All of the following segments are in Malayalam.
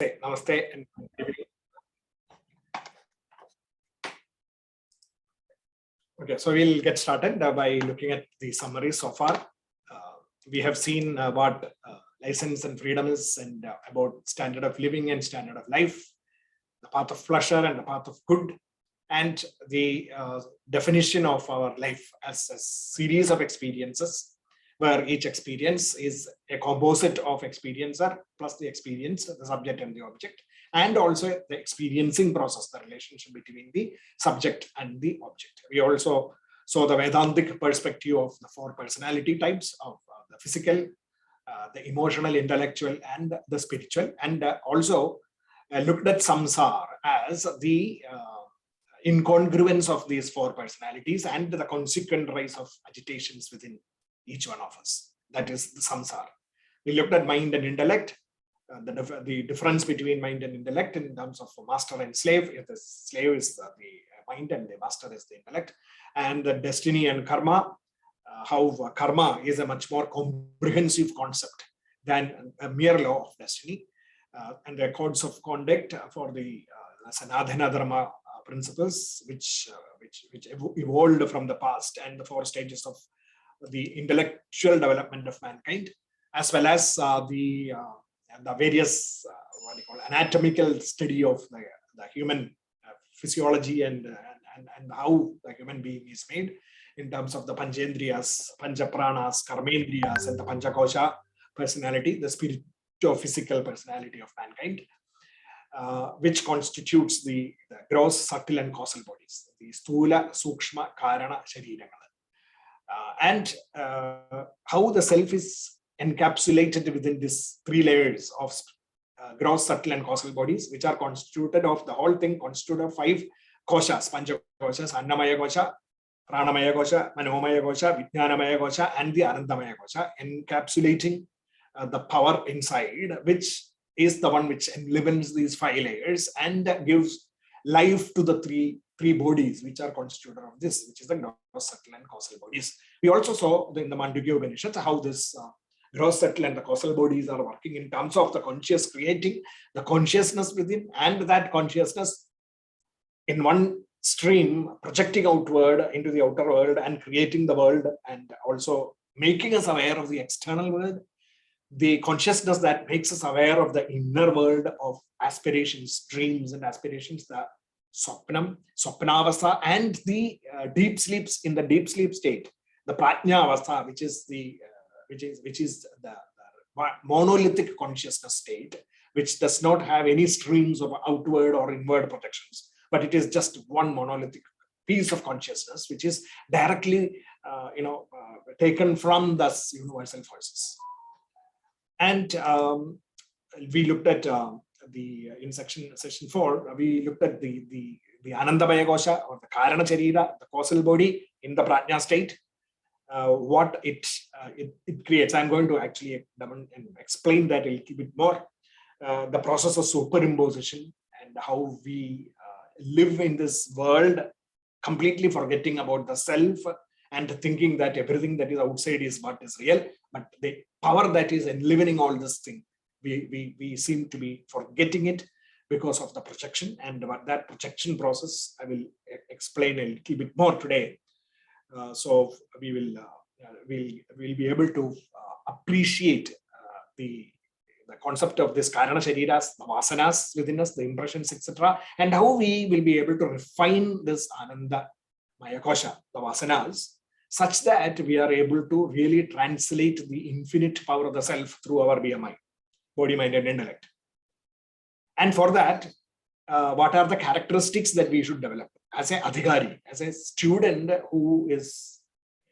Namaste and okay, so we'll get started by looking at the summary so far. We have seen what license and freedom is, and about standard of living and standard of life, the path of pleasure and the path of good, and the definition of our life as a series of experiences, where each experience is a composite of experiencer plus the experience, the subject and the object, and also the experiencing process, the relationship between the subject and the object. We also saw the Vedantic perspective of the four personality types of the physical, the emotional, intellectual, and the spiritual, and also looked at samsara as the incongruence of these four personalities and the consequent rise of agitations within each one of us. That is the samsara. We looked at mind and intellect, the difference between mind and intellect in terms of master and slave. If the slave is the mind and the master is the intellect, and the destiny and karma, how karma is a much more comprehensive concept than a mere law of destiny, and the codes of conduct for the sanadhana dharma principles, which evolved from the past, and the four stages of the intellectual development of mankind, as well as the various what you call anatomical study of the human physiology and how the human being is made in terms of the panchendriyas, panchapranas, karmendriyas, and the panchakosha personality, the spirito-physical personality of mankind, which constitutes the gross, subtle, and causal bodies, the sthula, sukshma, karana, sharirangal. And how the self is encapsulated within these three layers of gross, subtle, and causal bodies, which are constituted of the whole thing, constituted of five koshas, panchakoshas, annamaya kosha, pranamaya kosha, manomaya kosha, vijnanamaya kosha, and the anandamaya kosha, encapsulating the power inside, which is the one which enlivens these five layers and gives life to the three bodies which are constituted of this, which is the gross, subtle, and causal bodies. We also saw in the Mandukya Upanishads how this gross, subtle, and the causal bodies are working in terms of the conscious creating the consciousness within, and that consciousness in one stream projecting outward into the outer world and creating the world, and also making us aware of the external world. The consciousness that makes us aware of the inner world of aspirations, dreams, and aspirations, the Swapnam, Swapnavastha, and the deep sleeps in the deep sleep state, the Prajna-avastha, which is the monolithic consciousness state, which does not have any streams of outward or inward projections, but it is just one monolithic piece of consciousness, which is directly taken from the universal forces. And we looked at in session 4, we looked at the Anandamaya Kosha, or the Karana Charira, the causal body in the Prajna state, what it creates. I'm going to actually explain that a little bit more. The process of superimposition and how we live in this world, completely forgetting about the self and thinking that everything that is outside is what is real, but the power that is enlivening all this thing, we seem to be forgetting it because of the projection, and what that projection process I will explain a little bit more today. So we will be able to appreciate the concept of this karana shariras, the vasanas within us, the impressions, etc., and how we will be able to refine this ananda maya kosha, the vasanas, such that we are able to really translate the infinite power of the self through our BMI, body, mind, and intellect. And for that, what are the characteristics that we should develop as an adhikari, as a student who is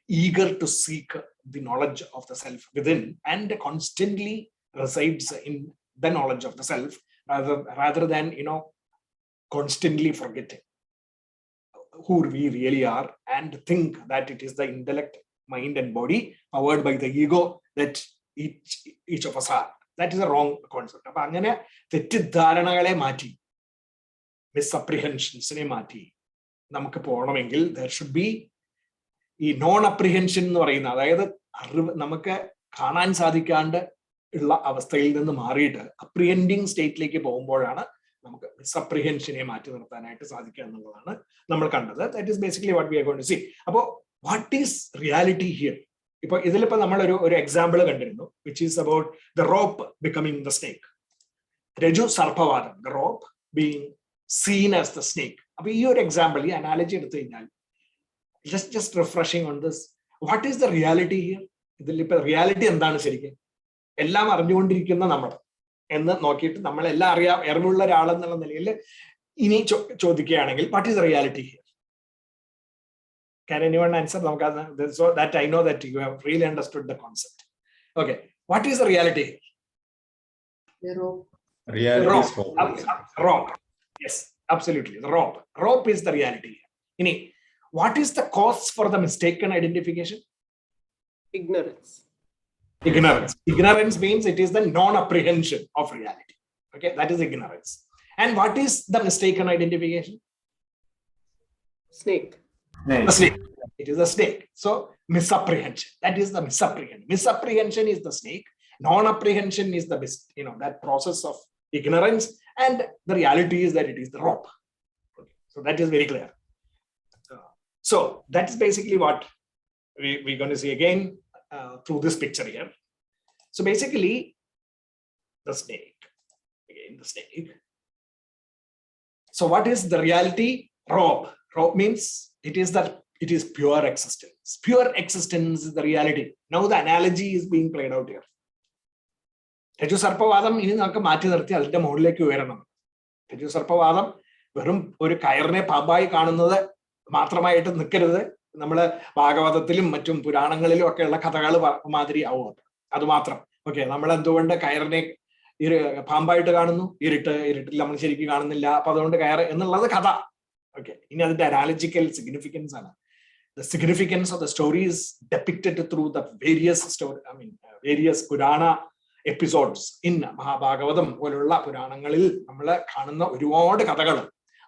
eager to seek the knowledge of the self within and constantly resides in the knowledge of the self, rather than constantly forgetting who we really are and think that it is the intellect, mind, and body powered by the ego that each of us are. That is a wrong concept. Misapprehensions there should be non-apprehension. ഉള്ള അവസ്ഥയിൽ നിന്ന് മാറിയിട്ട് അപ്രിഹെൻഡിങ് സ്റ്റേറ്റിലേക്ക് പോകുമ്പോഴാണ് നമുക്ക് മിസ്അപ്രിഹെൻഷനെ മാറ്റി നിർത്താനായിട്ട് സാധിക്കുക എന്നുള്ളതാണ് നമ്മൾ കണ്ടത്. That is basically what we are going to see. അപ്പോൾ വാട്ട് ഈസ് റിയാലിറ്റി ഹിയർ? ഇപ്പൊ ഇതിലിപ്പോ നമ്മൾ ഒരു എക്സാമ്പിൾ കണ്ടിരുന്നു, which is about the rope becoming the snake. രജു സർപ്പവാദം, the rope being seen as the snake. അപ്പൊ ഈ ഒരു എക്സാമ്പിൾ, ഈ അനാലജി എടുത്തു കഴിഞ്ഞാൽ just refreshing on this, what is the reality here? ഇതിലിപ്പോ റിയാലിറ്റി എന്താണ് ശരിക്കും? എല്ലാം അറിഞ്ഞുകൊണ്ടിരിക്കുന്ന നമ്മൾ എന്ന് നോക്കിയിട്ട് നമ്മളെല്ലാം അറിവുള്ള ഒരാളെന്നുള്ള നിലയിൽ ഇനി ചോദിക്കുകയാണെങ്കിൽ what is the reality here? Can anyone answer? So that I know that you have really understood the concept. Okay, what is the reality here? The rope. Reality is rope. Yes, absolutely. The rope. Rope is the reality here. Ini, what is the cause for the mistaken identification? Ignorance. Ignorance means it is the non-apprehension of reality. Okay, that is ignorance. And what is the mistaken identification? Snake. The snake. It is a snake. So misapprehension. That is the misapprehension. Misapprehension is the snake. Non-apprehension is the that process of ignorance. And the reality is that it is the rope. Okay. So that is very clear. So that is basically what we're going to see again through this picture here. So basically, the snake. Again, the snake. So what is the reality? Rope. Rope means it is pure existence. Pure existence is the reality. Now the analogy is being played out here. രജു സർപ്പവാദം ഇനി നമുക്ക് മാറ്റി നിർത്തി അതിന്റെ മുകളിലേക്ക് ഉയരണം. രജു സർപ്പവാദം വെറും ഒരു കയറിനെ പാമ്പായി കാണുന്നത് മാത്രമായിട്ട് നിൽക്കരുത്. നമ്മള് ഭാഗവതത്തിലും മറ്റും പുരാണങ്ങളിലും ഒക്കെ ഉള്ള കഥകൾ മാതിരി ആവും അത് മാത്രം. ഓക്കെ, നമ്മൾ എന്തുകൊണ്ട് കയറിനെ പാമ്പായിട്ട് കാണുന്നു? ഇരുട്ടിൽ നമ്മൾ ശരിക്കും കാണുന്നില്ല, അപ്പൊ അതുകൊണ്ട് കയറ് എന്നുള്ളത് കഥ. Okay, in the analogical significance, the significance of the stories depicted through the various Purana episodes in Bhagavad-Gita പോലുള്ള പുരാണങ്ങളിൽ നമ്മൾ കാണുന്ന ഒരുപാട് കഥകൾ,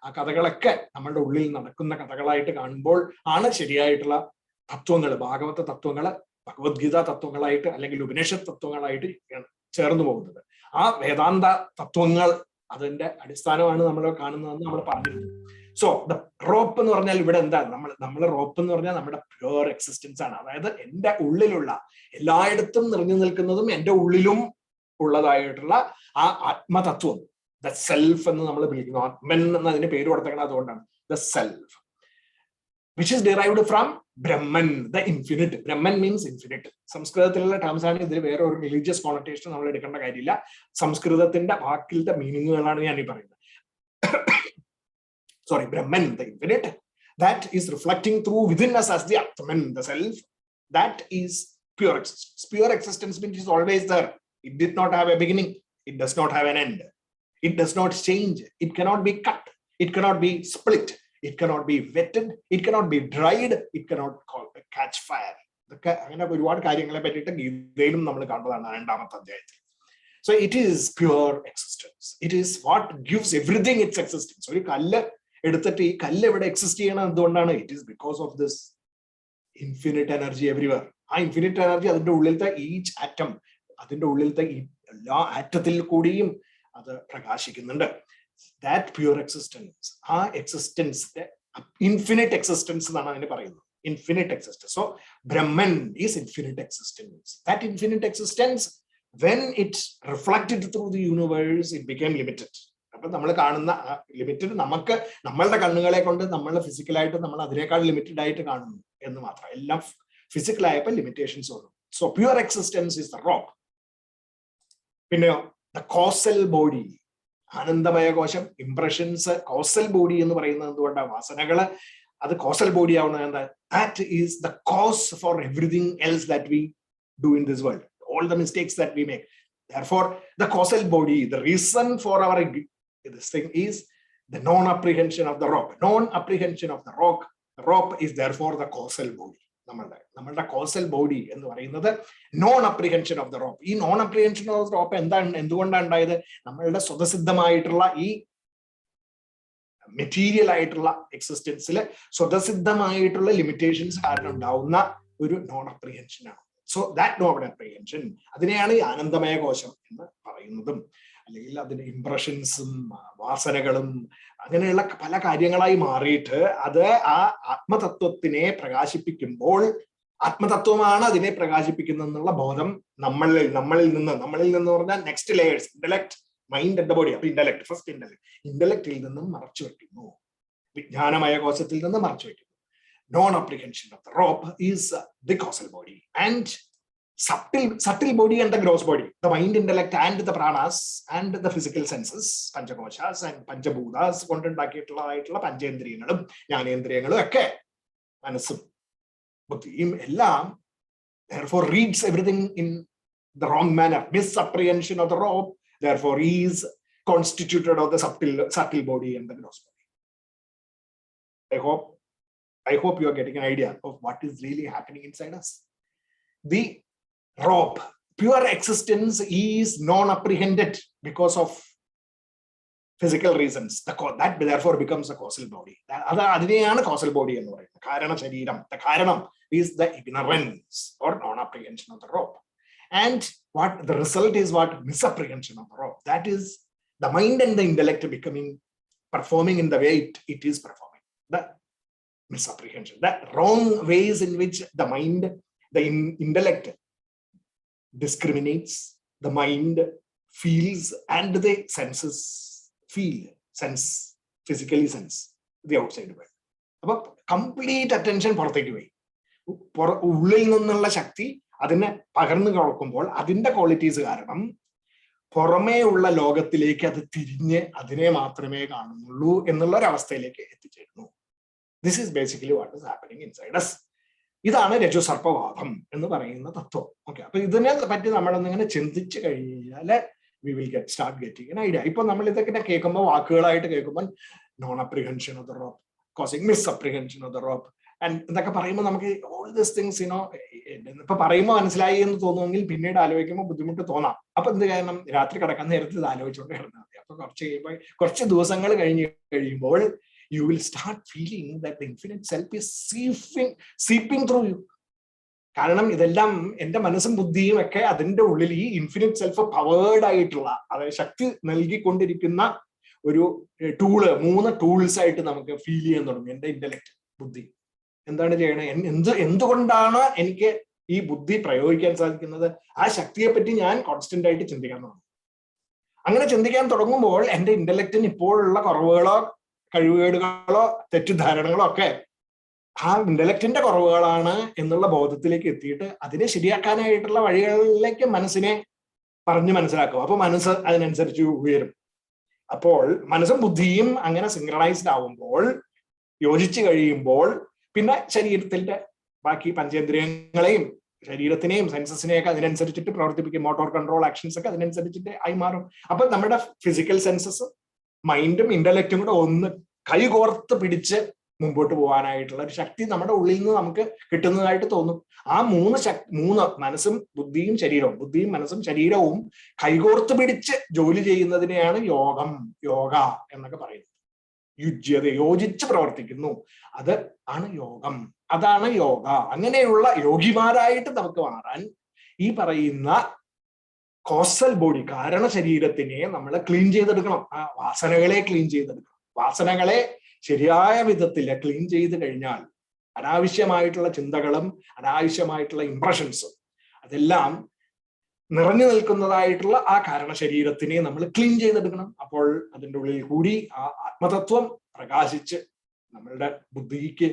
ആ കഥകളൊക്കെ നമ്മളുടെ ഉള്ളിൽ നടക്കുന്ന കഥകളായിട്ട് കാണുമ്പോൾ ആണ് ശരിയായിട്ടുള്ള തത്വങ്ങൾ, ഭാഗവത തത്വങ്ങൾ ഭഗവത്ഗീത തത്വങ്ങളായിട്ട് അല്ലെങ്കിൽ ഉപനിഷത്ത് തത്വങ്ങളായിട്ട് ചേർന്ന് പോകുന്നത്. ആ വേദാന്ത തത്വങ്ങൾ അതിന്റെ അടിസ്ഥാനമാണ് നമ്മൾ കാണുന്നതെന്ന് നമ്മൾ പറഞ്ഞിരുന്നു. സോ ദ റോപ്പ് എന്ന് പറഞ്ഞാൽ ഇവിടെ എന്താണ്? നമ്മൾ റോപ്പ് എന്ന് പറഞ്ഞാൽ നമ്മുടെ പ്യുവർ എക്സിസ്റ്റൻസ് ആണ്. അതായത് എന്റെ ഉള്ളിലുള്ള എല്ലായിടത്തും നിറഞ്ഞു നിൽക്കുന്നതും എന്റെ ഉള്ളിലും ഉള്ളതായിട്ടുള്ള ആ ആത്മതത്വം, ദ സെൽഫ് എന്ന് നമ്മൾ വിളിക്കുന്നു. ആത്മൻ എന്ന് അതിന് പേര് കൊടുത്തേക്കണം, അതുകൊണ്ടാണ് the self, which is derived from Brahman, the infinite. Brahman means infinite. സംസ്കൃതത്തിലുള്ള ടേംസ് ആണ്. ഇതിൽ വേറെ ഒരു റിലീജിയസ് കോണറ്റേഷൻ നമ്മൾ എടുക്കേണ്ട കാര്യമില്ല. സംസ്കൃതത്തിന്റെ വാക്കിലത്തെ മീനിങ്ങുകളാണ് ഞാൻ ഈ പറയുന്നത്. Sorry, Brahman, the infinite, that is reflecting through within us as the Atman, the self. That is pure existence. Pure existence means it is always there. It did not have a beginning. It does not have an end. It does not change. It cannot be cut. It cannot be split. It cannot be wetted. It cannot be dried. It cannot catch fire. അങ്ങനെ ഒരുപാട് കാര്യങ്ങളെ പറ്റിയിട്ട് ഗീതയിലും നമ്മൾ കണ്ടതാണ് 2ാമത്തെ അധ്യായത്തിൽ. So it is pure existence. It is what gives everything its existence. ഒരു കല്ല് എടുത്തിട്ട് ഈ കല്ല് ഇവിടെ എക്സിസ്റ്റ് ചെയ്യണം എന്തുകൊണ്ടാണ്? It is because of this infinite energy everywhere. ആ ഇൻഫിനിറ്റ് എനർജി അതിന്റെ ഉള്ളിലത്തെ ഈച്ച് ആറ്റം, അതിന്റെ ഉള്ളിലത്തെ എല്ലാ ആറ്റത്തിൽ കൂടിയും അത് പ്രകാശിക്കുന്നുണ്ട്. ദാറ്റ് പ്യുവർ എക്സിസ്റ്റൻസ്, ആ എക്സിസ്റ്റൻസിന്റെ ഇൻഫിനിറ്റ് എക്സിസ്റ്റൻസ് എന്നാണ് അതിന് പറയുന്നത്. Infinite existence. So Brahman is infinite existence. That infinite existence when it reflected through the universe, it became limited. അപ്പൊ നമ്മൾ കാണുന്ന ലിമിറ്റഡ് നമുക്ക് നമ്മളുടെ കണ്ണുകളെ കൊണ്ട് നമ്മൾ ഫിസിക്കലായിട്ട് നമ്മൾ അതിനേക്കാൾ ലിമിറ്റഡ് ആയിട്ട് കാണുന്നു എന്ന് മാത്രം. എല്ലാം ഫിസിക്കലായപ്പോൾ ലിമിറ്റേഷൻസ് വന്നു. So pure existence is the rock. പിന്നെയോ ദ കോസൽ ബോഡി, ആനന്ദമയ കോശം, ഇംപ്രഷൻസ്. കോസൽ ബോഡി എന്ന് പറയുന്നത് എന്തുകൊണ്ടാണ്? വാസനകള് അത് കോസൽ ബോഡി ആവുന്നത് എന്താ? That is the cause for everything else that we do in this world. All the mistakes that we make. Therefore, the causal body, the reason for our this thing is the non-apprehension of the rope. Non-apprehension of the rope is therefore the causal body. നമ്മളുടെ causal body എന്ന് പറയുന്നത് non-apprehension of the rope. ഈ non-apprehension of the rope എന്തുകൊണ്ടാണ് ഉണ്ടായത്? നമ്മളുടെ സ്വതസിദ്ധമായിട്ടുള്ള ഈ മെറ്റീരിയൽ ആയിട്ടുള്ള എക്സിസ്റ്റൻസിൽ സ്വതസിദ്ധമായിട്ടുള്ള ലിമിറ്റേഷൻസ് കാരണം ഉണ്ടാവുന്ന ഒരു നോൺ അപ്രിഹെൻഷൻ ആണ്. So that noble apprehension, അതിനെയാണ് ഈ ആനന്ദമയ കോശം എന്ന് പറയുന്നതും. അല്ലെങ്കിൽ അതിന്റെ ഇംപ്രഷൻസും വാസനകളും അങ്ങനെയുള്ള പല കാര്യങ്ങളായി മാറിയിട്ട് അത് ആ ആത്മതത്വത്തിനെ പ്രകാശിപ്പിക്കുമ്പോൾ, ആത്മതത്വമാണ് അതിനെ പ്രകാശിപ്പിക്കുന്നതെന്നുള്ള ബോധം നമ്മളിൽ നിന്ന് പറഞ്ഞാൽ next layers, intellect, mind and body. അപ്പൊ ഫസ്റ്റ് ഇന്റലക്റ്റിൽ നിന്നും മറച്ചു വെക്കുന്നു, വിജ്ഞാനമയ കോശത്തിൽ നിന്ന് മറച്ചു വെക്കുന്നു. Non apprehension of the rope is the causal body, and subtle body and the gross body, the mind, intellect and the pranas and the physical senses, panchakoshas and panchabhutas കൊണ്ടുണ്ടാക്കിയിട്ടുള്ള പഞ്ചേന്ദ്രിയങ്ങളും ജ്ഞാനേന്ദ്രിയങ്ങളും ഒക്കെ മനസ്സും ബുദ്ധിയും എല്ലാം therefore reads everything in the wrong manner. Misapprehension of the rope therefore is constituted of the subtle body and the gross body. I hope you are getting an idea of what is really happening inside us. The rope, pure existence, is non-apprehended because of physical reasons. That therefore becomes a causal body. അതിനെയാണ് causal body എന്ന് പറയുന്നത്. കാരണ ശരീരം. The karanam is the ignorance or non-apprehension of the rope. And what the result is, what misapprehension of the rope. That is the mind and the intellect performing in the way it is performing. The misapprehension, the wrong ways in which the mind, the intellect discriminates, the mind feels, and the senses feel, physically sense the outside world. അപ്പൊ കംപ്ലീറ്റ് അറ്റൻഷൻ പുറത്തേക്ക് പോയി. ഉള്ളിൽ നിന്നുള്ള ശക്തി അതിനെ പകർന്നു കൊടുക്കുമ്പോൾ അതിന്റെ ക്വാളിറ്റീസ് കാരണം പുറമേ ഉള്ള ലോകത്തിലേക്ക് അത് തിരിഞ്ഞ് അതിനെ മാത്രമേ കാണുന്നുള്ളൂ എന്നുള്ള ഒരു അവസ്ഥയിലേക്ക് എത്തിച്ചേരുന്നു. This is basically what is happening inside us. ഇതാണ് രജോസർപ്പവാദം എന്ന് പറയുന്ന തത്വം. ഓക്കെ, അപ്പൊ ഇതിനെ പറ്റി നമ്മളൊന്നിങ്ങനെ ചിന്തിച്ചു കഴിഞ്ഞാല് we will start getting an idea. ഇപ്പൊ നമ്മൾ ഇതൊക്കെ കേൾക്കുമ്പോൾ, വാക്കുകളായിട്ട് കേൾക്കുമ്പോൾ non apprehension of the rope, causing miss apprehension of the rope and എന്നൊക്കെ പറയുമ്പോൾ നമുക്ക് ഓൾ ദിസ് തിങ്സ് ഇപ്പൊ പറയുമ്പോൾ മനസ്സിലായി എന്ന് തോന്നുമെങ്കിൽ പിന്നീട് ആലോചിക്കുമ്പോൾ ബുദ്ധിമുട്ട് തോന്നാം. അപ്പൊ എന്ത് കാരണം, രാത്രി കിടക്കാൻ നേരത്തെ ഇത് ആലോചിച്ചുകൊണ്ട് കിടന്നാൽ മതി. അപ്പൊ കുറച്ച് ദിവസങ്ങൾ കഴിയുമ്പോൾ you will start feeling that the infinite self is seeping through you. കാരണം ഇതെല്ലാം എന്റെ മനസ്സും ബുദ്ധിയും ഒക്കെ അതിന്റെ ഉള്ളിൽ ഈ ഇൻഫിനിറ്റ് സെൽഫ് പവേർഡ് ആയിട്ടുള്ള, അതായത് ശക്തി നൽകിക്കൊണ്ടിരിക്കുന്ന ഒരു ടൂള്, 3 ടൂൾസ് ആയിട്ട് നമുക്ക് ഫീൽ ചെയ്യാൻ തുടങ്ങി. എന്റെ ഇന്റലക്ട്, ബുദ്ധി എന്താണ് ചെയ്യണേ, എന്തുകൊണ്ടാണ് എനിക്ക് ഈ ബുദ്ധി പ്രയോഗിക്കാൻ സാധിക്കുന്നത്, ആ ശക്തിയെ പറ്റി ഞാൻ കോൺസ്റ്റന്റ് ആയിട്ട് ചിന്തിക്കാൻ തുടങ്ങും. അങ്ങനെ ചിന്തിക്കാൻ തുടങ്ങുമ്പോൾ എന്റെ ഇന്റലക്റ്റിന് ഇപ്പോഴുള്ള കുറവുകളോ കഴിവുകേടുകളോ തെറ്റിദ്ധാരണകളോ ഒക്കെ ആ ഇന്റലക്റ്റിന്റെ കുറവുകളാണ് എന്നുള്ള ബോധത്തിലേക്ക് എത്തിയിട്ട് അതിനെ ശരിയാക്കാനായിട്ടുള്ള വഴികളിലേക്ക് മനസ്സിനെ പറഞ്ഞ് മനസ്സിലാക്കും. അപ്പൊ മനസ്സ് അതിനനുസരിച്ച് ഉയരും. അപ്പോൾ മനസ്സും ബുദ്ധിയും അങ്ങനെ സിങ്ക്രണൈസ്ഡ് ആവുമ്പോൾ, യോജിച്ചു കഴിയുമ്പോൾ, പിന്നെ ശരീരത്തിന്റെ ബാക്കി പഞ്ചേന്ദ്രിയങ്ങളെയും ശരീരത്തിനെയും സെൻസസിനെയൊക്കെ അതിനനുസരിച്ചിട്ട് പ്രവർത്തിപ്പിക്കും. മോട്ടോർ കൺട്രോൾ ആക്ഷൻസ് ഒക്കെ അതിനനുസരിച്ചിട്ട് ആയി മാറും. അപ്പൊ നമ്മുടെ ഫിസിക്കൽ സെൻസസ്, മൈൻഡും ഇന്റലക്റ്റും കൂടെ ഒന്ന് കൈകോർത്ത് പിടിച്ച് മുമ്പോട്ട് പോകാനായിട്ടുള്ള ഒരു ശക്തി നമ്മുടെ ഉള്ളിൽ നിന്ന് നമുക്ക് കിട്ടുന്നതായിട്ട് തോന്നും. ആ മൂന്ന് മനസ്സും ബുദ്ധിയും മനസ്സും ശരീരവും കൈകോർത്ത് പിടിച്ച് ജോലി ചെയ്യുന്നതിനെയാണ് യോഗ എന്നൊക്കെ പറയുന്നത്. യോജിച്ച് പ്രവർത്തിക്കുന്നു, അത് ആണ് യോഗം, അതാണ് യോഗ. അങ്ങനെയുള്ള യോഗിമാരായിട്ട് നമുക്ക് മാറാൻ ഈ പറയുന്ന കോസൽ ബോഡി, കാരണ ശരീരത്തിനെ നമ്മൾ ക്ലീൻ ചെയ്തെടുക്കണം. ആ വാസനകളെ ക്ലീൻ ചെയ്തെടുക്കണം. വാസനകളെ ശരിയായ വിധത്തിൽ ക്ലീൻ ചെയ്ത് കഴിഞ്ഞാൽ അനാവശ്യമായിട്ടുള്ള ചിന്തകളും അനാവശ്യമായിട്ടുള്ള ഇംപ്രഷൻസും അതെല്ലാം നിറഞ്ഞു നിൽക്കുന്നതായിട്ടുള്ള ആ കാരണ ശരീരത്തിനെ നമ്മൾ ക്ലീൻ ചെയ്തെടുക്കണം. അപ്പോൾ അതിൻ്റെ ഉള്ളിൽ കൂടി ആ ആത്മതത്വം പ്രകാശിച്ച് നമ്മളുടെ ബുദ്ധിക്ക്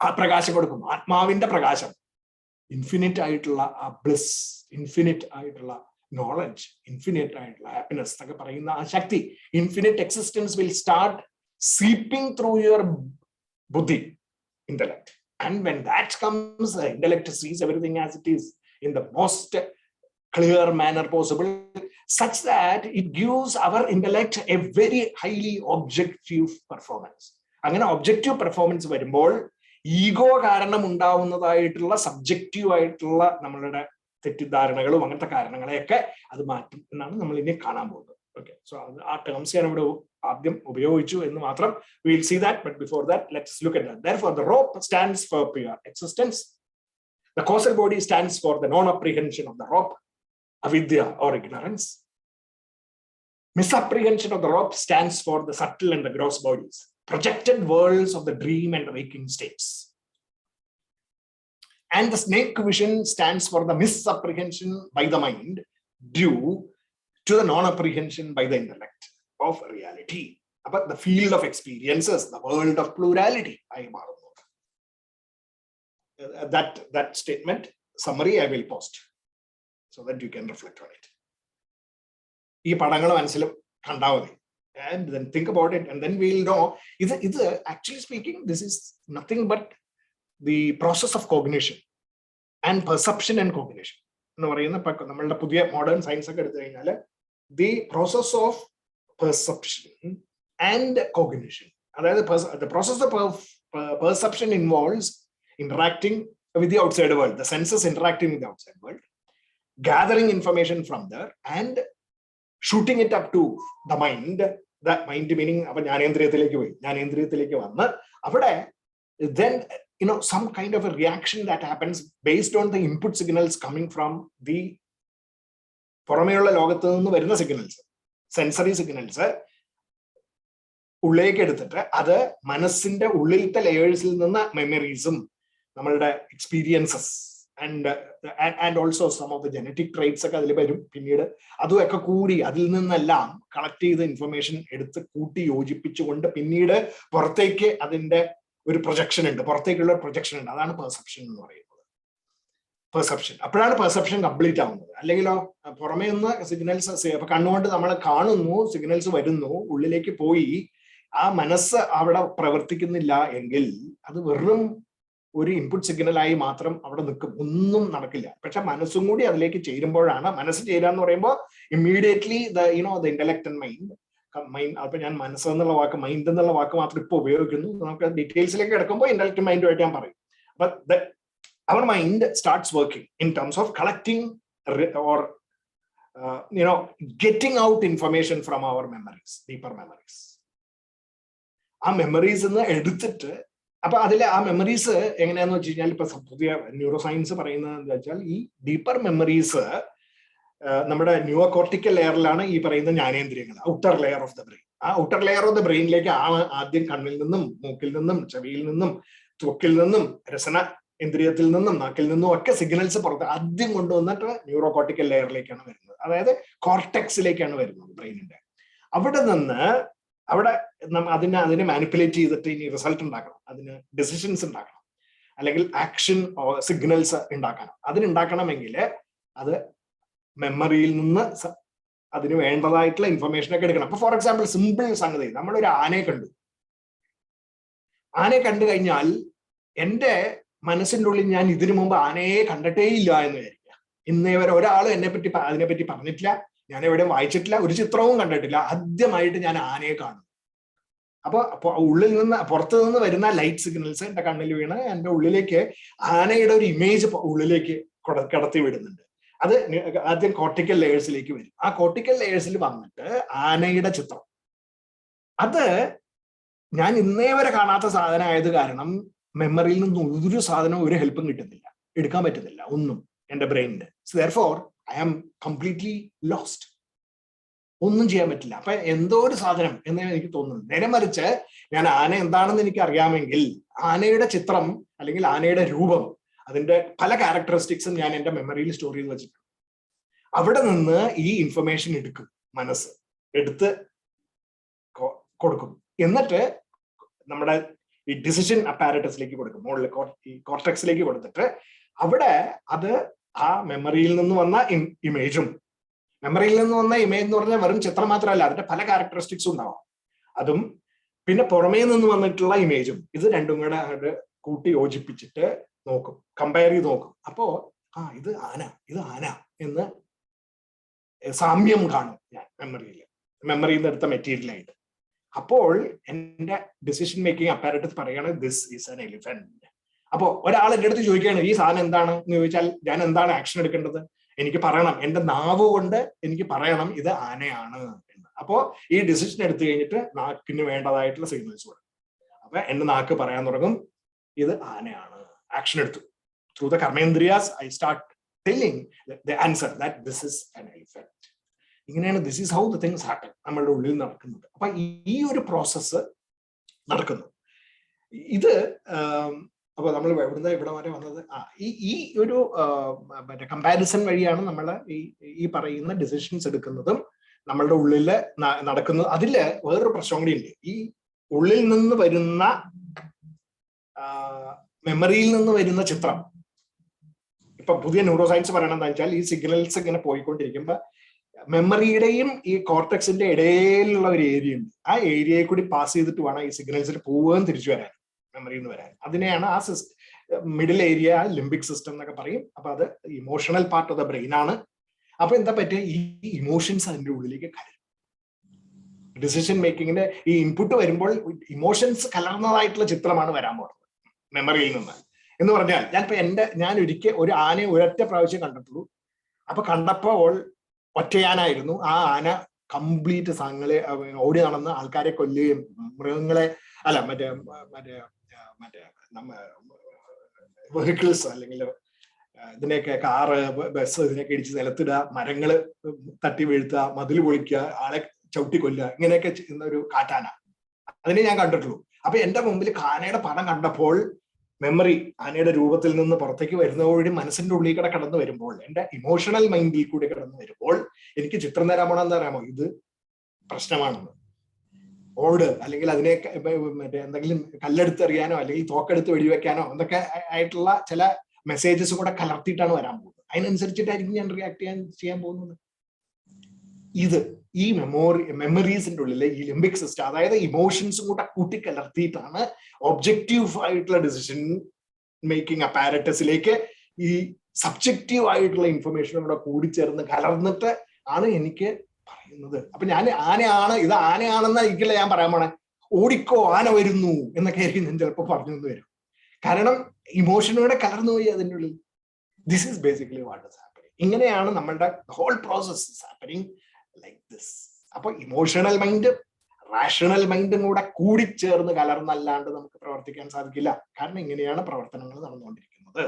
ആ പ്രകാശം കൊടുക്കും. ആത്മാവിന്റെ പ്രകാശം, ഇൻഫിനിറ്റ് ആയിട്ടുള്ള ആ ബ്ലിസ്, ഇൻഫിനിറ്റ് ആയിട്ടുള്ള knowledge, infinite ആയിട്ടുള്ള happiness എന്നൊക്കെ പറയുന്ന ആ ശക്തി, infinite existence will start seeping through your buddhi, intellect. And when that comes, the intellect sees everything as it is in the most clear manner possible, such that it gives our intellect a very highly objective performance. അങ്ങനെ ഒബ്ജക്റ്റീവ് പെർഫോമൻസ് വരുമ്പോൾ ഈഗോ കാരണം ഉണ്ടാവുന്നതായിട്ടുള്ള സബ്ജക്റ്റീവ് ആയിട്ടുള്ള നമ്മളുടെ തെറ്റിദ്ധാരണകളും അങ്ങനത്തെ കാരണങ്ങളെയൊക്കെ അത് മാറ്റും എന്നാണ് നമ്മൾ ഇനി കാണാൻ പോകുന്നത്. ഓക്കെ, സോ ആ ടേംസ് ഞാൻ ഇവിടെ ആദ്യം ഉപയോഗിച്ചു എന്ന് മാത്രം. We will see that, but before that let's look at that. Therefore the rope stands for pure existence. The causal body stands for the non-apprehension of the rope, avidya or ignorance. Misapprehension of the rope stands for the subtle and the gross bodies, projected worlds of the dream and waking states. And the snake vision stands for the misapprehension by the mind due to the non-apprehension by the intellect of reality. But the field of experiences, the world of plurality, that statement summary I will post so that you can reflect on it. And then think about it, and then we'll know. Actually speaking, this is nothing but the process of cognition and perception and cognition. Modern science, the process of perception and cognition. The process of perception involves interacting with the outside world, the senses interacting with the outside world, gathering information from there and shooting it up to the mind. That mind meaning then some kind of a reaction that happens based on the input signals coming from the signals, sensory signals. Other manasinte ullilite layers memories, experiences, and also some of the genetic traits collect the information projection perception. Perception complete down. Signals signals ഒരു ഇൻപുട്ട് സിഗ്നലായി മാത്രം അവിടെ നിൽക്കും, ഒന്നും നടക്കില്ല. പക്ഷെ മനസ്സും കൂടി അതിലേക്ക് ചേരുമ്പോഴാണ്, മനസ്സ് ചേരാന്ന് പറയുമ്പോൾ immediately the intellect and mind. അപ്പൊ ഞാൻ മനസ്സ് എന്നുള്ള വാക്ക്, മൈൻഡ് എന്നുള്ള വാക്ക് മാത്രം ഇപ്പൊ ഉപയോഗിക്കുന്നു. നമുക്ക് ഡീറ്റെയിൽസിലേക്ക് കിടക്കുമ്പോൾ ഇന്റലക്ട് മൈൻഡുമായിട്ട് ഞാൻ പറയും. But our mind starts working in terms of collecting or getting out information from our memories, deeper memories. ആ മെമ്മറീസ് എടുത്തിട്ട് അപ്പൊ അതിലെ ആ മെമ്മറീസ് എങ്ങനെയാന്ന് വെച്ച് കഴിഞ്ഞാൽ ഇപ്പൊ പുതിയ ന്യൂറോ സയൻസ് പറയുന്നത് എന്താ വെച്ചാൽ ഈ ഡീപ്പർ മെമ്മറീസ് നമ്മുടെ ന്യൂറോ കോർട്ടിക്കൽ ലെയറിലാണ് ഈ പറയുന്ന ജ്ഞാനേന്ദ്രിയങ്ങൾ, outer layer of the brain. ആ ഔട്ടർ ലെയർ ഓഫ് ദ ബ്രെയിനിലേക്ക് ആദ്യം കണ്ണിൽ നിന്നും മൂക്കിൽ നിന്നും ചെവിയിൽ നിന്നും ത്വക്കിൽ നിന്നും രസന ഇന്ദ്രിയത്തിൽ നിന്നും നാക്കിൽ നിന്നും ഒക്കെ സിഗ്നൽസ് പുറത്ത് ആദ്യം കൊണ്ടുവന്നിട്ട് ന്യൂറോ കോർട്ടിക്കൽ ലെയറിലേക്കാണ് വരുന്നത്, അതായത് കോർട്ടെക്സിലേക്കാണ് വരുന്നത് ബ്രെയിനിന്റെ. അവിടെ നിന്ന് അതിനെ മാനിപ്പുലേറ്റ് ചെയ്തിട്ട് ഇനി റിസൾട്ട് ഉണ്ടാക്കണം, അതിന് ഡിസിഷൻസ് ഉണ്ടാക്കണം, അല്ലെങ്കിൽ ആക്ഷൻ സിഗ്നൽസ് ഉണ്ടാക്കണം. അതിനുണ്ടാക്കണമെങ്കിൽ അത് മെമ്മറിയിൽ നിന്ന് അതിന് വേണ്ടതായിട്ടുള്ള ഇൻഫർമേഷൻ ഒക്കെ എടുക്കണം. അപ്പൊ ഫോർ എക്സാമ്പിൾ സിമ്പിൾ സംഗതി, നമ്മളൊരു ആനയെ കണ്ടു. ആനയെ കണ്ടു കഴിഞ്ഞാൽ എൻ്റെ മനസ്സിൻ്റെ ഉള്ളിൽ ഞാൻ ഇതിനു മുമ്പ് ആനയെ കണ്ടിട്ടേ ഇല്ല എന്ന് വിചാരിക്കുക. ഇന്നേ വരെ ഒരാളും അതിനെപ്പറ്റി പറഞ്ഞിട്ടില്ല, ഞാൻ എവിടെയും വായിച്ചിട്ടില്ല, ഒരു ചിത്രവും കണ്ടിട്ടില്ല. ആദ്യമായിട്ട് ഞാൻ ആനയെ കാണും. അപ്പൊ ഉള്ളിൽ നിന്ന് പുറത്തു നിന്ന് വരുന്ന ലൈറ്റ് സിഗ്നൽസ് എന്റെ കണ്ണിൽ വീണ് എന്റെ ഉള്ളിലേക്ക് ആനയുടെ ഒരു ഇമേജ് ഉള്ളിലേക്ക് കടത്തി വിടുന്നുണ്ട്. അത് ആദ്യം കോർട്ടിക്കൽ ലെയേഴ്സിലേക്ക് വരും. ആ കോർട്ടിക്കൽ ലെയേഴ്സിൽ വന്നിട്ട് ആനയുടെ ചിത്രം, അത് ഞാൻ ഇന്നേ വരെ കാണാത്ത സാധനമായത് കാരണം മെമ്മറിയിൽ നിന്ന് ഒരു സാധനവും ഒരു ഹെൽപ്പും കിട്ടുന്നില്ല, എടുക്കാൻ പറ്റുന്നില്ല ഒന്നും എന്റെ ബ്രെയിനിന്. So therefore I am completely lost, ഒന്നും ചെയ്യാൻ പറ്റില്ല. അപ്പൊ എന്തോ ഒരു സാധനം എന്ന് എനിക്ക് തോന്നുന്നു. നേരെ മറിച്ച് ഞാൻ ആന എന്താണെന്ന് എനിക്ക് അറിയാമെങ്കിൽ ആനയുടെ ചിത്രം അല്ലെങ്കിൽ ആനയുടെ രൂപം, അതിന്റെ പല ക്യാരക്ടറിസ്റ്റിക്സും ഞാൻ എന്റെ മെമ്മറിയിൽ സ്റ്റോർ ചെയ്ത് വെച്ചിട്ടുണ്ട്. അവിടെ നിന്ന് ഈ ഇൻഫർമേഷൻ എടുക്കും, മനസ്സ് എടുത്ത് കൊടുക്കും. എന്നിട്ട് നമ്മുടെ ഈ ഡിസിഷൻ അപ്പാരറ്റസിലേക്ക് കൊടുക്കും, മുകളിൽ ഈ കോർട്ടെക്സിലേക്ക് കൊടുത്തിട്ട് അവിടെ അത് ആ മെമ്മറിയിൽ നിന്ന് വന്ന ഇമേജും, മെമ്മറിയിൽ നിന്ന് വന്ന ഇമേജ് എന്ന് പറഞ്ഞാൽ വെറും ചിത്രം മാത്രമല്ല, അതിന്റെ പല ക്യാരക്ടറിസ്റ്റിക്സും ഉണ്ടാവും. അതും പിന്നെ പുറമേ നിന്ന് വന്നിട്ടുള്ള ഇമേജും, ഇത് രണ്ടും കൂടെ അങ്ങോട്ട് കൂട്ടി യോജിപ്പിച്ചിട്ട് നോക്കും, കമ്പയർ ചെയ്ത് നോക്കും. അപ്പോ ഇത് ആന എന്ന് സാമ്യം കാണും ഞാൻ മെമ്മറിയിൽ നിന്ന് എടുത്ത മെറ്റീരിയലായിട്ട്. അപ്പോൾ എന്റെ ഡിസിഷൻ മേക്കിംഗ് അപ്പാരറ്റസ് പറയാണ് ദിസ് ഈസ് ആൻ എലിഫന്റ്. അപ്പോ ഒരാൾ എൻ്റെ അടുത്ത് ചോദിക്കുകയാണ് ഈ സാധനം എന്താണ് എന്ന് ചോദിച്ചാൽ ഞാൻ എന്താണ് ആക്ഷൻ എടുക്കേണ്ടത്? എനിക്ക് പറയണം, എന്റെ നാവ് കൊണ്ട് എനിക്ക് പറയണം ഇത് ആനയാണ് എന്ന്. അപ്പോ ഈ ഡിസിഷൻ എടുത്തു കഴിഞ്ഞിട്ട് നാക്കിന് വേണ്ടതായിട്ടുള്ള സിഗ്നൽസ് കൊടുക്കും. അപ്പൊ എന്റെ നാക്ക് പറയാൻ തുടങ്ങും ഇത് ആനയാണ്, ആക്ഷൻ എടുത്തു, through the karmendriyas, I start telling the answer that this is an elephant. ഇങ്ങനെയാണ് this is how the things happen. നമ്മളുടെ ഉള്ളിൽ നടക്കുന്നത്. അപ്പൊ ഈ ഒരു പ്രോസസ്സ് നടക്കുന്നു. ഇത് അപ്പൊ നമ്മൾ ഇവിടെ വരെ വന്നത് ഈ ഒരു മറ്റേ കമ്പാരിസൺ വഴിയാണ് നമ്മൾ ഈ പറയുന്ന ഡിസിഷൻസ് എടുക്കുന്നതും നമ്മളുടെ ഉള്ളില് നടക്കുന്നത്. അതില് വേറൊരു പ്രശ്നം കൂടി ഉണ്ട്. ഈ ഉള്ളിൽ നിന്ന് വരുന്ന മെമ്മറിയിൽ നിന്ന് വരുന്ന ചിത്രം, ഇപ്പൊ പുതിയ ന്യൂറോ സയൻസ് പറയണെന്ന് വെച്ചാൽ ഈ സിഗ്നൽസ് ഇങ്ങനെ പോയിക്കൊണ്ടിരിക്കുമ്പോ മെമ്മറിയുടെയും ഈ കോർട്ടക്സിന്റെ ഇടയിലുള്ള ഒരു ഏരിയ ഉണ്ട്. ആ ഏരിയയെ കൂടി പാസ് ചെയ്തിട്ട് വേണം ഈ സിഗ്നൽസിൽ പോവുകയും തിരിച്ചു വരാൻ, മെമ്മറിയിൽ നിന്ന് വരാൻ. അതിനെയാണ് ആ മിഡിൽ ഏരിയ ലിംബിക് സിസ്റ്റം എന്നൊക്കെ പറയും. അപ്പൊ അത് emotional part of the brain ആണ്. അപ്പൊ എന്താ പറ്റുക, ഈ ഇമോഷൻസ് അതിന്റെ ഉള്ളിലേക്ക് കലരും. ഡിസിഷൻ മേക്കിങ്ങിന്റെ ഈ ഇൻപുട്ട് വരുമ്പോൾ ഇമോഷൻസ് കലർന്നതായിട്ടുള്ള ചിത്രമാണ് വരാൻ പോകുന്നത് മെമ്മറിയിൽ നിന്ന്. എന്ന് പറഞ്ഞാൽ ഞാൻ ഒരിക്കൽ ഒരു ആനയെ ഒരൊറ്റ പ്രാവശ്യം കണ്ടിട്ടുള്ളൂ. അപ്പൊ കണ്ടപ്പോൾ ഒറ്റയാനായിരുന്നു. ആ ആന കംപ്ലീറ്റ് സാധനങ്ങളെ ഓടി നടന്ന് ആൾക്കാരെ കൊല്ലുകയും മൃഗങ്ങളെ മറ്റേ നമ്മ വെഹിക്കിൾസ് അല്ലെങ്കിൽ ഇതിനെയൊക്കെ കാറ് ബസ് ഇതിനൊക്കെ ഇടിച്ച് നിലത്തിടുക, മരങ്ങള് തട്ടി വീഴ്ത്തുക, മതിൽ പൊളിക്കുക, ആളെ ചവിട്ടി കൊല്ലുക, ഇങ്ങനെയൊക്കെ ചെയ്യുന്ന ഒരു കാട്ടാന. അതിനെ ഞാൻ കണ്ടിട്ടുള്ളൂ. അപ്പൊ എന്റെ മുമ്പിൽ ആനയുടെ പടം കണ്ടപ്പോൾ മെമ്മറി ആനയുടെ രൂപത്തിൽ നിന്ന് പുറത്തേക്ക് വരുന്നതോടുകൂടി മനസ്സിന്റെ ഉള്ളിൽ കൂടെ കടന്നു വരുമ്പോൾ, എന്റെ ഇമോഷണൽ മൈൻഡിൽ കൂടി കടന്നു വരുമ്പോൾ എനിക്ക് ചിത്രം തരാൻ പോണോ എന്താ അറിയാമോ, ഇത് പ്രശ്നമാണെന്ന്. ഓട് അല്ലെങ്കിൽ അതിനെ മറ്റേ എന്തെങ്കിലും കല്ലെടുത്തെറിയാനോ അല്ലെങ്കിൽ തോക്കെടുത്ത് വെടിവെക്കാനോ എന്തൊക്കെ ആയിട്ടുള്ള ചില മെസ്സേജസ് കൂടെ കലർത്തിയിട്ടാണ് വരാൻ പോകുന്നത്. അതിനനുസരിച്ചിട്ടായിരിക്കും ഞാൻ റിയാക്ട് ചെയ്യാൻ പോകുന്നത്. ഇത് ഈ മെമ്മറീസിന്റെ ഉള്ളിലെ ഈ ലിംബിക് സിസ്റ്റം, അതായത് ഇമോഷൻസും കൂടെ കൂട്ടിക്കലർത്തിയിട്ടാണ് ഒബ്ജക്റ്റീവ് ആയിട്ടുള്ള ഡിസിഷൻ മേക്കിംഗ് അപ്പാരറ്റസിലേക്ക് ഈ സബ്ജക്റ്റീവ് ആയിട്ടുള്ള ഇൻഫർമേഷനും കൂടെ കൂടിച്ചേർന്ന് കലർന്നിട്ട് ആണ് എനിക്ക് പറയുന്നത്. അപ്പൊ ഞാൻ ആനയാണ്, ഇത് ആനയാണെന്നായിരിക്കില്ല ഞാൻ പറയാൻ പോണേ. ഓടിക്കോ, ആന വരുന്നു എന്നൊക്കെ ആയിരിക്കും ഞാൻ ചിലപ്പോൾ പറഞ്ഞു എന്ന് വരും. കാരണം ഇമോഷനോടെ കലർന്നു പോയി അതിൻ്റെ ഉള്ളിൽ. This is basically what is happening. ഇങ്ങനെയാണ് നമ്മളുടെ whole process is happening like this. അപ്പൊ ഇമോഷണൽ മൈൻഡ് റാഷണൽ മൈൻഡും കൂടെ കൂടിച്ചേർന്ന് കലർന്നല്ലാണ്ട് നമുക്ക് പ്രവർത്തിക്കാൻ സാധിക്കില്ല. കാരണം ഇങ്ങനെയാണ് പ്രവർത്തനങ്ങൾ നടന്നുകൊണ്ടിരിക്കുന്നത്.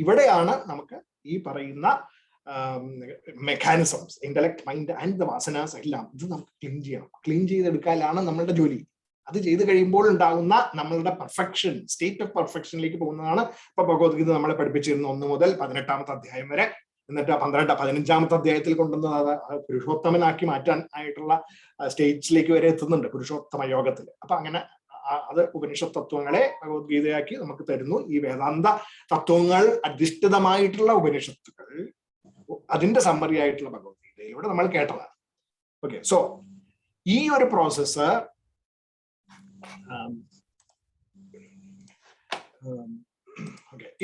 ഇവിടെയാണ് നമുക്ക് ഈ പറയുന്ന mechanisms, intellect, mind and the വാസനാസ് എല്ലാം ഇത് നമുക്ക് ക്ലീൻ ചെയ്യണം. ക്ലീൻ ചെയ്തെടുക്കാനാണ് നമ്മളുടെ ജോലി. അത് ചെയ്ത് കഴിയുമ്പോൾ ഉണ്ടാകുന്ന നമ്മളുടെ പെർഫെക്ഷൻ, സ്റ്റേറ്റ് ഓഫ് പെർഫെക്ഷനിലേക്ക് പോകുന്നതാണ് ഇപ്പൊ ഭഗവത്ഗീത നമ്മളെ പഠിപ്പിച്ചിരുന്നു 1 മുതൽ 18-ാമത്തെ അധ്യായം വരെ. എന്നിട്ട് 15-ാമത്തെ അധ്യായത്തിൽ കൊണ്ടുവന്ന് പുരുഷോത്തമനാക്കി മാറ്റാൻ ആയിട്ടുള്ള സ്റ്റേജിലേക്ക് വരെ എത്തുന്നുണ്ട് പുരുഷോത്തമ യോഗത്തിൽ. അപ്പൊ അങ്ങനെ അത് ഉപനിഷത്ത് തത്വങ്ങളെ ഭഗവത്ഗീതയാക്കി നമുക്ക് തരുന്നു. ഈ വേദാന്ത തത്വങ്ങൾ അധിഷ്ഠിതമായിട്ടുള്ള ഉപനിഷത്തുകൾ, അതിന്റെ സമ്മറി ആയിട്ടുള്ള ഭഗവത്ഗീതയിലൂടെ നമ്മൾ കേട്ടതാണ്. ഓക്കെ, സോ ഈ ഒരു പ്രോസസ്സ്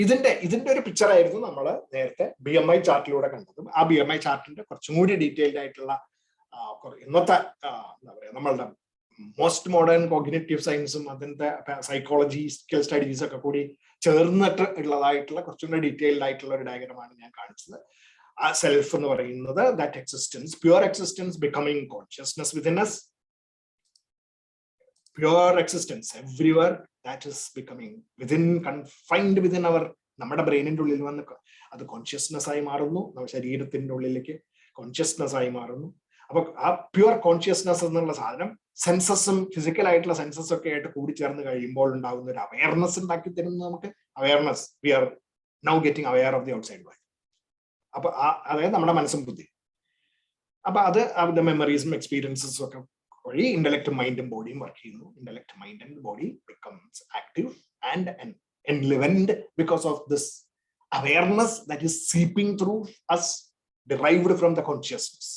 ഇതിന്റെ ഒരു പിക്ചർ ആയിരുന്നു നമ്മൾ നേരത്തെ BMI ചാർട്ടിലൂടെ കണ്ടതും. ആ BMI ചാർട്ടിന്റെ കുറച്ചും കൂടി ഡീറ്റെയിൽഡ് ആയിട്ടുള്ള ഇന്നത്തെ എന്താ പറയാ നമ്മളുടെ മോസ്റ്റ് മോഡേൺ കോഗ്നിറ്റീവ് സയൻസും അതിന്റെ സൈക്കോളജിക്കൽ സ്റ്റഡീസ് ഒക്കെ കൂടി ചേർന്നിട്ട് ഉള്ളതായിട്ടുള്ള കുറച്ചും കൂടി ഡീറ്റെയിൽഡ് ആയിട്ടുള്ള ഒരു ഡയഗ്രമാണ് ഞാൻ കാണിച്ചത്. ആ സെൽഫ് എന്ന് പറയുന്നത് that existence, pure existence becoming consciousness within us, pure existence everywhere that is becoming within, confined within our, നമ്മുടെ ബ്രെയിനിന്റെ ഉള്ളിൽ വന്ന് അത് കോൺഷ്യസ്നെസ് ആയി മാറുന്നു. നമ്മുടെ ശരീരത്തിന്റെ ഉള്ളിലേക്ക് കോൺഷ്യസ്നെസ് ആയി മാറുന്നു. അപ്പൊ ആ പ്യുവർ കോൺഷ്യസ്നെസ് എന്നുള്ള സാധനം സെൻസസും ഫിസിക്കൽ ആയിട്ടുള്ള സെൻസസ് ഒക്കെ ആയിട്ട് കൂടിച്ചേർന്ന് കഴിയുമ്പോൾ ഉണ്ടാകുന്ന ഒരു അവയർനെസ് ഉണ്ടാക്കി തരുന്നു നമുക്ക്. Awareness, we are now getting aware of the outside world. അപ്പൊ അതായത് നമ്മുടെ മനസ്സും ബുദ്ധി. അപ്പൊ അത് അവരുടെ മെമ്മറീസും എക്സ്പീരിയൻസും ഒക്കെ വഴി ഇന്റലക്ട് മൈൻഡും ബോഡിയും വർക്ക് ചെയ്യുന്നു. Intellect mind and body becomes active and enlivened because of this awareness that is seeping through us, derived from the consciousness.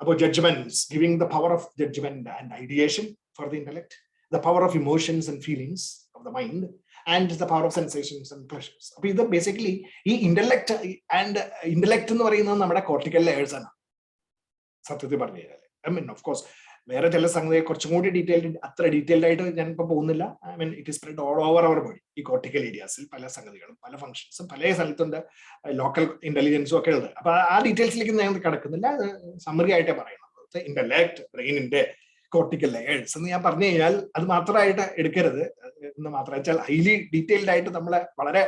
About judgments, giving the power of judgment and ideation for the intellect, the power of emotions and feelings of the mind, and the power of sensations and pleasures. Appo idu basically ee intellect ennu parayunnathu nammada cortical layers aanu satyathil parayale. I mean, of course, വേറെ ചില സംഗതിയെ കുറച്ചും കൂടി അത്ര ഡീറ്റെയിൽഡ് ആയിട്ട് ഞാനിപ്പോ പോകുന്നില്ല. I mean it is spread all over our body. ഈ കോർട്ടിക്കൽ ഏരിയാസിൽ പല സംഗതികളും പല ഫംഗ്ഷൻസും പല സ്ഥലത്തുണ്ട്, ലോക്കൽ ഇന്റലിജൻസും ഒക്കെ ഉള്ളത്. അപ്പൊ ആ ഡീറ്റെയിൽസിലേക്ക് ഞാൻ കിടക്കുന്നില്ല, സമ്മറി ആയിട്ടേ പറയുന്നത്. ഇന്റലക്ട് ബ്രെയിനിന്റെ കോർട്ടിക്കൽ ലെയേഴ്സ് എന്ന് ഞാൻ പറഞ്ഞു കഴിഞ്ഞാൽ അത് മാത്രമായിട്ട് എടുക്കരുത് എന്ന് മാത്രം വെച്ചാൽ ഹൈലി ഡീറ്റെയിൽഡ് ആയിട്ട് നമ്മളെ വളരെ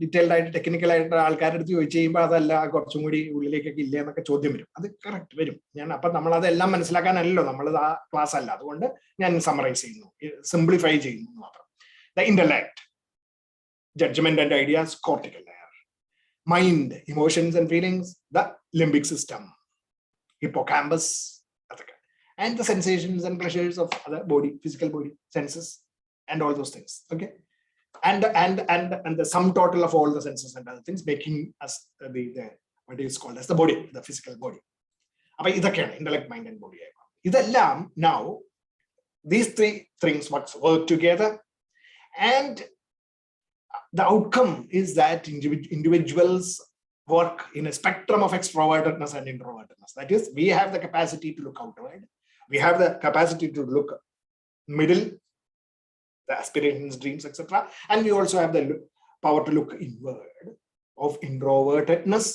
ഡീറ്റെയിൽഡ് ആയിട്ട് ടെക്നിക്കൽ ആയിട്ട് ആൾക്കാരുടെ അടുത്ത് ചോദിച്ചു കഴിയുമ്പോൾ അതല്ല കുറച്ചും കൂടി ഉള്ളിലേക്കൊക്കെ ഇല്ല എന്നൊക്കെ ചോദ്യം വരും. അത് കറക്റ്റ് വരും. അപ്പൊ നമ്മൾ അതെല്ലാം മനസ്സിലാക്കാനല്ലോ നമ്മൾ ആ ക്ലാസ് അല്ല. അതുകൊണ്ട് ഞാൻ സമ്മറൈസ് ചെയ്യുന്നു, സിംപ്ലിഫൈ ചെയ്യുന്നു മാത്രം. The intellect, judgement and ideas, cortical layer. Mind, emotions and feelings, the limbic system, hippocampus, and the sensations and pleasures of the body, physical body, senses, and all those things. Okay, and the sum total of all the senses and other things making us the what is called as the body, the physical body. Appo idakeyana intellect, mind, and body. Idellam now these three things must work together, and the outcome is that individuals work in a spectrum of extrovertedness and introvertedness. That is, we have the capacity to look outward, we have the capacity to look middle, the aspirations, dreams, etc. And we also have the power to look inward of introvertedness.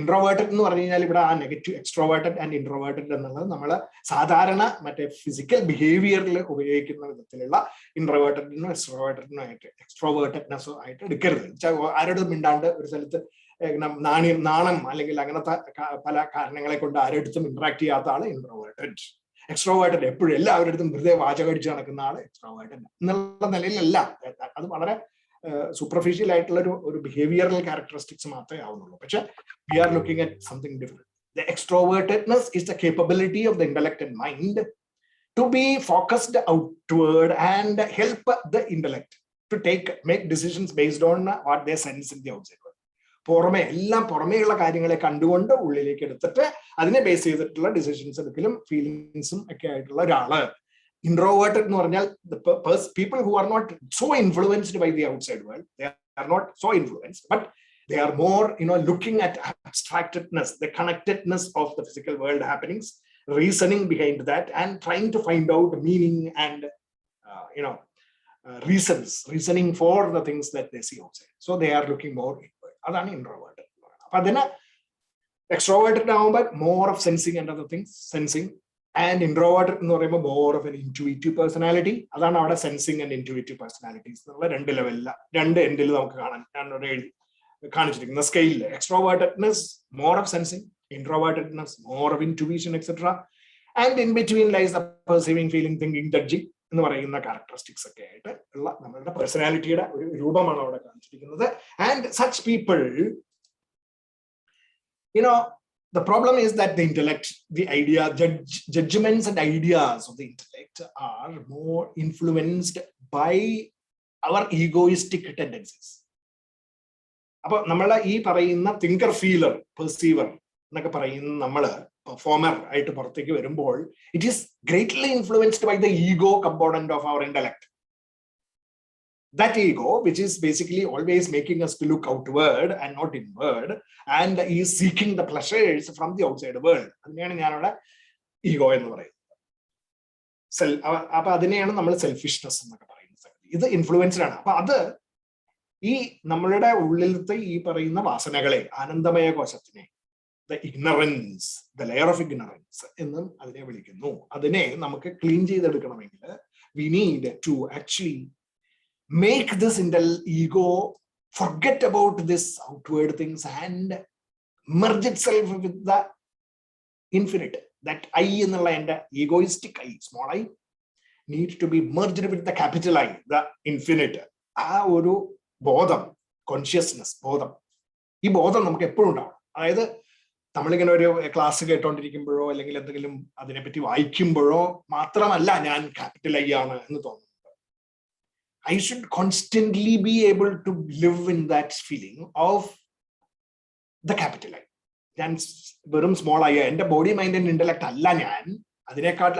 Introverted എന്ന് പറഞ്ഞു കഴിഞ്ഞാൽ ഇവിടെ ആ നെഗറ്റീവ്, എക്സ്ട്രോവേർട്ടഡ് ആൻഡ് ഇൻട്രോവേർട്ടഡ് എന്നുള്ളത് നമ്മൾ സാധാരണ മറ്റേ ഫിസിക്കൽ ബിഹേവിയറിൽ ഉപയോഗിക്കുന്ന വിധത്തിലുള്ള ഇൻട്രോവേർട്ടഡിനോ എക്സ്ട്രോവേർട്ടഡിനോ ആയിട്ട് എക്സ്ട്രോവേർട്ടഡ്നെസ്സോ ആയിട്ട് എടുക്കരുത്. ആരോടും മിണ്ടാണ്ട് ഒരു സ്ഥലത്ത് നാണം അല്ലെങ്കിൽ അങ്ങനത്തെ പല കാരണങ്ങളെ കൊണ്ട് ആരോടുത്തും ഇന്ററാക്ട് ചെയ്യാത്ത ആള് ഇൻട്രോവേർട്ടഡ്. എക്സ്ട്രോവേർട്ടഡ് എപ്പോഴും എല്ലാവരുടെ അടുത്തും വെറുതെ വാചകടിച്ച് നടക്കുന്ന ആള് എക്സ്ട്രോവേർട്ടഡ് എന്നുള്ള നിലയിലല്ല. അത് വളരെ സൂപ്പർഫിഷ്യൽ ആയിട്ടുള്ള ഒരു ബിഹേവിയറൽ ക്യാരക്ടറിസ്റ്റിക്സ് മാത്രമേ ആവുന്നുള്ളൂ. പക്ഷെ we are looking at something different. The extrovertedness is the capability of the intellect and mind to be focused outward and help the intellect to make decisions based on what they sense in the outside. പുറമേയുള്ള കാര്യങ്ങളെ കണ്ടുകൊണ്ട് ഉള്ളിലേക്ക് എടുത്തിട്ട് അതിനെ ബേസ് ചെയ്തിട്ടുള്ള ഡിസിഷൻസ് എടുക്കലും ഫീലിങ്സും ഒക്കെ ആയിട്ടുള്ള ഒരാള്. ഇൻട്രോവേർട്ടഡ് എന്ന് പറഞ്ഞാൽ people who are not so influenced by the outside world, they are not so influenced, but they are more looking at abstractedness, the connectedness of the physical world happenings, reasoning behind that, and trying to find out meaning and reasoning for the things that they see outside. So they are looking more inward. Adana introverted. But then extroverted now, but more of sensing and other things, sensing. And introverted more of an intuitive personality. Adana our sensing and intuitive personalities. Two level, two endil namukku kaanichirikkunna the scale. Extrovertedness more of sensing, introvertedness more of intuition, etc. And in between lies the perceiving, feeling, thinking, judging എന്ന് പറയുന്ന ക്യാരക്ടറിസ്റ്റിക്സ് ഒക്കെ ആയിട്ട് ഉള്ള നമ്മളുടെ പേഴ്സണാലിറ്റിയുടെ ഒരു രൂപമാണ് അവിടെ കാണിച്ചിരിക്കുന്നത്. And such people, the problem is that the intellect, the idea, judgments and ideas of the intellect are more influenced by our egoistic tendencies. അപ്പൊ നമ്മളെ ഈ പറയുന്ന തിങ്കർ, ഫീലർ, പെർസീവർ എന്നൊക്കെ പറയുന്ന നമ്മള് പെർഫോമർ ആയിട്ട് പുറത്തേക്ക് വരുമ്പോൾ it is greatly influenced by the ego component of our intellect. That ego, which is basically always making us to look outward and not inward, and is seeking the pleasures from the outside world. അതിനെയാണ് ഞാനവിടെ ഈഗോ എന്ന് പറയുന്നത്. അപ്പൊ അതിനെയാണ് നമ്മൾ സെൽഫിഷ്നെസ് എന്നൊക്കെ പറയുന്നത്. ഇത് ഇൻഫ്ലുവൻസ്ഡ് ആണ്. അപ്പൊ അത് ഈ നമ്മളുടെ ഉള്ളിലത്തെ ഈ പറയുന്ന വാസനകളെ, ആനന്ദമയ കോശത്തിനെ, the ignorance, the layer of ignorance എന്നും അതിനെ വിളിക്കുന്നു. അതിനെ നമുക്ക് clean ചെയ്തെടുക്കണമെങ്കിൽ we need to actually make this ego forget about this outward things and merge itself with the infinite. That I ennulla ende egoistic I, small I, need to be merged with the capital I, the infinite. ആ ഒരു ബോധം, കോൺഷ്യസ്നെസ്, ബോധം, ഈ ബോധം നമുക്ക് എപ്പോഴും ഉണ്ടാവണം. അതായത് നമ്മളിങ്ങനെ ഒരു ക്ലാസ് കേട്ടോണ്ടിരിക്കുമ്പോഴോ അല്ലെങ്കിൽ എന്തെങ്കിലും അതിനെപ്പറ്റി വായിക്കുമ്പോഴോ മാത്രമല്ല ഞാൻ ക്യാപിറ്റൽ ഐ ആണ് എന്ന് തോന്നുന്നത്. I should constantly be able to live in that feeling of the capital I. ഞാൻ വെറും സ്മോൾ ആയ എന്റെ ബോഡി, മൈൻഡ് ആൻഡ് ഇന്റലക്ട് അല്ല ഞാൻ, അതിനേക്കാൾ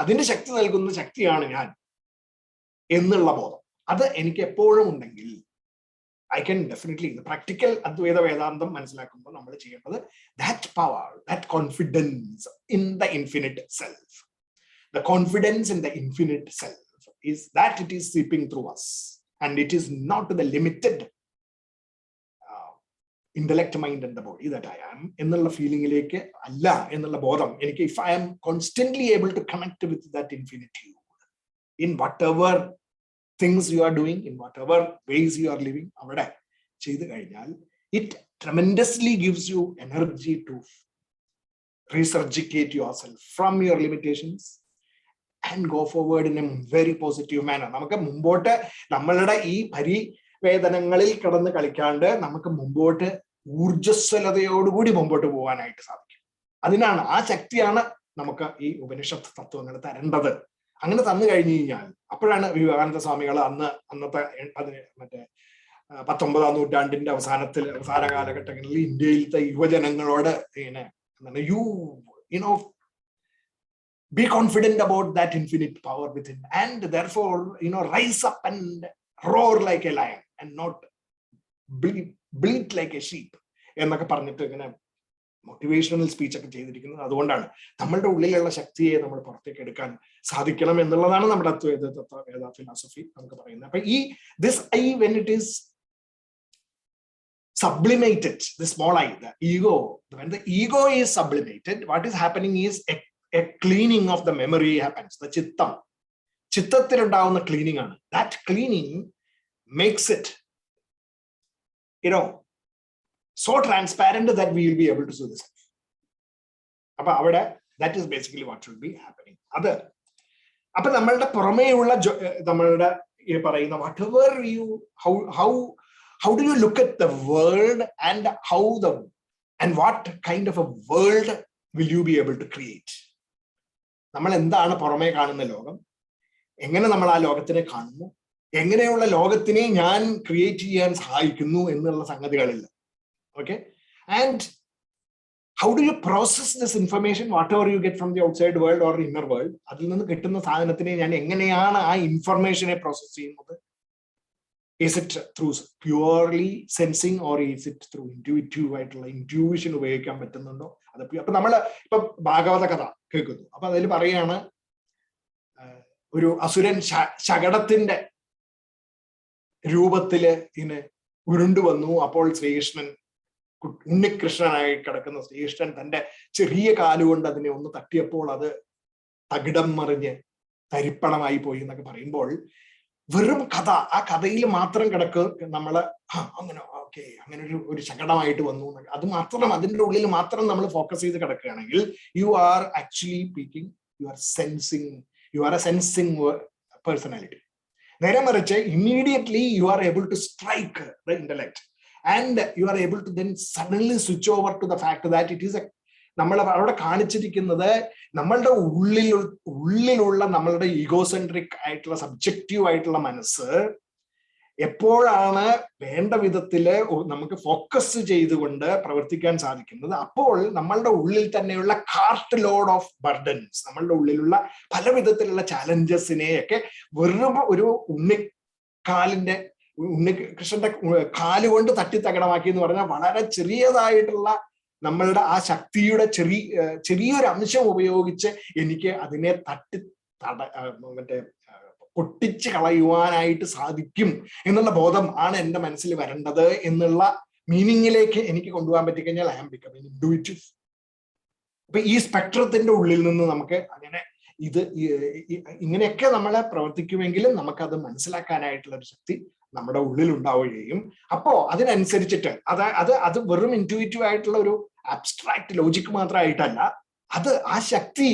അതിന്റെ ശക്തി നൽകുന്ന ശക്തിയാണ് ഞാൻ എന്നുള്ള ബോധം. അത് എനിക്ക് എപ്പോഴും ഉണ്ടെങ്കിൽ I can definitely, the practical Advaita Vedanta മനസ്സിലാക്കുമ്പോൾ നമ്മൾ ചെയ്യേണ്ടത് that power, that confidence in the infinite self. The confidence in the infinite self is that it is seeping through us, and it is not the limited intellect, mind, and the body that I am. എന്നുള്ള ഫീലിംഗിലേക്ക് അല്ല എന്നുള്ള ബോധം എനിക്ക്, if I am constantly able to connect with that infinitude in whatever things you are doing, in whatever ways you are living, അവിടെ ചെയ്തു കഴിഞ്ഞാൽ it tremendously gives you energy to resurgicate yourself from your limitations and go forward in a very positive manner. നമുക്ക് മുമ്പോട്ട് നമ്മളുടെ ഈ പരിവേദനങ്ങളിൽ കിടന്ന് കളിക്കാണ്ട് നമുക്ക് മുമ്പോട്ട് ഊർജ്ജസ്വലതയോടുകൂടി മുമ്പോട്ട് പോകാനായിട്ട് സാധിക്കും. അതിനാണ്, ആ ശക്തിയാണ് നമുക്ക് ഈ ഉപനിഷത്ത് തത്വങ്ങൾ തരേണ്ടത്. അങ്ങനെ തന്നു കഴിഞ്ഞു കഴിഞ്ഞാൽ അപ്പോഴാണ് വിവേകാനന്ദ സ്വാമികൾ അന്നത്തെ മറ്റേ 19ാം നൂറ്റാണ്ടിന്റെ അവസാന കാലഘട്ടങ്ങളിൽ ഇന്ത്യയിലത്തെ യുവജനങ്ങളോട് ഇങ്ങനെ you know be confident about that infinite power within, and therefore rise up and roar like a lion and not bleat like a sheep എന്നൊക്കെ പറഞ്ഞിട്ട് ഇങ്ങനെ മോട്ടിവേഷണൽ സ്പീച്ച് ഒക്കെ ചെയ്തിരിക്കുന്നത്. അതുകൊണ്ടാണ് നമ്മളുടെ ഉള്ളിലുള്ള ശക്തിയെ നമ്മൾ പുറത്തേക്ക് എടുക്കാൻ സാധിക്കണം എന്നുള്ളതാണ് നമ്മുടെ അദ്വൈത ഫിലോസഫി നമുക്ക് പറയുന്നത്. അപ്പൊ ഈ this I, when it is sublimated, the small I, the ego, when the ego is sublimated, what is happening is a cleaning of the memory happens. The chittathil undavunna cleaning aanu. That cleaning makes it so transparent that we will be able to see this. Appo avada, that is basically what should be happening. Other appo nammalde purameyulla nammalde ee parayuna whatever you how do you look at the world, and and what kind of a world will you be able to create? നമ്മൾ എന്താണ് പുറമേ കാണുന്ന ലോകം, എങ്ങനെ നമ്മൾ ആ ലോകത്തിനെ കാണുന്നു, എങ്ങനെയുള്ള ലോകത്തിനെ ഞാൻ ക്രിയേറ്റ് ചെയ്യാൻ സഹായിക്കുന്നു എന്നുള്ള സംഗതികളില്ല. Okay, and how do you process this information, whatever you get from the outside world or inner world? അതിൽ നിന്ന് കിട്ടുന്ന സാധനത്തിനെ ഞാൻ എങ്ങനെയാണ് ആ ഇൻഫർമേഷനെ പ്രോസസ് ചെയ്യുന്നത്? Is it through purely sensing, or is it through intuitive ആയിട്ടുള്ള intuition ഉപയോഗിക്കാൻ പറ്റുന്നുണ്ടോ? അത് അപ്പൊ നമ്മള് ഇപ്പൊ ഭാഗവത കഥ കേൾക്കുന്നു. അപ്പൊ അതിൽ പറയാണ്, ഒരു അസുരൻ ശകടത്തിന്റെ രൂപത്തില് ഇങ്ങനെ ഉരുണ്ടു വന്നു. അപ്പോൾ ശ്രീകൃഷ്ണൻ, ഉണ്ണികൃഷ്ണനായി കിടക്കുന്ന ശ്രീകൃഷ്ണൻ തന്റെ ചെറിയ കാലുകൊണ്ട് അതിനെ ഒന്ന് തട്ടിയപ്പോൾ അത് തകിടം മറിഞ്ഞ് തരിപ്പണമായി പോയി എന്നൊക്കെ പറയുമ്പോൾ വെറും കഥ, ആ കഥയിൽ മാത്രം കിടക്ക് നമ്മള് അങ്ങനെ ഓക്കെ അങ്ങനെ ഒരു ശകടമായിട്ട് വന്നു, അത് മാത്രം അതിൻ്റെ ഉള്ളിൽ മാത്രം നമ്മൾ ഫോക്കസ് ചെയ്ത് കിടക്കുകയാണെങ്കിൽ you are actually speaking, you are a sensing personality. നേരെ മറിച്ച് immediately you are able to strike the intellect, and you are able to then suddenly switch over to the fact that it is a, നമ്മൾ അവിടെ കാണിച്ചിരിക്കുന്നത് നമ്മളുടെ ഉള്ളിലുള്ള നമ്മളുടെ ഈഗോസെൻട്രിക് ആയിട്ടുള്ള സബ്ജക്റ്റീവ് ആയിട്ടുള്ള മനസ്സ് എപ്പോഴാണ് വേണ്ട വിധത്തില് നമുക്ക് ഫോക്കസ് ചെയ്തുകൊണ്ട് പ്രവർത്തിക്കാൻ സാധിക്കുന്നത്, അപ്പോൾ നമ്മളുടെ ഉള്ളിൽ തന്നെയുള്ള കാർട്ട് ലോഡ് ഓഫ് ബർഡൻസ്, നമ്മളുടെ ഉള്ളിലുള്ള പല വിധത്തിലുള്ള ചാലഞ്ചസിനെയൊക്കെ വെറും ഒരു ഉണ്ണികൃഷ്ണന്റെ കാലുകൊണ്ട് തട്ടിത്തകടമാക്കി എന്ന് പറഞ്ഞാൽ വളരെ ചെറിയതായിട്ടുള്ള നമ്മളുടെ ആ ശക്തിയുടെ ചെറിയൊരു അംശം ഉപയോഗിച്ച് എനിക്ക് അതിനെ പൊട്ടിച്ച് കളയുവാനായിട്ട് സാധിക്കും എന്നുള്ള ബോധം ആണ് എൻ്റെ മനസ്സിൽ വരേണ്ടത് എന്നുള്ള മീനിങ്ങിലേക്ക് എനിക്ക് കൊണ്ടുപോകാൻ പറ്റിക്കഴിഞ്ഞാൽ ഐ ആം ബിക്കമിങ് ഇൻഡ്യൂറ്റീവ്. അപ്പൊ ഈ സ്പെക്ട്രത്തിന്റെ ഉള്ളിൽ നിന്ന് നമുക്ക് അങ്ങനെ ഇങ്ങനെയൊക്കെ നമ്മളെ പ്രവർത്തിക്കുമെങ്കിലും നമുക്കത് മനസ്സിലാക്കാനായിട്ടുള്ള ഒരു ശക്തി നമ്മുടെ ഉള്ളിൽ ഉണ്ടാവുകയും, അപ്പോ അതിനനുസരിച്ചിട്ട് അത് വെറും ഇൻറ്റ്യൂറ്റീവ് ആയിട്ടുള്ള ഒരു അബ്സ്ട്രാക്ട് ലോജിക് മാത്രമായിട്ടല്ല, അത് ആ ശക്തി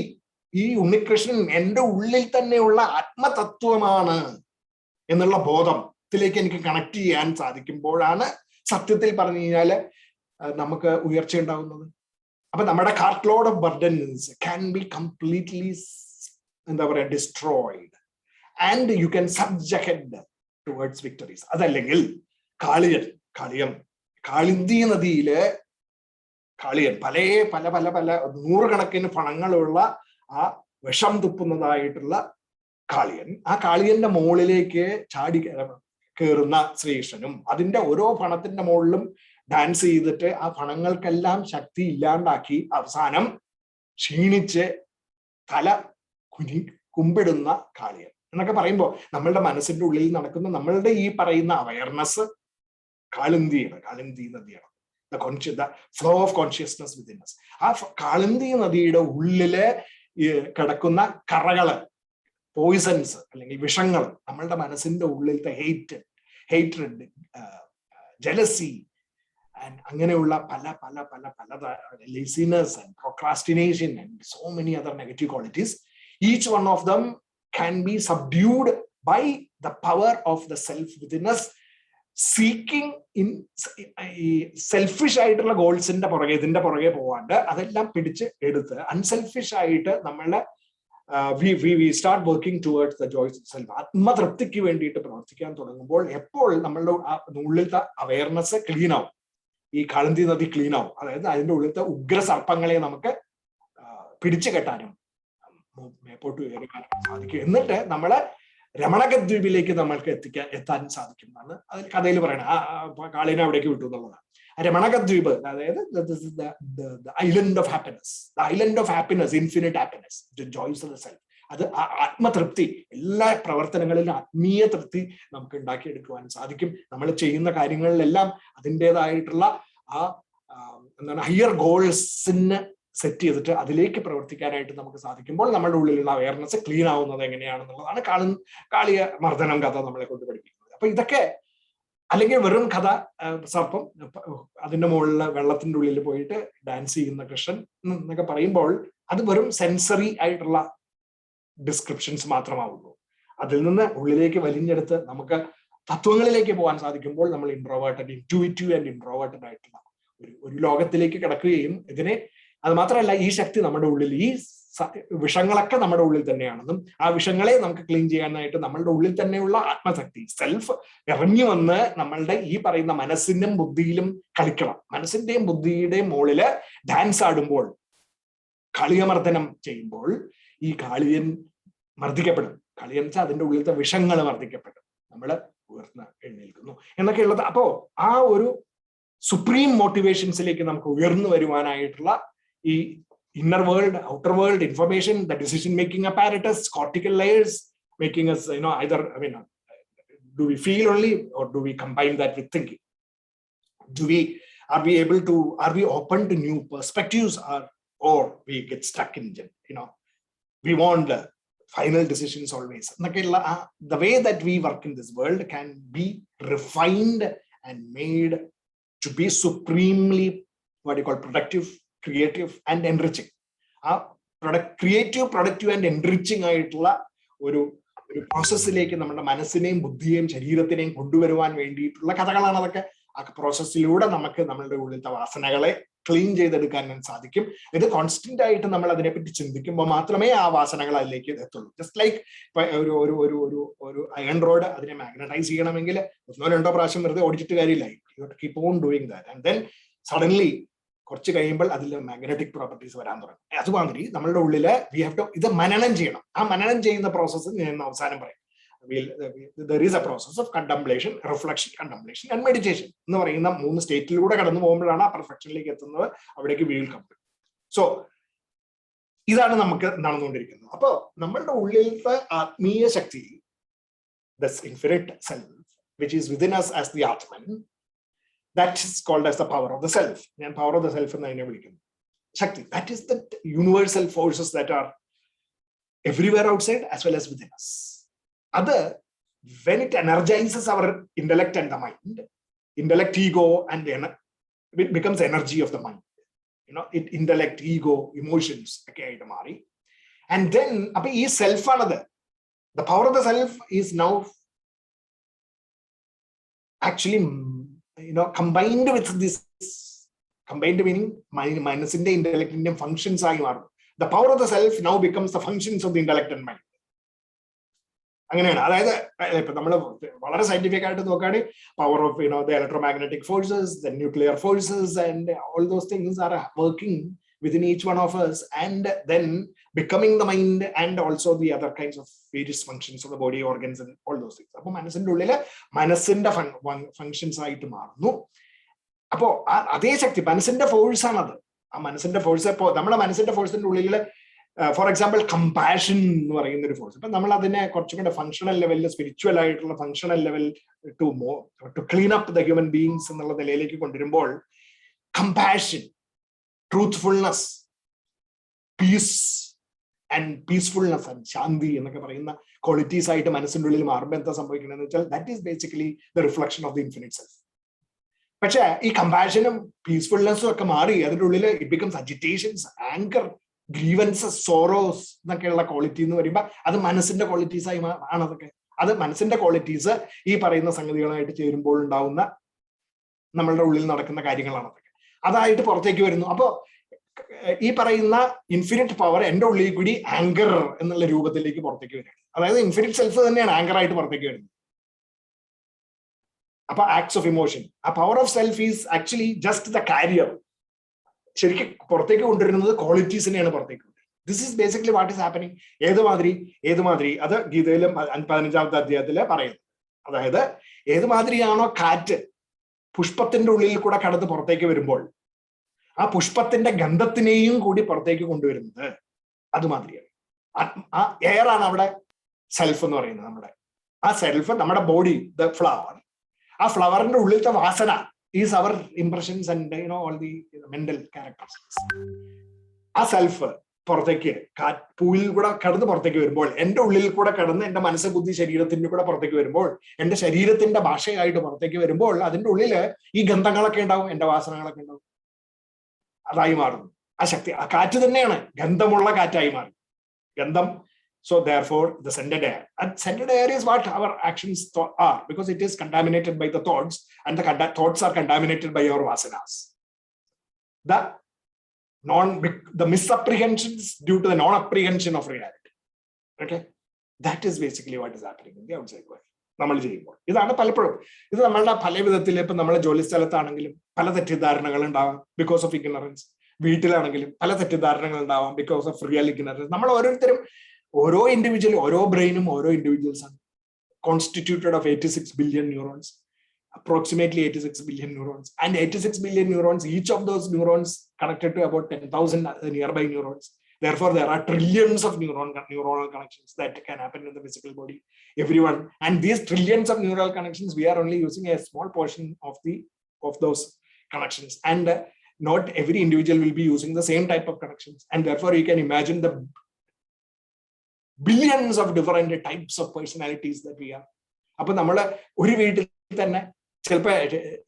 ഈ ഉണ്ണികൃഷ്ണൻ എൻ്റെ ഉള്ളിൽ തന്നെയുള്ള ആത്മതത്വമാണ് എന്നുള്ള ബോധത്തിലേക്ക് എനിക്ക് കണക്ട് ചെയ്യാൻ സാധിക്കുമ്പോഴാണ് സത്യത്തിൽ പറഞ്ഞു കഴിഞ്ഞാല് നമുക്ക് ഉയർച്ച ഉണ്ടാകുന്നത്. അപ്പൊ നമ്മുടെ cart load of burdens can be completely എന്താ പറയാ destroyed, and you can surge ahead towards victories. അതല്ലെങ്കിൽ കാളിന്തി നദിയില് കാളിയൻ പല നൂറുകണക്കിന് പണങ്ങളുള്ള ആ വിഷം തുപ്പുന്നതായിട്ടുള്ള കാളിയൻ, ആ കാളിയന്റെ മുകളിലേക്ക് ചാടി കയറുന്ന ശ്രീകൃഷ്ണനും അതിന്റെ ഓരോ പണത്തിന്റെ മുകളിലും ഡാൻസ് ചെയ്തിട്ട് ആ പണങ്ങൾക്കെല്ലാം ശക്തി ഇല്ലാണ്ടാക്കി അവസാനം ക്ഷീണിച്ച് തല കുമ്പിടുന്ന കാളിയൻ എന്നൊക്കെ പറയുമ്പോൾ നമ്മളുടെ മനസ്സിന്റെ ഉള്ളിൽ നടക്കുന്ന നമ്മളുടെ ഈ പറയുന്ന അവയർനെസ് കാളിന്തി നദിയാണ്. the flow of consciousness within us. ആ കാളിന്തി നദിയുടെ ഉള്ളില് കിടക്കുന്ന കറകള്, പോയിസൺസ് അല്ലെങ്കിൽ വിഷങ്ങൾ, നമ്മളുടെ മനസ്സിന്റെ ഉള്ളിലത്തെ ഹേറ്റ്രഡ്, ജലസി ആൻഡ് അങ്ങനെയുള്ള പല പല പല പല laziness and procrastination and so many other negative qualities, each one of them can be subdued by the power of the self within us, seeking in selfish ആയിട്ടുള്ള ഗോൾസിന്റെ പുറകെ, ഇതിന്റെ പുറകെ പോവാണ്ട് അതെല്ലാം പിടിച്ച് എടുത്ത് അൺസെൽഫിഷ് ആയിട്ട് നമ്മളെ we start working towards the joys of self. ആത്മതൃപ്തിക്ക് വേണ്ടിയിട്ട് പ്രവർത്തിക്കാൻ തുടങ്ങുമ്പോൾ എപ്പോൾ നമ്മളുടെ ഉള്ളിലത്തെ അവയർനെസ് ക്ലീൻ ആവും, ഈ കാളിന്തി നദി ക്ലീൻ ആവും. അതായത് അതിന്റെ ഉള്ളിലത്തെ ഉഗ്ര സർപ്പങ്ങളെ നമുക്ക് പിടിച്ചു കെട്ടാനും മേപ്പോട്ട് ഉയർക്കാനും സാധിക്കും. എന്നിട്ട് നമ്മളെ രമണകദ്വീപിലേക്ക് നമ്മൾക്ക് എത്താൻ സാധിക്കും എന്നാണ് അതിൽ കഥയിൽ പറയണത്. കാളിനെ അവിടേക്ക് വിട്ടു എന്നുള്ളതാണ്. രമണകദ്വീപ്, അതായത് island of happiness, island of happiness, infinite happiness, joys of the self. അത് ആത്മതൃപ്തി, എല്ലാ പ്രവർത്തനങ്ങളിലും ആത്മീയ തൃപ്തി നമുക്ക് ഉണ്ടാക്കിയെടുക്കുവാൻ സാധിക്കും. നമ്മൾ ചെയ്യുന്ന കാര്യങ്ങളിലെല്ലാം അതിൻ്റെതായിട്ടുള്ള എന്താണ് ഹയർ ഗോൾസിന് സെറ്റ് ചെയ്തിട്ട് അതിലേക്ക് പ്രവർത്തിക്കാനായിട്ട് നമുക്ക് സാധിക്കുമ്പോൾ നമ്മളുടെ ഉള്ളിലുള്ള അവയർനെസ് ക്ലീൻ ആവുന്നത് എങ്ങനെയാണെന്നുള്ളതാണ് കാളിയ മർദ്ദനം കഥ നമ്മളെ കൊണ്ട് പഠിപ്പിക്കുന്നത്. അപ്പൊ ഇതൊക്കെ അല്ലെങ്കിൽ വെറും കഥ, സർപ്പം അതിന്റെ മുകളിൽ വെള്ളത്തിന്റെ ഉള്ളിൽ പോയിട്ട് ഡാൻസ് ചെയ്യുന്ന കൃഷ്ണൻ എന്നൊക്കെ പറയുമ്പോൾ അത് വെറും സെൻസറി ആയിട്ടുള്ള ഡിസ്ക്രിപ്ഷൻസ് മാത്രമാവുള്ളൂ. അതിൽ നിന്ന് ഉള്ളിലേക്ക് വലിഞ്ഞെടുത്ത് നമുക്ക് തത്വങ്ങളിലേക്ക് പോകാൻ സാധിക്കുമ്പോൾ നമ്മൾ ഇൻട്രോവേർട്ടഡ്, ഇൻറ്റ്യൂറ്റീവ് ആൻഡ് ഇൻട്രോവേർട്ടഡ് ആയിട്ടുള്ള ഒരു ലോകത്തിലേക്ക് കിടക്കുകയും ഇതിനെ, അത് മാത്രമല്ല ഈ ശക്തി നമ്മുടെ ഉള്ളിൽ, ഈ വിഷങ്ങളൊക്കെ നമ്മുടെ ഉള്ളിൽ തന്നെയാണെന്നും ആ വിഷങ്ങളെ നമുക്ക് ക്ലീൻ ചെയ്യാനായിട്ട് നമ്മളുടെ ഉള്ളിൽ തന്നെയുള്ള ആത്മശക്തി, സെൽഫ് ഇറങ്ങി വന്ന് നമ്മളുടെ ഈ പറയുന്ന മനസ്സിനും ബുദ്ധിയിലും കളിക്കണം. മനസ്സിന്റെയും ബുദ്ധിയുടെയും മുകളില് ഡാൻസ് ആടുമ്പോൾ, കാളിയമർദ്ദനം ചെയ്യുമ്പോൾ ഈ കാളിയൻ മർദ്ദിക്കപ്പെടും. കാളിയൻ വെച്ചാൽ അതിന്റെ ഉള്ളിലത്തെ വിഷങ്ങൾ മർദ്ദിക്കപ്പെടും, നമ്മൾ ഉയർന്ന് എഴുന്നേൽക്കുന്നു എന്നൊക്കെയുള്ളത്. അപ്പോ ആ ഒരു സുപ്രീം മോട്ടിവേഷൻസിലേക്ക് നമുക്ക് ഉയർന്നു വരുവാനായിട്ടുള്ള ഈ inner world, outer world, information, the decision making apparatus, cortical layers, making us, either, do we feel only or do we combine that with thinking? Are we open to new perspectives, or we get stuck in, we want the final decisions always. The way that we work in this world can be refined and made to be supremely, productive, creative and enriching. Creative, productive and enriching ആയിട്ടുള്ള ഒരു പ്രോസസ്സിലേക്ക് നമ്മുടെ മനസ്സിനെയും ബുദ്ധിയെയും ശരീരത്തിനെയും കൊണ്ടുവരുവാൻ വേണ്ടിയിട്ടുള്ള കഥകളാണ് അതൊക്കെ. ആ പ്രോസസ്സിലൂടെ നമുക്ക് നമ്മളുടെ ഉള്ളിലത്തെ വാസനകളെ ക്ലീൻ ചെയ്തെടുക്കാൻ സാധിക്കും. ഇത് കോൺസ്റ്റന്റ് ആയിട്ട് നമ്മൾ അതിനെപ്പറ്റി ചിന്തിക്കുമ്പോൾ മാത്രമേ ആ വാസനകൾ അതിലേക്ക് എത്തുള്ളൂ. ജസ്റ്റ് ലൈക്ക് ഒരു അയൺ റോഡ്, അതിനെ മാഗ്നറ്റൈസ് ചെയ്യണമെങ്കിൽ 1-2 പ്രാവശ്യം വെറുതെ ഓടിച്ചിട്ട് കാര്യമില്ല. You have to keep on doing that and then suddenly കുറച്ച് കഴിയുമ്പോൾ അതിൽ മാഗ്നറ്റിക് പ്രോപ്പർട്ടീസ് വരാൻ തുടങ്ങും. അതുമാതിരി നമ്മളുടെ ഉള്ളില് വി ഹാവ് ടു ഇത് മനനം ചെയ്യണം. ആ മനനം ചെയ്യുന്ന പ്രോസസ്സ് ഞാൻ അവസാനം പറയും. There is a process of contemplation, reflection, contemplation and meditation എന്ന് പറയുന്ന 3 സ്റ്റേറ്റിലൂടെ കടന്നു പോകുമ്പോഴാണ് ആ പെർഫെക്ഷനിലേക്ക് എത്തുന്നത്. അവിടേക്ക് we will come. സോ ഇതാണ് നമുക്ക് നടന്നുകൊണ്ടിരിക്കുന്നത്. അപ്പോ നമ്മളുടെ ഉള്ളിലത്തെ ആത്മീയ ശക്തി, this infinite self which is within us as the Atman, that is called as the power of the self. ഞാൻ power of the self എന്ന് അതിനെ വിളിക്കുന്നു. ശക്തി, that is the universal forces that are everywhere outside as well as within us. അത് when it energizes our intellect and the mind, intellect, ego and it becomes energy of the mind. It intellect, ego, emotions ഒക്കെ ആയിട്ട് മാറി. And then അപ്പൊ ഈ സെൽഫ് ആണത്. The power of the self is now actually combined with this, combined meaning മനസ്സിന്റെ ഇന്റലക്റ്റിന്റെ ഫങ്ഷൻസ് ആയി മാറും. The power of the self now becomes the functions of the intellect and mind. അങ്ങനെയാണ്. അതായത് ഇപ്പൊ നമ്മൾ വളരെ സയന്റിഫിക് ആയിട്ട് നോക്കുകയാണെങ്കിൽ power of the electromagnetic forces, the nuclear forces and all those things are working within each one of us and then becoming the mind and also the other kinds of various functions of the body, organs and all those things. അപ്പൊ മനസ്സിന്റെ ഉള്ളില് മനസ്സിന്റെ ഫങ്ഷൻസ് ആയിട്ട് മാറുന്നു. അപ്പോ അതേ ശക്തി മനസ്സിന്റെ ഫോഴ്സ് ആണത്. ആ മനസ്സിന്റെ ഫോഴ്സ് ഇപ്പോ നമ്മുടെ മനസ്സിന്റെ ഫോഴ്സിന്റെ ഉള്ളില് ഫോർ എക്സാമ്പിൾ കമ്പാഷൻ എന്ന് പറയുന്ന ഒരു ഫോഴ്സ്. ഇപ്പൊ നമ്മൾ അതിനെ കുറച്ചും കൂടെ ഫങ്ഷണൽ ലെവലിൽ, സ്പിരിച്വൽ ആയിട്ടുള്ള functional level two clean up the human beings എന്നുള്ള നിലയിലേക്ക് കൊണ്ടുവരുമ്പോൾ compassion, truthfulness, peace and peacefulness and shanti എന്നൊക്കെ പറയുന്ന ക്വാളിറ്റീസ് ആയിട്ട് മനസ്സിൻ്റെ ഉള്ളിൽ മാറുമ്പോൾ എന്താ സംഭവിക്കണമെന്ന് വെച്ചാൽ that is basically the reflection of the infinite self. പക്ഷെ ഈ കമ്പാഷനും പീസ്ഫുൾനെസ്സും ഒക്കെ മാറി അതിൻ്റെ ഉള്ളിൽ it becomes agitations, anchor, grievances, sorrows എന്നൊക്കെയുള്ള ക്വാളിറ്റി എന്ന് പറയുമ്പോൾ അത് മനസ്സിന്റെ ക്വാളിറ്റീസ് ആയി ആണ്. അതൊക്കെ അത് മനസ്സിന്റെ ക്വാളിറ്റീസ് ഈ പറയുന്ന സംഗതികളായിട്ട് ചേരുമ്പോൾ ഉണ്ടാവുന്ന നമ്മളുടെ ഉള്ളിൽ നടക്കുന്ന കാര്യങ്ങളാണ് അതൊക്കെ. അതായിട്ട് പുറത്തേക്ക് വരുന്നു. അപ്പോ ഈ പറയുന്ന ഇൻഫിനിറ്റ് പവർ എൻ്റെ ഉള്ളിൽ കൂടി ആങ്കർ എന്നുള്ള രൂപത്തിലേക്ക് പുറത്തേക്ക് വരികയാണ്. അതായത് ഇൻഫിനിറ്റ് സെൽഫ് തന്നെയാണ് ആങ്കർ ആയിട്ട് പുറത്തേക്ക് വരുന്നത്. അപ്പൊ ആക്ട്സ് ഓഫ് ഇമോഷൻ, ആ power of self is actually just the carrier. ശരിക്കും പുറത്തേക്ക് കൊണ്ടുവരുന്നത് ക്വാളിറ്റീസിനെയാണ് പുറത്തേക്ക് കൊണ്ടുവരുന്നത്. This is basically what is happening. ഏതുമാതിരി അത് ഗീതയിലും 15ാമത്തെ അധ്യായത്തില് പറയുന്നു. അതായത് ഏതുമാതിരിയാണോ കാറ്റ് പുഷ്പത്തിന്റെ ഉള്ളിൽ കൂടെ കടന്ന് പുറത്തേക്ക് വരുമ്പോൾ ആ പുഷ്പത്തിന്റെ ഗന്ധത്തിനെയും കൂടി പുറത്തേക്ക് കൊണ്ടുവരുന്നത് അതുമാതിരിയാണ്. ആ എയർ ആണ് അവിടെ സെൽഫ് എന്ന് പറയുന്നത്. ആ സെൽഫ്, നമ്മുടെ ബോഡി, ദ ഫ്ലവർ, ആ ഫ്ലവറിന്റെ ഉള്ളിലത്തെ വാസന is our impressions and all the mental characteristics. ആ സെൽഫ് പുറത്തേക്ക് പൂവിൽ കൂടെ കടന്ന് പുറത്തേക്ക് വരുമ്പോൾ, എന്റെ ഉള്ളിൽ കൂടെ കടന്ന് എന്റെ മനസ്സ്, ബുദ്ധി, ശരീരത്തിന്റെ കൂടെ പുറത്തേക്ക് വരുമ്പോൾ, എന്റെ ശരീരത്തിന്റെ ഭാഷയായിട്ട് പുറത്തേക്ക് വരുമ്പോൾ അതിന്റെ ഉള്ളില് ഈ ഗന്ധങ്ങളൊക്കെ ഉണ്ടാവും, എന്റെ വാസനകളൊക്കെ ഉണ്ടാവും. അതായി മാറുന്നു ആ ശക്തി. ആ കാറ്റ് തന്നെയാണ് ഗന്ധമുള്ള കാറ്റായി മാറി. ഗന്ധം. So therefore the scented air, and scented air is what our actions are, because it is contaminated by the thoughts, and the thoughts are contaminated by your vasanas. The misapprehensions due to the non-apprehension of reality. Okay, that is basically what is happening in the outside world. നമ്മൾ ചെയ്യുമ്പോൾ ഇതാണ് പലപ്പോഴും ഇത് നമ്മളുടെ പല വിധത്തിൽ, ഇപ്പൊ നമ്മളെ ജോലി സ്ഥലത്താണെങ്കിലും പല തെറ്റിദ്ധാരണകൾ ഉണ്ടാവാം ബിക്കോസ് ഓഫ് ഇഗ്നറൻസ്. വീട്ടിലാണെങ്കിലും പല തെറ്റിദ്ധാരണകൾ ഉണ്ടാവാം ബിക്കോസ് ഓഫ് റിയൽ ഇഗ്നറൻസ്. നമ്മൾ ഓരോരുത്തരും, ഓരോ ഇൻഡിവിജ്വലും, ഓരോ ബ്രെയിനും ഓരോ ഇൻഡിവിജ്വൽസ് ആണ്. Constituted of 86 billion neurons, approximately 86 billion neurons, and 86 billion neurons, each of those neurons connected to about 10,000 nearby neurons. Therefore there are trillions of neuronal connections that can happen in the physical body, everyone. And these trillions of neural connections, we are only using a small portion of those connections, and not every individual will be using the same type of connections, and therefore you can imagine the billions of different types of personalities that we are. അപ്പൊ നമ്മള് ഒരു വീട്ടിൽ തന്നെ ചിലപ്പോ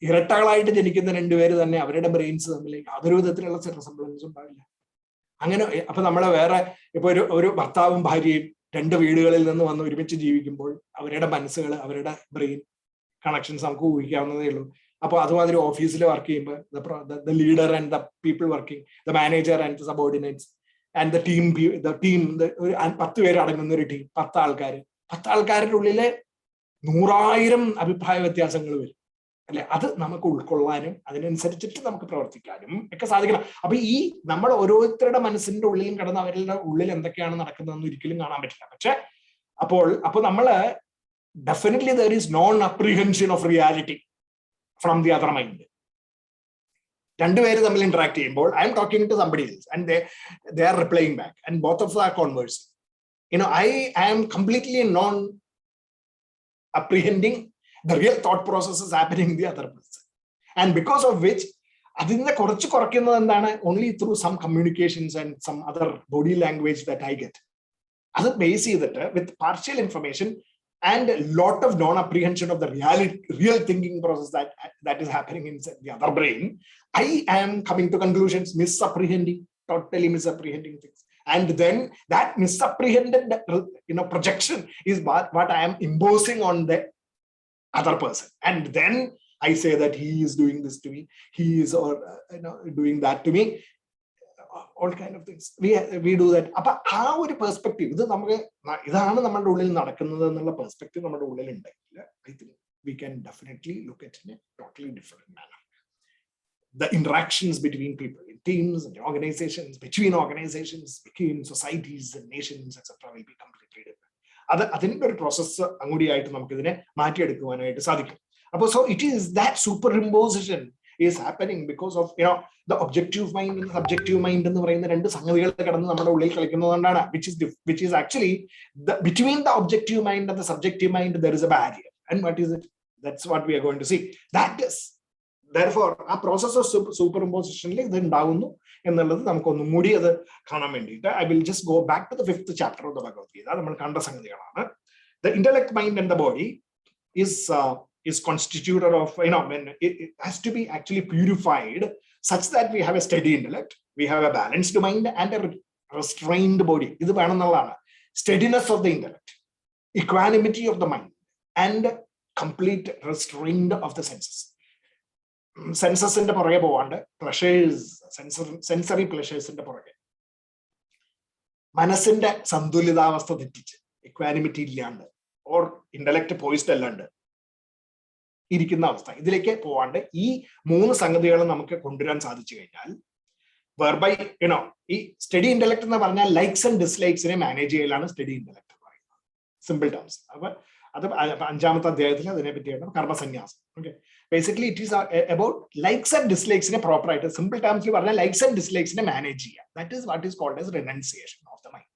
ഇരട്ടകളായിട്ട് ജനിക്കുന്ന രണ്ടുപേര് തന്നെ അവരുടെ ബ്രെയിൻസ് തമ്മിൽ യാതൊരു വിധത്തിലുള്ള റിസംബ്ലൻസ് ഉണ്ടാവില്ല. അങ്ങനെ അപ്പൊ നമ്മളെ വേറെ ഇപ്പൊ ഒരു ഭർത്താവും ഭാര്യയും രണ്ട് വീടുകളിൽ നിന്ന് വന്ന് ഒരുമിച്ച് ജീവിക്കുമ്പോൾ അവരുടെ മനസ്സുകൾ, അവരുടെ ബ്രെയിൻ കണക്ഷൻസ് നമുക്ക് ഊഹിക്കാവുന്നതേ ഉള്ളൂ. അപ്പൊ അതുമാതിരി ഓഫീസിൽ വർക്ക് ചെയ്യുമ്പോൾ the leader and the people working, the manager and the subordinates and the team, ഒരു 10 പേര് അടങ്ങുന്ന ഒരു ടീം, 10 ആൾക്കാരുടെ ഉള്ളിലെ 100,000 അഭിപ്രായ വ്യത്യാസങ്ങൾ വരും അല്ലെ. അത് നമുക്ക് ഉൾക്കൊള്ളാനും അതിനനുസരിച്ചിട്ട് നമുക്ക് പ്രവർത്തിക്കാനും ഒക്കെ സാധിക്കണം. അപ്പൊ ഈ നമ്മൾ ഓരോരുത്തരുടെ മനസ്സിന്റെ ഉള്ളിലും കിടന്ന് അവരുടെ ഉള്ളിൽ എന്തൊക്കെയാണ് നടക്കുന്നതെന്ന് ഒരിക്കലും കാണാൻ പറ്റില്ല. പക്ഷെ അപ്പൊ നമ്മള് definitely there is non apprehension of reality from the other mind. രണ്ടുപേര് തമ്മിൽ ഇന്ററാക്ട് ചെയ്യുമ്പോൾ I'm talking to somebody else and they are replying back and both of us are conversing. I am completely non apprehending the real thought process is happening in the other person, and because of which adinne korchu korakkunnu endana only through some communications and some other body language that I get. Adu base cheyidittu with partial information and a lot of non apprehension of the real thinking process that is happening inside the other brain, I am coming to conclusions, totally misapprehending things. And then that misapprehended projection is what I am imposing on the other person, and then I say that he is doing this to me, he is doing that to me, all kind of things we do that. Appa aa oru perspective idana nammude ullil nadakkunnathu ennulla perspective nammude ullil undengil I think we can definitely look at it in a totally different manner. The interactions between people in teams and organizations, between societies and nations, etc. will be completely different. അതിന്റെ ഒരു പ്രോസസ് അങ്ങോടിയായിട്ട് നമുക്ക് ഇതിനെ മാറ്റിയെടുക്കുവാനായിട്ട് സാധിക്കും. അപ്പൊ so it is that super imposition is happening because of the objective mind and subjective mind എന്ന് പറയുന്ന രണ്ട് സംഗതികൾ കടന്ന് നമ്മുടെ ഉള്ളിൽ കളിക്കുന്നതുകൊണ്ടാണ്. which is actually between the objective mind and the subjective mind there is a barrier. And what is it? That's what we are going to see. That is therefore ആ പ്രോസസ് ഓഫ് സൂപ്പർഇമ്പോസിഷനിൽ ഇത് ഉണ്ടാവുന്നു എന്നുള്ളത് നമുക്കൊന്നും കൂടി അത് കാണാൻ വേണ്ടിയിട്ട് I will just go back to the 5th chapter of the Bhagavad Gita. നമ്മൾ കണ്ട സംഗതികളാണ്. The intellect, mind, and the body is constituted of, when it has to be actually purified such that we have a steady intellect, we have a balanced mind, and a restrained body. This is steadiness of the intellect, equanimity of the mind, and complete restraint of the senses. Senses in the pleasures, sensory pleasures in the porage. Manasinde santulidavastha തെറ്റിച്ച് equanimity ഇല്ലാണ്ട് or intellect poised അല്ലാണ്ട് ഇരിക്കുന്ന അവസ്ഥ, ഇതിലേക്ക് പോവാണ്ട് ഈ 3 സംഗതികൾ നമുക്ക് കൊണ്ടുവരാൻ സാധിച്ചു കഴിഞ്ഞാൽ, whereby ഈ സ്റ്റഡി ഇന്റലക്ട് എന്ന് പറഞ്ഞാൽ ലൈക്സ് ആൻഡ് ഡിസ്ലൈക്സിനെ മാനേജ് ചെയ്യലാണ് സ്റ്റഡി ഇന്റലക്ട് എന്ന് പറയുന്നത്, സിമ്പിൾ ടേംസ്. അപ്പൊ അത് 5ാമത്തെ അധ്യായത്തിൽ അതിനെ പറ്റിയാണ് കർമ്മസന്യാസം. Okay, basically it is about likes and ഡിസ്ലൈക്സിനെ പ്രോപ്പർ ആയിട്ട് സിമ്പിൾ ടേംസിൽ പറഞ്ഞാൽ ലൈക്സ് ആൻഡ് ഡിസ്ലൈക്സിനെ മാനേജ് ചെയ്യുക. That is what is called as renunciation of the mind.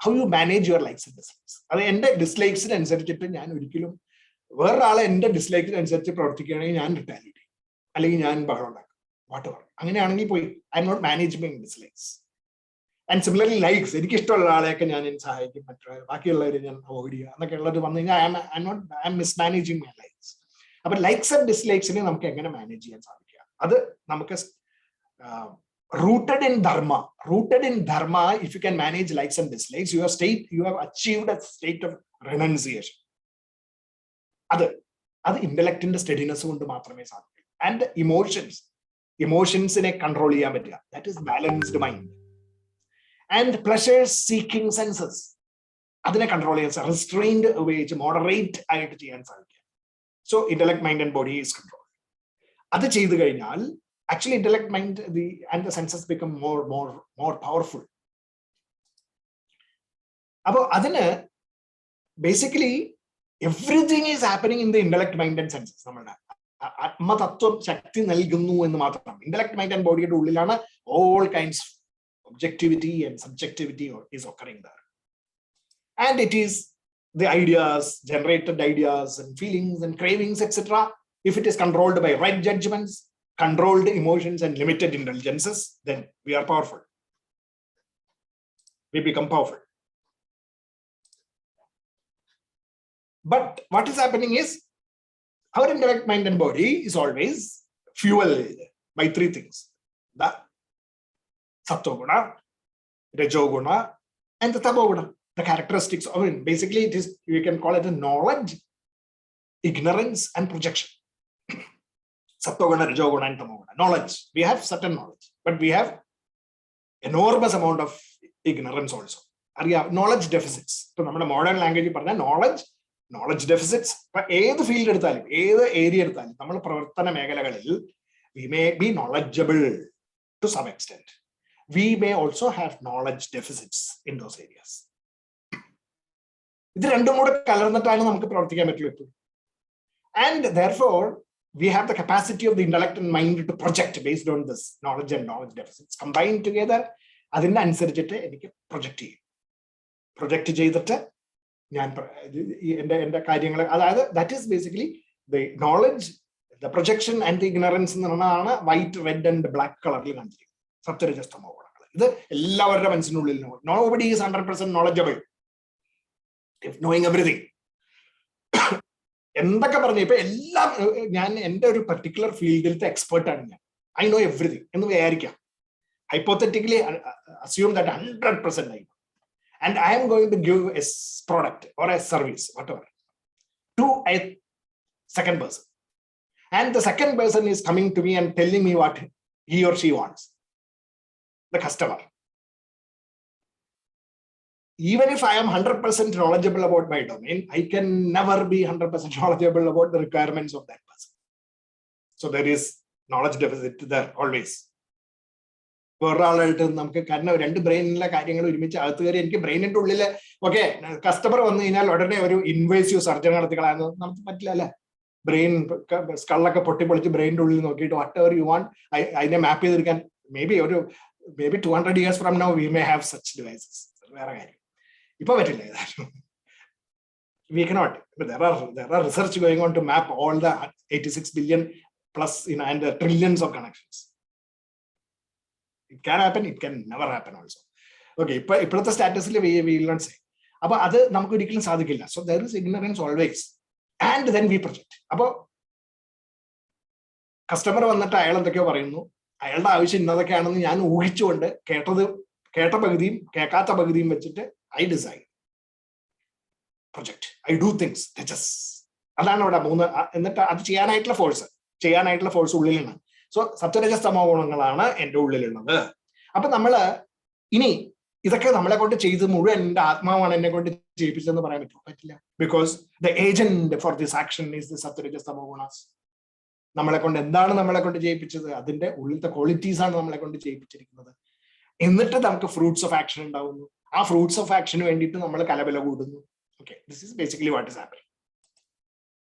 how you manage your likes and dislikes. അത് എന്റെ ഡിസ്ലൈക്സിന് അനുസരിച്ചിട്ട് ഞാൻ ഒരിക്കലും വേറൊരാളെ എന്റെ ഡിസ്ലൈക്കിന് അനുസരിച്ച് പ്രവർത്തിക്കുകയാണെങ്കിൽ ഞാൻ റിട്ടാലിയേറ്റ് ചെയ്യും, അല്ലെങ്കിൽ ഞാൻ ബഹളം ഉണ്ടാക്കും, വാട്ട് എവർ. അങ്ങനെയാണെങ്കിൽ പോയി I M not managing dislikes. And similarly likes, എനിക്ക് ഇഷ്ടമുള്ള ആളെയൊക്കെ ഞാൻ സഹായിക്കും, ബാക്കിയുള്ളവരെ ഞാൻ അവോയ്ഡ് ചെയ്യുക എന്നൊക്കെ ഉള്ളത് വന്നു കഴിഞ്ഞാൽ ഐ എം മിസ്മാനേജിങ് മൈ ലൈക്സ്. അപ്പൊ ലൈക്സ് ആൻഡ് ഡിസ്ലൈക്സിനെ നമുക്ക് എങ്ങനെ മാനേജ് ചെയ്യാൻ സാധിക്കുക? അത് നമുക്ക് rooted in dharma, if you can manage likes and dislikes, you have achieved a state of renunciation. അത് ഇന്റലക്റ്റിന്റെ സ്റ്റഡിനെസ് കൊണ്ട് മാത്രമേ സാധിക്കൂ. ആൻഡ് ഇമോഷൻസിനെ കൺട്രോൾ ചെയ്യാൻ പറ്റുക, that is balanced mind. And pleasures seeking census, അതിനെ കൺട്രോൾ ചെയ്യാൻ, റിസ്ട്രെയിൻഡ് ഉപയോഗിച്ച് മോഡറേറ്റ് ആയിട്ട് ചെയ്യാൻ സാധിക്കുക. So intellect, mind and body is control. അത് ചെയ്തു കഴിഞ്ഞാൽ actually intellect, mind, and the senses become more powerful. Appo adine basically everything is happening in the intellect, mind, and senses. Nammada atma tattvam shakti nalgunnu ennu matram. Intellect, mind, and body യുടെ ഉള്ളിലാണ് all kinds of objectivity and subjectivity is occurring there. And it is the ideas, generated ideas and feelings and cravings, etc. If it is controlled by right judgments, controlled emotions, and limited intelligences, then we are powerful. We become powerful. But what is happening is our intellect, mind, and body is always fueled by 3 things: the sattva-guna, rajo-guna, and the tamo-guna. The characteristics of it, basically it is, you can call it a knowledge, ignorance, and projection. Sattva-guna, rajo-guna, and tamo-guna. Knowledge. We have certain knowledge, but we have enormous amount of ignorance also. Knowledge deficits. So, in modern language, knowledge deficits. But any field, any area, we may be knowledgeable to some extent. We may also have knowledge deficits in those areas. And therefore, we have the capacity of the intellect and mind to project based on this knowledge and knowledge deficits combined together. Adinne അനുസരിച്ചിട്ട് എനിക്ക് പ്രൊജക്റ്റ് ചെയ്തിട്ട് ഞാൻ എന്റെ കാര്യങ്ങൾ, അതായത് that is basically the knowledge, the projection and the ignorance എന്ന് പറഞ്ഞാണ് വൈറ്റ്, റെഡ് ആൻഡ് ബ്ലാക്ക് കളറിൽ കാണിച്ചിരിക്കുന്നത് സപ്തരജസ്തമോ ഗുണങ്ങൾ. ഇത് എല്ലാവരുടെ മനസ്സിനുള്ളിൽ nobody is 100% knowledgeable if knowing everything. എന്തൊക്കെ പറഞ്ഞു ഇപ്പൊ എല്ലാം ഞാൻ എന്റെ ഒരു പർട്ടിക്കുലർ ഫീൽഡിലത്തെ എക്സ്പേർട്ടാണ് ഞാൻ, ഐ നോ എവറിഥിങ് എന്ന് വിചാരിക്കാം. Hypothetically assume that 100% I know, and I am going to give a product or a service, whatever, to a second person, and the second person is coming to me and telling me what he or she wants, the customer. Even if I am 100% knowledgeable about my domain, I can never be 100% knowledgeable about the requirements of that person. So there is knowledge deficit there always. വേറൊരാളായിട്ട് നമുക്ക് കാരണം 2 ബ്രെയിനിലെ കാര്യങ്ങൾ ഒരുമിച്ച് അകത്ത് കയറി എനിക്ക് ബ്രെയിനിന്റെ ഉള്ളില് ഓക്കെ കസ്റ്റമർ വന്നു കഴിഞ്ഞാൽ ഉടനെ ഒരു ഇൻവേസീവ് സർജറി നടത്തി കളയാൻ നമുക്ക് പറ്റില്ല അല്ലെ. ബ്രെയിൻ സ്കള്ളൊക്കെ പൊട്ടിപ്പൊളിച്ച് ബ്രെയിനിന്റെ ഉള്ളിൽ നോക്കിയിട്ട് വാട്ട് എവർ യു വാണ്ട് അതിനെ മാപ്പ് ചെയ്തെടുക്കാൻ may be 200 years from now we may have such devices. വേറെ കാര്യം ഇപ്പൊ പറ്റില്ല. we cannot. But there are research going on to map all the 86 billion plus, and the trillions of connections. It can happen, it can never happen also. Okay, but the status we will not say. About other Namku, so there is ignorance always. And then we project. About customer on the tile of the Kavarino, I wish another canon, Yan Wichonde, Katabagdim, Kakata Bagdim, I design. Project. I do things. They just Alana and the Chianitla force. Chianitla force Ulilina. So Satya just Amana and Ulilina. Upon Namala, Ini. Is a Kamala going to chase the Muru and Atma and going to chase the parameter? Because the agent for this action is the Satyajas Tamagonas. Namalakon and Dana Namalakon to J pictures, the qualities are Namalakon to J picture. In the Tamka fruits of action down. Our fruits of action went into Namalakala. Okay, this is basically what is happening.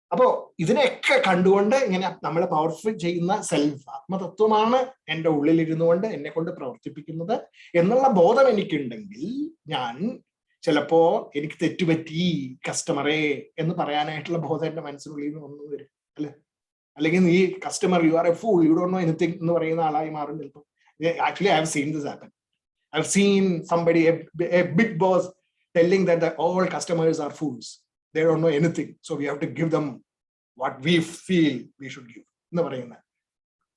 About isn't a conduanda in a Namala powerful Jaina self, Matamana and a Ulil in the wonder and a conda prototypic in the Enala Boda any kindle, Yan, Chelapo, Enicteti, customary, and the Parana Boda and the Mansul. Again, the customer, you are a fool, you don't know anything. No, actually, I have seen this happen. I've seen somebody, a big boss, telling that all customers are fools. They don't know anything. So we have to give them what we feel we should give.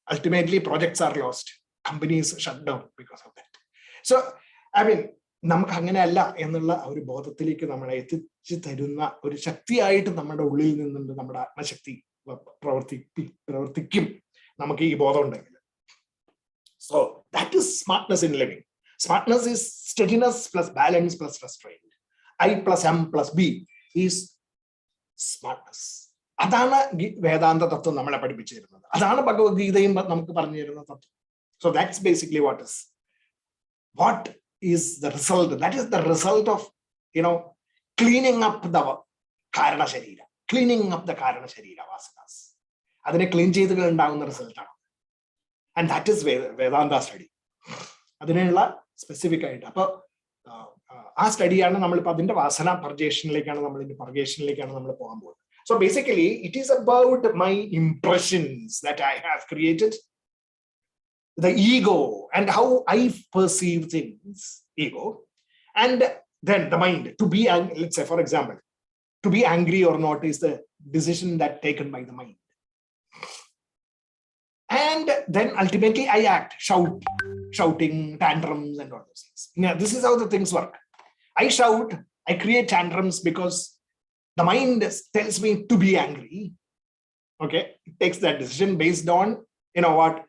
Ultimately, projects are lost. Companies shut down because of that. So, I mean, Namkanganella and the Bothatilik Namadana or Shakti item Namada Ulil in the Namada Shakti Pravartikim Namaki Bodon. So that is smartness in living. Smartness is steadiness plus balance plus restraint. I plus M plus B is smartness. Adana Vedanta Tattva Namala Padipichir. Adana Bhagavad-Gita Namka Parnirana Tattva. So that's basically what is the result. That is the result of cleaning up the Karana Sharira. Cleaning up the Karana Sharira Vasanas. Adane clean cheythu down the result. And that is Vedanta study. Adinella specific idea. A study and Vasana purgation like and purgation like and so basically it is about my impressions that I have created, the ego and how I perceive things, ego, and then the mind. To be, let's say for example, to be angry or not is the decision that taken by the mind. And then ultimately I act, shouting, tantrums and all those things. Now, this is how the things work. I shout, I create tantrums because the mind tells me to be angry. Okay, it takes that decision based on, what?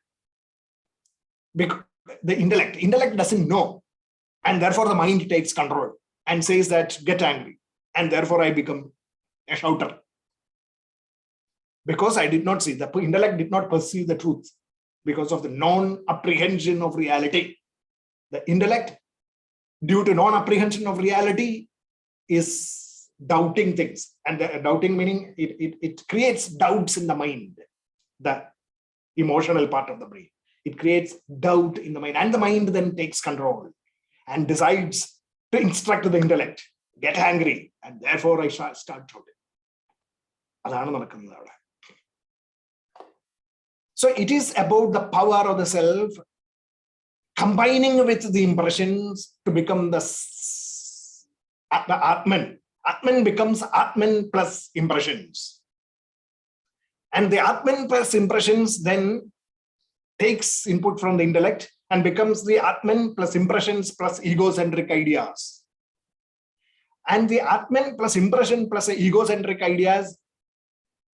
Because the intellect doesn't know. And therefore the mind takes control and says that get angry. And therefore I become a shouter. Because I did not see, the intellect did not perceive the truth because of the non-apprehension of reality. The intellect, due to non-apprehension of reality, is doubting things. And the doubting meaning it creates doubts in the mind, the emotional part of the brain. It creates doubt in the mind, and the mind then takes control and decides to instruct the intellect, get angry, and therefore I start shouting. So it is about the power of the self combining with the impressions to become the Atman. Atman becomes Atman plus impressions. And the Atman plus impressions then takes input from the intellect and becomes the Atman plus impressions plus egocentric ideas. And the Atman plus impression plus egocentric ideas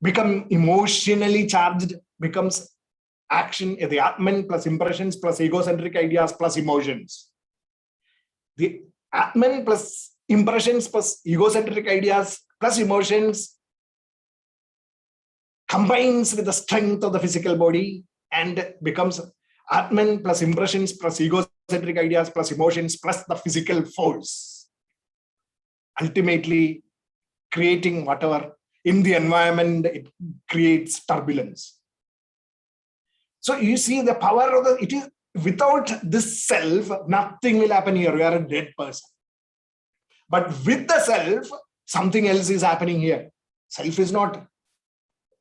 become emotionally charged, becomes action, the Atman plus impressions plus egocentric ideas plus emotions. The Atman plus impressions plus egocentric ideas plus emotions combines with the strength of the physical body and becomes Atman plus impressions plus egocentric ideas plus emotions plus the physical force. Ultimately creating whatever in the environment, it creates turbulence. So you see the power of it is without this self, nothing will happen here. You are a dead person. But with the self, something else is happening here. Self is not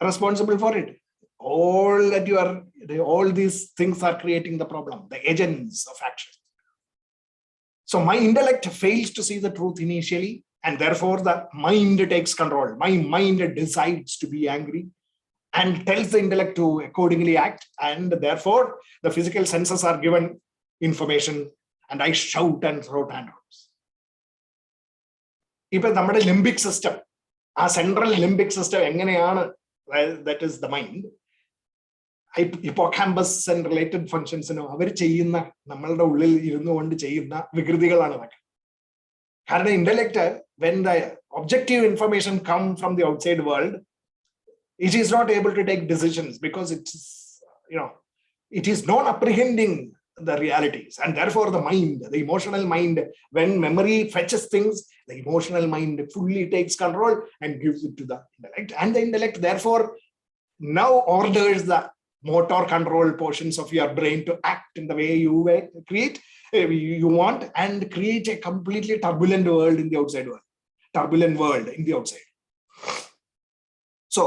responsible for it. All these things are creating the problem, the agents of action. So my intellect fails to see the truth initially, and therefore the mind takes control. My mind decides to be angry and tells the intellect to accordingly act, and therefore the physical senses are given information, and I shout and throw tantrums. Even the limbic system, our central limbic system, that is the mind. Hippocampus and related functions, അവർ ചെയ്യുന്ന നമ്മളുടെ ഉള്ളിൽ ഇരുന്നുകൊണ്ട് ചെയ്യുന്ന വികൃതികളാണ് അതൊക്കെ. കാരണം intellect, when the objective information come from the outside world, it is not able to take decisions because it is not apprehending the realities, and therefore the mind, the emotional mind, when memory fetches things, the emotional mind fully takes control and gives it to the intellect, and the intellect therefore now orders the motor control portions of your brain to act in the way you want, and create a completely turbulent world in the outside world. Turbulent world in the outside. So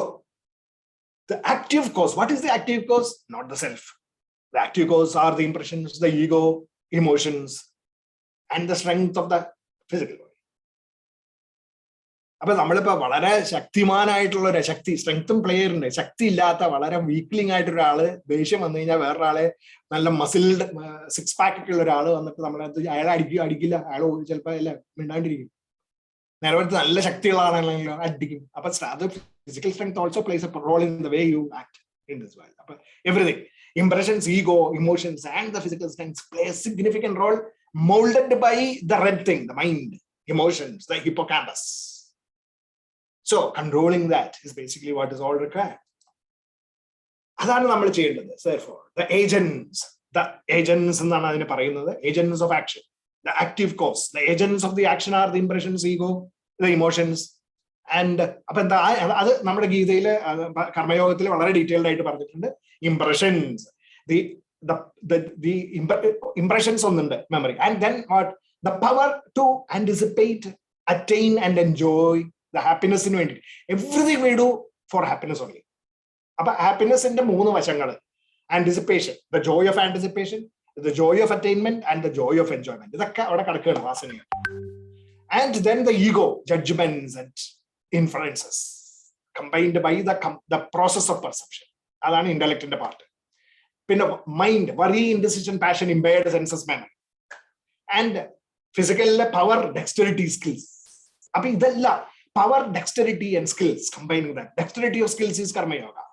the active cause, what is the active cause? Not the self. The active cause are the impressions, the ego, emotions, and the strength of the physical body. അപ്പൊ നമ്മളിപ്പോ വളരെ ശക്തിമാനായിട്ടുള്ള ഒരു ശക്തി, സ്ട്രെങ്ത്തും പ്ലെയർ ഉണ്ട്, ശക്തി ഇല്ലാത്ത വളരെ വീക്ലിംഗ് ആയിട്ടൊരാള് ദേഷ്യം വന്നു കഴിഞ്ഞാൽ വേറൊരാളെ നല്ല മസിൽഡ് 6 pack ഒക്കെ ഉള്ള ഒരാള് വന്നിട്ട് നമ്മളത് അയാളെ അടിക്കില്ല, അയാൾ ചിലപ്പോ അല്ല മിണ്ടാണ്ടിരിക്കും. നേരത്തെ നല്ല ശക്തിയുള്ള ആളാണെങ്കിലോ അടിക്കും. അപ്പൊ അത് physical strength also plays a role in the way you act in this world. അപ്പൊ everything, impressions, ego, emotions, and the physical strength play a significant role, molded by the red thing, the mind, emotions, the hippocampus. So controlling that is basically what is all required. അതാണ് നമ്മൾ ചെയ്യേണ്ടത്. Therefore, the agents എന്നാണ് അതിനെ പറയുന്നത്, agents of action, the active cause. The agents of the action are the impressions, ego, the emotions. And അപ്പൊ എന്താ അത് നമ്മുടെ ഗീതയില് കർമ്മയോഗത്തിൽ വളരെ ഡീറ്റെയിൽഡ് ആയിട്ട് പറഞ്ഞിട്ടുണ്ട്. Impressions, the impressions ഒന്നുണ്ട്, memory, and then what? The power to anticipate, attain, and enjoy the happiness in വേണ്ടി. Everything we do for happiness only. അപ്പൊ ഹാപ്പിനെസിന്റെ 3 വശങ്ങൾ: anticipation, the joy of anticipation, the joy of attainment, and the joy of enjoyment. ഇതൊക്കെ അവിടെ കിടക്കുകയാണ് വാസനകൾ. And then the ego, judgments and inferences combined by the process of perception. അതാണ് ഇന്റലക്റ്റിന്റെ പാർട്ട്. പിന്നെ mind, worry, indecision, passion, impaired senses, memory, and physical power, dexterity, skills. അപ്പൊ ഇതെല്ലാം power, dexterity, and skills, combining that. Dexterity of skills is karma yoga.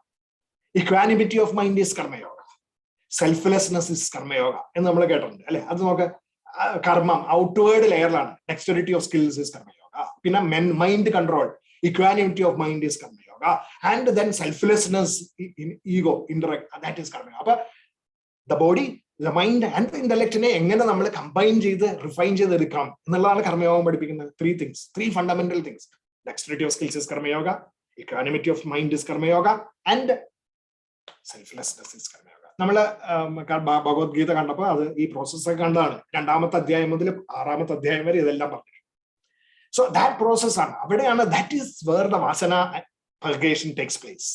Equanimity of mind is karma yoga. Selflessness is karma yoga. എന്ന് നമ്മൾ കേട്ടിട്ടുണ്ട് അല്ലെ? അത് നമുക്ക് കർമ്മം outward ലെയറിലാണ്. Dexterity of skills is karma yoga. പിന്നെ mind control, equanimity of mind is karma yoga, and then selflessness in ego, indirect, that is karma yoga. അപ്പൊ the body, the mind, and the intellect-നെ എങ്ങനെ നമ്മൾ കമ്പൈൻ ചെയ്ത് റിഫൈൻ ചെയ്തെടുക്കാം എന്നുള്ളതാണ് കർമ്മയോഗം പഠിപ്പിക്കുന്നത്. 3 things, 3 fundamental things. Dexterity of skills is karma yoga, equanimity of mind is karma yoga, and selflessness is karma yoga. നമ്മള് ഭഗവത്ഗീത കണ്ടപ്പോൾ അത് ഈ പ്രോസസ് ഒക്കെ കണ്ടതാണ്. 2ാമത്തെ അധ്യായം മുതൽ 6ാമത്തെ അധ്യായം വരെ ഇതെല്ലാം പറഞ്ഞു. So that process ആണ്, അവിടെയാണ്, that is where the vasana purgation takes place.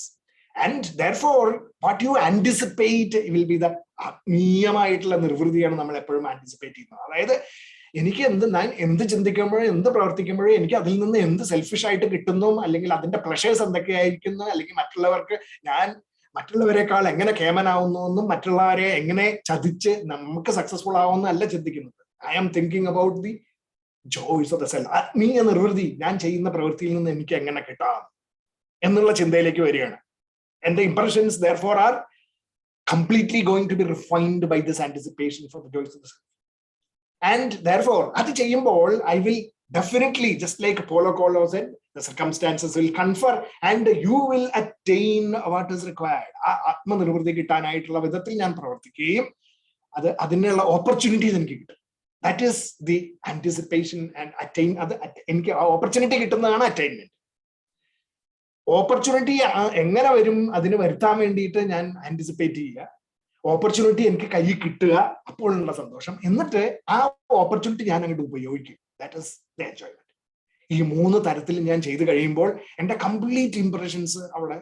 And therefore what you anticipate will be the ആത്മീയമായിട്ടുള്ള നിർവൃതിയാണ് നമ്മൾ എപ്പോഴും ആന്റിസിപ്പേറ്റ് ചെയ്യുന്നത്. അതായത് എനിക്ക് ഞാൻ എന്ത് ചിന്തിക്കുമ്പോഴും എന്ത് പ്രവർത്തിക്കുമ്പോഴും എനിക്ക് അതിൽ നിന്ന് എന്ത് സെൽഫിഷ് ആയിട്ട് കിട്ടുന്നു, അല്ലെങ്കിൽ അതിന്റെ പ്ലഷേഴ്സ് എന്തൊക്കെയായിരിക്കുന്നു, അല്ലെങ്കിൽ ഞാൻ മറ്റുള്ളവരെക്കാൾ എങ്ങനെ കേമനാവുന്നു എന്നും മറ്റുള്ളവരെ എങ്ങനെ ചതിച്ച് നമുക്ക് സക്സസ്ഫുൾ ആവുമെന്നല്ല ചിന്തിക്കുന്നത്. I am thinking about the joys of the self. ആത്മീയ നിർവൃതി ഞാൻ ചെയ്യുന്ന പ്രവൃത്തിയിൽ നിന്ന് എനിക്ക് എങ്ങനെ കിട്ടാം എന്നുള്ള ചിന്തയിലേക്ക് വരികയാണ്. And the impressions therefore are completely going to be refined by this anticipation for the joys of the self. And therefore adi cheyyumbol I will definitely, just like Paulo Coelho said, the circumstances will confer and you will attain what is required. Atma nirvൃതി കിട്ടാനായിട്ടുള്ള വിധത്തിൽ ഞാൻ പ്രവർത്തിക്കുകയും അതിനുള്ള ഓപ്പർച്യൂണിറ്റീസ് എനിക്ക് കിട്ടും. That is the anticipation and attain. എനിക്ക് ഓപ്പർച്യൂണിറ്റി കിട്ടുന്നതാണ് അറ്റൈൻമെന്റ്. ഓപ്പർച്യൂണിറ്റി എങ്ങനെ വരും അതിന് വരുത്താൻ വേണ്ടിയിട്ട് ഞാൻ ആന്റിസിപ്പേറ്റ് ചെയ്യുക. ഓപ്പർച്യൂണിറ്റി എനിക്ക് കയ്യിൽ കിട്ടുക, അപ്പോഴുള്ള സന്തോഷം. എന്നിട്ട് ആ ഓപ്പർച്യൂണിറ്റി ഞാൻ അങ്ങോട്ട് ഉപയോഗിക്കും. That is the enjoyment. ഈ 3 തരത്തിൽ ഞാൻ ചെയ്ത് കഴിയുമ്പോൾ എൻ്റെ കംപ്ലീറ്റ് ഇംപ്രഷൻസ് അവിടെ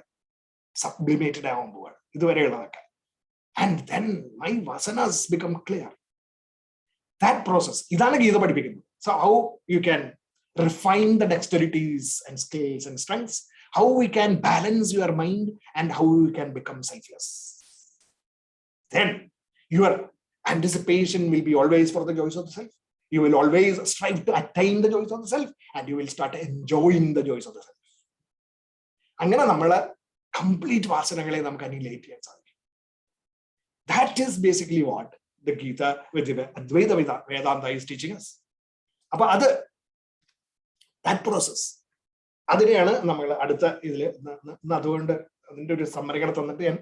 സബ്ലിമേറ്റഡ് ആവാൻ പോവാണ് ഇതുവരെയുള്ളതൊക്കെ. And then my vasanas become clear. That process ഇതാണ് ഗീത പഠിപ്പിക്കുന്നത്. So how you can refine the dexterities and skills and strengths, how we can balance your mind, and how you can become selfless. Then your anticipation will be always for the joys of the self. You will always strive to attain the joys of the self, and you will start enjoying the joys of the self. അങ്ങനെ നമ്മള് കംപ്ലീറ്റ് വാസനകളെ നമുക്ക് അനിലേറ്റ് ചെയ്യാൻ സാധിക്കും. That is basically what the Gita with the Advaita Vedanta is teaching us. അപ്പൊ അത് that process അതിനെയാണ് നമ്മൾ അടുത്ത ഇതിൽ. അതുകൊണ്ട് അതിന്റെ ഒരു സമ്മറികൾ തന്നിട്ട് ഞാൻ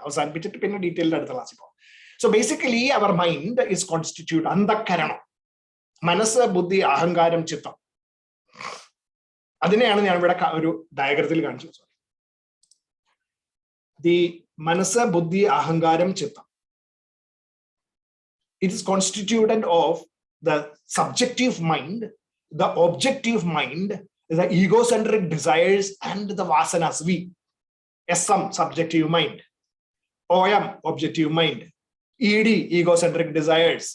അവസാനിപ്പിച്ചിട്ട് പിന്നെ ഡീറ്റെയിൽഡ് അടുത്ത ക്ലാസ്സിൽ പോകും. So basically our mind is constitute, അന്ധക്കരണം, മനസ്സ്, ബുദ്ധി, അഹങ്കാരം, ചിത്തം. അതിനെയാണ് ഞാൻ ഇവിടെ ഒരു ഡയഗ്രത്തിൽ കാണിച്ചത്. ദി മനസ്സ്, ബുദ്ധി, അഹങ്കാരം, ചിത്തം. It is constituted of the subjective mind, the objective mind, the egocentric desires, and the vasanas. V, SM, subjective mind. OM, objective mind. ED, egocentric desires.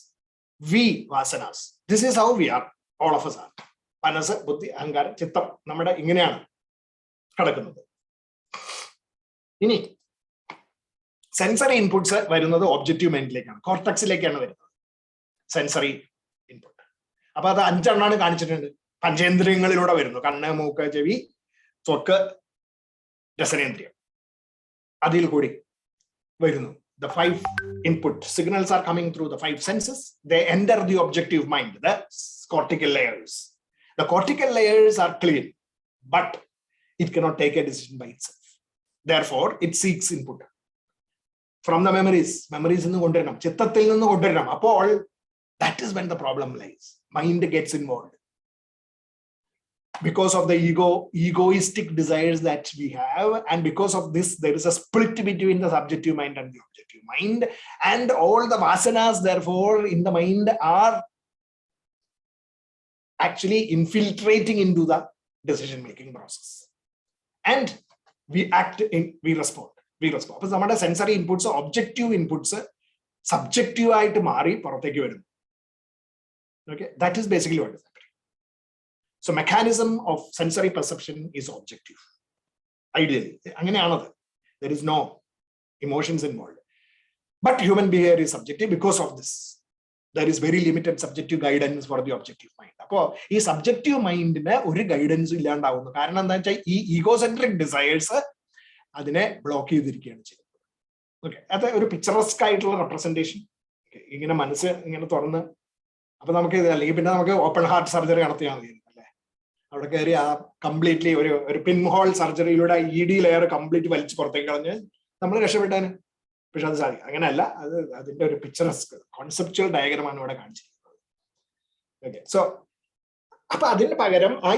V, vasanas. This is how we are, all of us are. Manasa, buddhi, ahankara, chittam. Nammada inganeyanu kadakkunnathu. Ini sensory inputs varunathu objective mind lekana, cortex lekana varunathu. Sensory input. അപ്പൊ അത് 5 എണ്ണമാണ് കാണിച്ചിട്ടുണ്ട്. പഞ്ചേന്ദ്രിയങ്ങളിലൂടെ വരുന്നു. കണ്ണ്, മൂക്ക്, ചെവി, ത്വക്ക്, രസനേന്ദ്രിയം. അതിൽ കൂടി വരുന്നു. The 5 input signals are coming through the 5 senses. They enter the objective mind, the cortical layers. The cortical layers are clean, but it cannot take a decision by itself. Therefore, it seeks input from the memories. Memories നിന്ന് കൊണ്ടുവരണം, ചിത്തത്തിൽ നിന്ന് കൊണ്ടുവരണം. അപ്പോൾ that is when the problem lies. Mind gets involved because of the egoistic desires that we have, and because of this there is a split between the subjective mind and the objective mind, and all the vasanas therefore in the mind are actually infiltrating into the decision making process, and we respond. Appo nammade sensory inputs, objective inputs subjective ആയിട്ട് മാറി പുറത്തേക്ക് വരുന്നു. Okay, that is basically what is happening. So mechanism of sensory perception is objective. Ideally, there is no emotions involved. But human behavior is subjective because of this. There is very limited subjective guidance for the objective mind. Appo ee subjective mind ne oru guidance illandavunnu. Karanam endha vecha ee egocentric desires adine block ചെയ്തിരിക്കുകയാണ് ചെയ്യുന്നത്. Okay, അത് ഒരു പിക്ചറസ്ക് ആയിട്ടുള്ള റെപ്രസെന്റേഷൻ. ഇങ്ങനെ മനസ്സ് ഇങ്ങനെ തുറന്ന്, അപ്പൊ നമുക്ക് ഇത് അല്ലെങ്കിൽ പിന്നെ നമുക്ക് ഓപ്പൺ ഹാർട്ട് സർജറി നടത്തിയാൽ മതി അല്ലേ? അവിടെ കയറി ആ കംപ്ലീറ്റ്ലി ഒരു പിൻ ഹോൾ സർജറിയിലൂടെ ED ലെയർ കംപ്ലീറ്റ് വലിച്ച് പുറത്തേക്ക് കളഞ്ഞ് നമ്മൾ രക്ഷപ്പെട്ടാന്. പക്ഷെ അത് സാധിക്കും. അങ്ങനെയല്ല, അത് അതിന്റെ ഒരു പിക്ചറസ്ക് കോൺസെപ്ച്വൽ ഡയഗ്രമാണ് ഇവിടെ കാണിച്ചിരിക്കുന്നത്. ഓക്കെ, സോ അപ്പൊ അതിന് പകരം ആ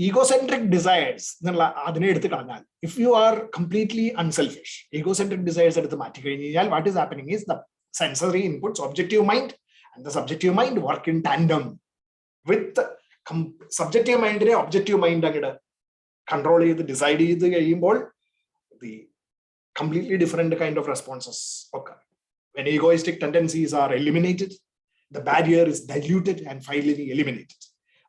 ഈഗോസെൻട്രിക് ഡിസയേഴ്സ് എന്നുള്ള അതിനെ എടുത്ത് കളഞ്ഞാൽ, if you are completely unselfish, egocentric desires എടുത്ത് മാറ്റി കഴിഞ്ഞ് കഴിഞ്ഞാൽ what is happening is the sensory inputs, objective mind and the subjective mind work in tandem with subjective mind ne objective mind agada control ചെയ്ത് decide ചെയ്ത് കഴിയുമ്പോൾ the completely different kind of responses occur. When egoistic tendencies are eliminated, the barrier is diluted and finally eliminated.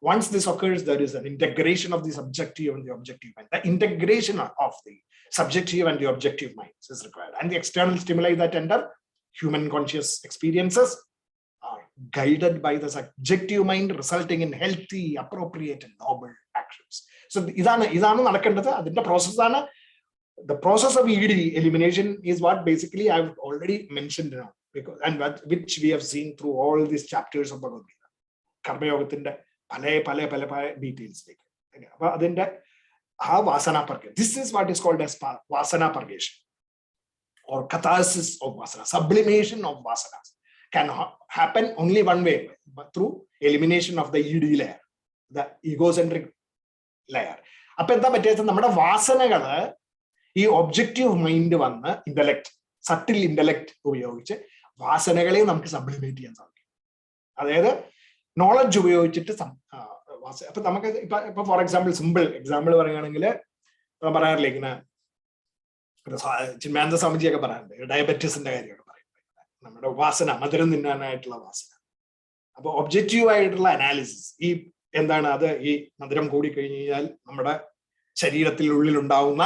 Once this occurs, there is an integration of the subjective and the objective mind. The integration of the subjective and the objective minds is required, and the external stimuli that enter human conscious experiences are guided by the subjective mind, resulting in healthy, appropriate, and noble actions. So idana nadakkandathu, adinte process aanu. The process of ED elimination is what basically I've already mentioned now, because and which we have seen through all these chapters of Bhagavad-Gita. Karma yogathinte pale details like. Appo adinte aa vasana purgation, this is what is called as vasana purgation or catharsis of vasana, sublimation of vasanas can happen only one way, but through elimination of the ED layer, the egocentric layer. അപ്പൊ എന്താ പറ്റിയത്, നമ്മുടെ വാസനകള് ഈ ഒബ്ജക്റ്റീവ് മൈൻഡ് വന്ന് ഇന്റലക്ട്, സട്ടിൽ ഇന്റലക്ട് ഉപയോഗിച്ച് വാസനകളെ നമുക്ക് സബ്ലിമേറ്റ് ചെയ്യാൻ സാധിക്കും. അതായത് നോളജ് ഉപയോഗിച്ചിട്ട് അപ്പൊ നമുക്ക് ഇപ്പൊ ഫോർ എക്സാമ്പിൾ സിമ്പിൾ എക്സാമ്പിൾ പറയുകയാണെങ്കിൽ പറയാറില്ല ഇങ്ങനെ ചിന്മാനന്ദ സ്വാമിജിയൊക്കെ പറയാറുണ്ട് ഡയബറ്റീസിന്റെ കാര്യമൊക്കെ പറയുന്നത് നമ്മുടെ വാസന മധുരം തിന്നാനായിട്ടുള്ള വാസന. അപ്പൊ ഒബ്ജക്റ്റീവ് ആയിട്ടുള്ള അനാലിസിസ് ഈ എന്താണ് അത് ഈ മധുരം കൂടി കഴിഞ്ഞു കഴിഞ്ഞാൽ നമ്മുടെ ശരീരത്തിനുള്ളിൽ ഉണ്ടാവുന്ന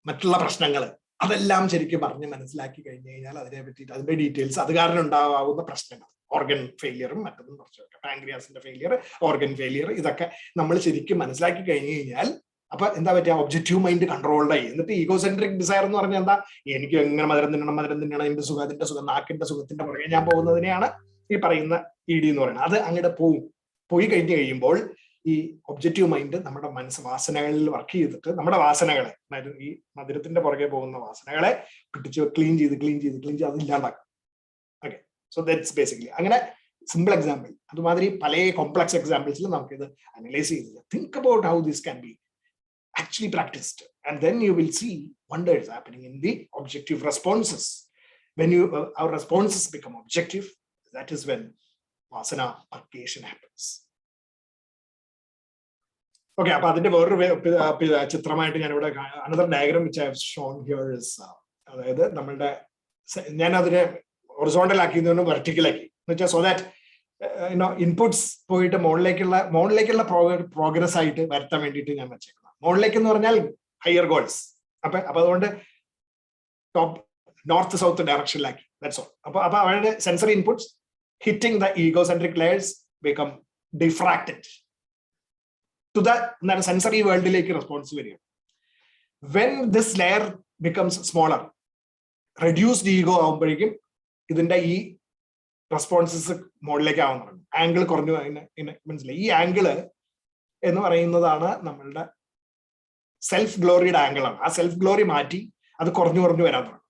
മറ്റുള്ള പ്രശ്നങ്ങൾ അതെല്ലാം ശരിക്കും പറഞ്ഞ് മനസ്സിലാക്കി കഴിഞ്ഞു കഴിഞ്ഞാൽ അതിനെ പറ്റിയിട്ട് അതിന്റെ ഡീറ്റെയിൽസ് അത് കാരണം ഉണ്ടാവാവുന്ന പ്രശ്നങ്ങൾ ഓർഗൻ ഫെയിലിയറും മറ്റതും കുറച്ചൊക്കെ പാൻക്രിയാസിന്റെ ഫെയിലിയർ ഓർഗൻ ഫെയിലിയർ ഇതൊക്കെ നമ്മൾ ശരിക്കും മനസ്സിലാക്കി കഴിഞ്ഞു കഴിഞ്ഞാൽ അപ്പൊ എന്താ പറ്റുക ഒബ്ജക്റ്റീവ് മൈൻഡ് കൺട്രോൾഡ് ആയി. എന്നിട്ട് ഈഗോസെൻട്രിക് ഡിസയർ എന്ന് പറഞ്ഞാൽ എന്താ എനിക്ക് എങ്ങനെ മധുരം തിന്നണം എന്റെ സുഖം അതിന്റെ സുഖം നാക്കിന്റെ സുഖത്തിന്റെ പുറകെ ഞാൻ പോകുന്നതിനെയാണ് ഈ പറയുന്ന ED എന്ന് പറയുന്നത്. അത് അങ്ങോട്ട് പോയി കഴിഞ്ഞു കഴിയുമ്പോൾ ഈ ഒബ്ജക്റ്റീവ് മൈൻഡ് നമ്മുടെ മനസ്സ് വാസനകളിൽ വർക്ക് ചെയ്തിട്ട് നമ്മുടെ വാസനകളെ അതായത് ഈ മധുരത്തിന്റെ പുറകെ പോകുന്ന വാസനകളെ പിടിച്ച് ക്ലീൻ ചെയ്ത് അത് ഇല്ലാണ്ടാക്കും. ഓക്കെ, സോ ദാറ്റ്സ് ബേസിക്കലി അങ്ങനെ സിമ്പിൾ എക്സാമ്പിൾ. അതുമാതിരി പല കോംപ്ലക്സ് എക്സാമ്പിൾസിൽ നമുക്കിത് അനലൈസ് ചെയ്ത് think about how this can be actually practiced, and then you will see wonders happening in the objective responses. When our responses become objective, that is when vasana purgation happens. Okay, അപ്പൊ അതിന്റെ വേറൊരു ചിത്രമായിട്ട് ഞാൻ ഇവിടെ another diagram which I have shown here is അതായത് നമ്മളുടെ ഞാൻ അതിനെ ഹൊറിസോണ്ടൽ ആക്കിയതുകൊണ്ട് വെർട്ടിക്കൽ ആക്കി എന്ന് വെച്ചാൽ സോ ദാറ്റ് ഇൻപുട്സ് പോയിട്ട് മുകളിലേക്കുള്ള പ്രോഗ്രസ് ആയിട്ട് വരുത്താൻ വേണ്ടിയിട്ട് ഞാൻ വെച്ചേക്കണം. മുകളിലേക്ക് എന്ന് പറഞ്ഞാൽ ഹയർ ഗോൾസ്. അപ്പൊ അതുകൊണ്ട് ടോപ്പ് നോർത്ത് സൗത്ത് ഡയറക്ഷനിലാക്കി. That's all. അപ്പൊ അവരുടെ sensory inputs hitting the egocentric layers become diffracted to the sensory വേൾഡിലേക്ക് റെസ്പോൺസ് വരിക. When this layer becomes smaller reduced ego ആകുമ്പോഴേക്കും ഇതിന്റെ ഈ റെസ്പോൺസസ് മുകളിലേക്ക് ആവാൻ തുടങ്ങും. ആംഗിൾ കുറഞ്ഞു മനസ്സിലായി. ഈ ആംഗിള് എന്ന് പറയുന്നതാണ് നമ്മളുടെ സെൽഫ് ഗ്ലോറിയുടെ ആംഗിൾ ആണ്. ആ സെൽഫ് ഗ്ലോറി മാറ്റി അത് കുറഞ്ഞു വരാൻ തുടങ്ങും.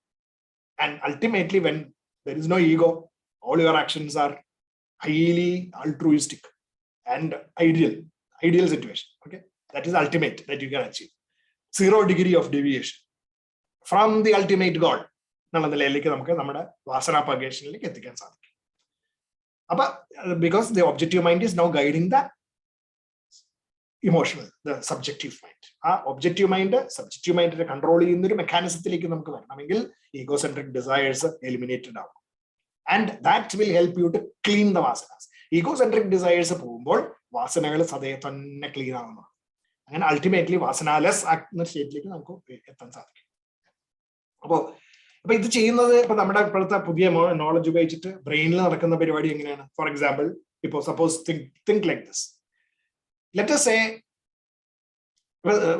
And ultimately when there is no ego all your actions are highly altruistic and ideal situation. Okay, that is ultimate that you can achieve. 0 degree of deviation from the ultimate goal എന്നുള്ള നിലയിലേക്ക് നമുക്ക് നമ്മുടെ വാസന പർഗേഷനിലേക്ക് എത്തിക്കാൻ സാധിക്കും. അപ്പൊ because the objective mind is now guiding the emotional the subjective mind. ആ ഒബ്ജക്റ്റീവ് മൈൻഡ് സബ്ജക്റ്റീവ് മൈൻഡിനെ കൺട്രോൾ ചെയ്യുന്ന ഒരു മെക്കാനിസത്തിലേക്ക് നമുക്ക് വരണമെങ്കിൽ ഈഗോസെൻട്രിക് ഡിസയേഴ്സ് എലിമിനേറ്റഡ് ആവും. And that will help you to clean the vasanas. Egocentric desires പോകുമ്പോൾ വാസനകൾ സദയം തന്നെ ക്ലീൻ ആവുന്നതാണ്. അങ്ങനെ അൾട്ടിമേറ്റ്ലി വാസനാലെസ് ആക്കുന്ന സ്റ്റേറ്റിലേക്ക് നമുക്ക് എത്താൻ സാധിക്കും. അപ്പൊ ഇത് ചെയ്യുന്നത് ഇപ്പൊ നമ്മുടെ ഇപ്പോഴത്തെ പുതിയ നോളജ് ഉപയോഗിച്ചിട്ട് ബ്രെയിനിൽ നടക്കുന്ന പരിപാടി എങ്ങനെയാണ്? ഫോർ എക്സാമ്പിൾ, ഇപ്പോ suppose think like this. Let us say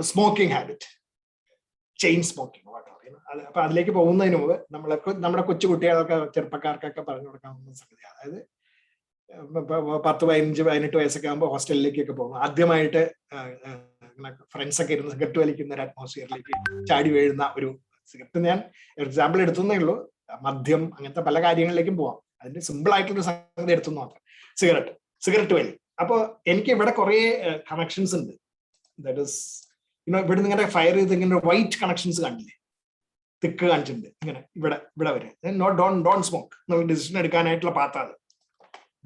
smoking habit, chain smoking, അപ്പൊ അതിലേക്ക് പോകുന്നതിന് മുമ്പ് നമ്മുടെ കൊച്ചു കുട്ടികൾക്ക് ചെറുപ്പക്കാർക്കൊക്കെ പറഞ്ഞു കൊടുക്കാവുന്ന സംഗതി. അതായത് 10, 15, 18 വയസ്സൊക്കെ ആകുമ്പോൾ ഹോസ്റ്റലിലേക്കൊക്കെ പോകും. ആദ്യമായിട്ട് ഫ്രണ്ട്സ് ഒക്കെ ഇരുന്ന് സിഗരറ്റ് വലിക്കുന്ന ഒരു അറ്റ്മോസ്ഫിയറിലേക്ക് ചാടി വീഴുന്ന ഒരു സിഗരറ്റ് ഞാൻ എക്സാമ്പിൾ എടുത്തുന്നേ ഉള്ളൂ. മദ്യം അങ്ങനത്തെ പല കാര്യങ്ങളിലേക്കും പോവാം. അതിന്റെ സിമ്പിൾ ആയിട്ടുള്ള സംഗതി എടുത്തു മാത്രം. സിഗരറ്റ് വലി. അപ്പൊ എനിക്ക് ഇവിടെ കുറെ കണക്ഷൻസ് ഉണ്ട്. ദാറ്റ് ഈസ് ഇവിടെ നിങ്ങളുടെ ഫയർ ചെയ്ത് ഇങ്ങനെ വൈറ്റ് കണക്ഷൻസ് കാണില്ലേ, തിക്ക് കാണിച്ചിട്ടുണ്ട് ഇങ്ങനെ ഇവിടെ വരെ. ഡോണ്ട് സ്മോക്ക് എന്നുള്ള ഡിസിഷൻ എടുക്കാനായിട്ടുള്ള പാത്ത് അത്.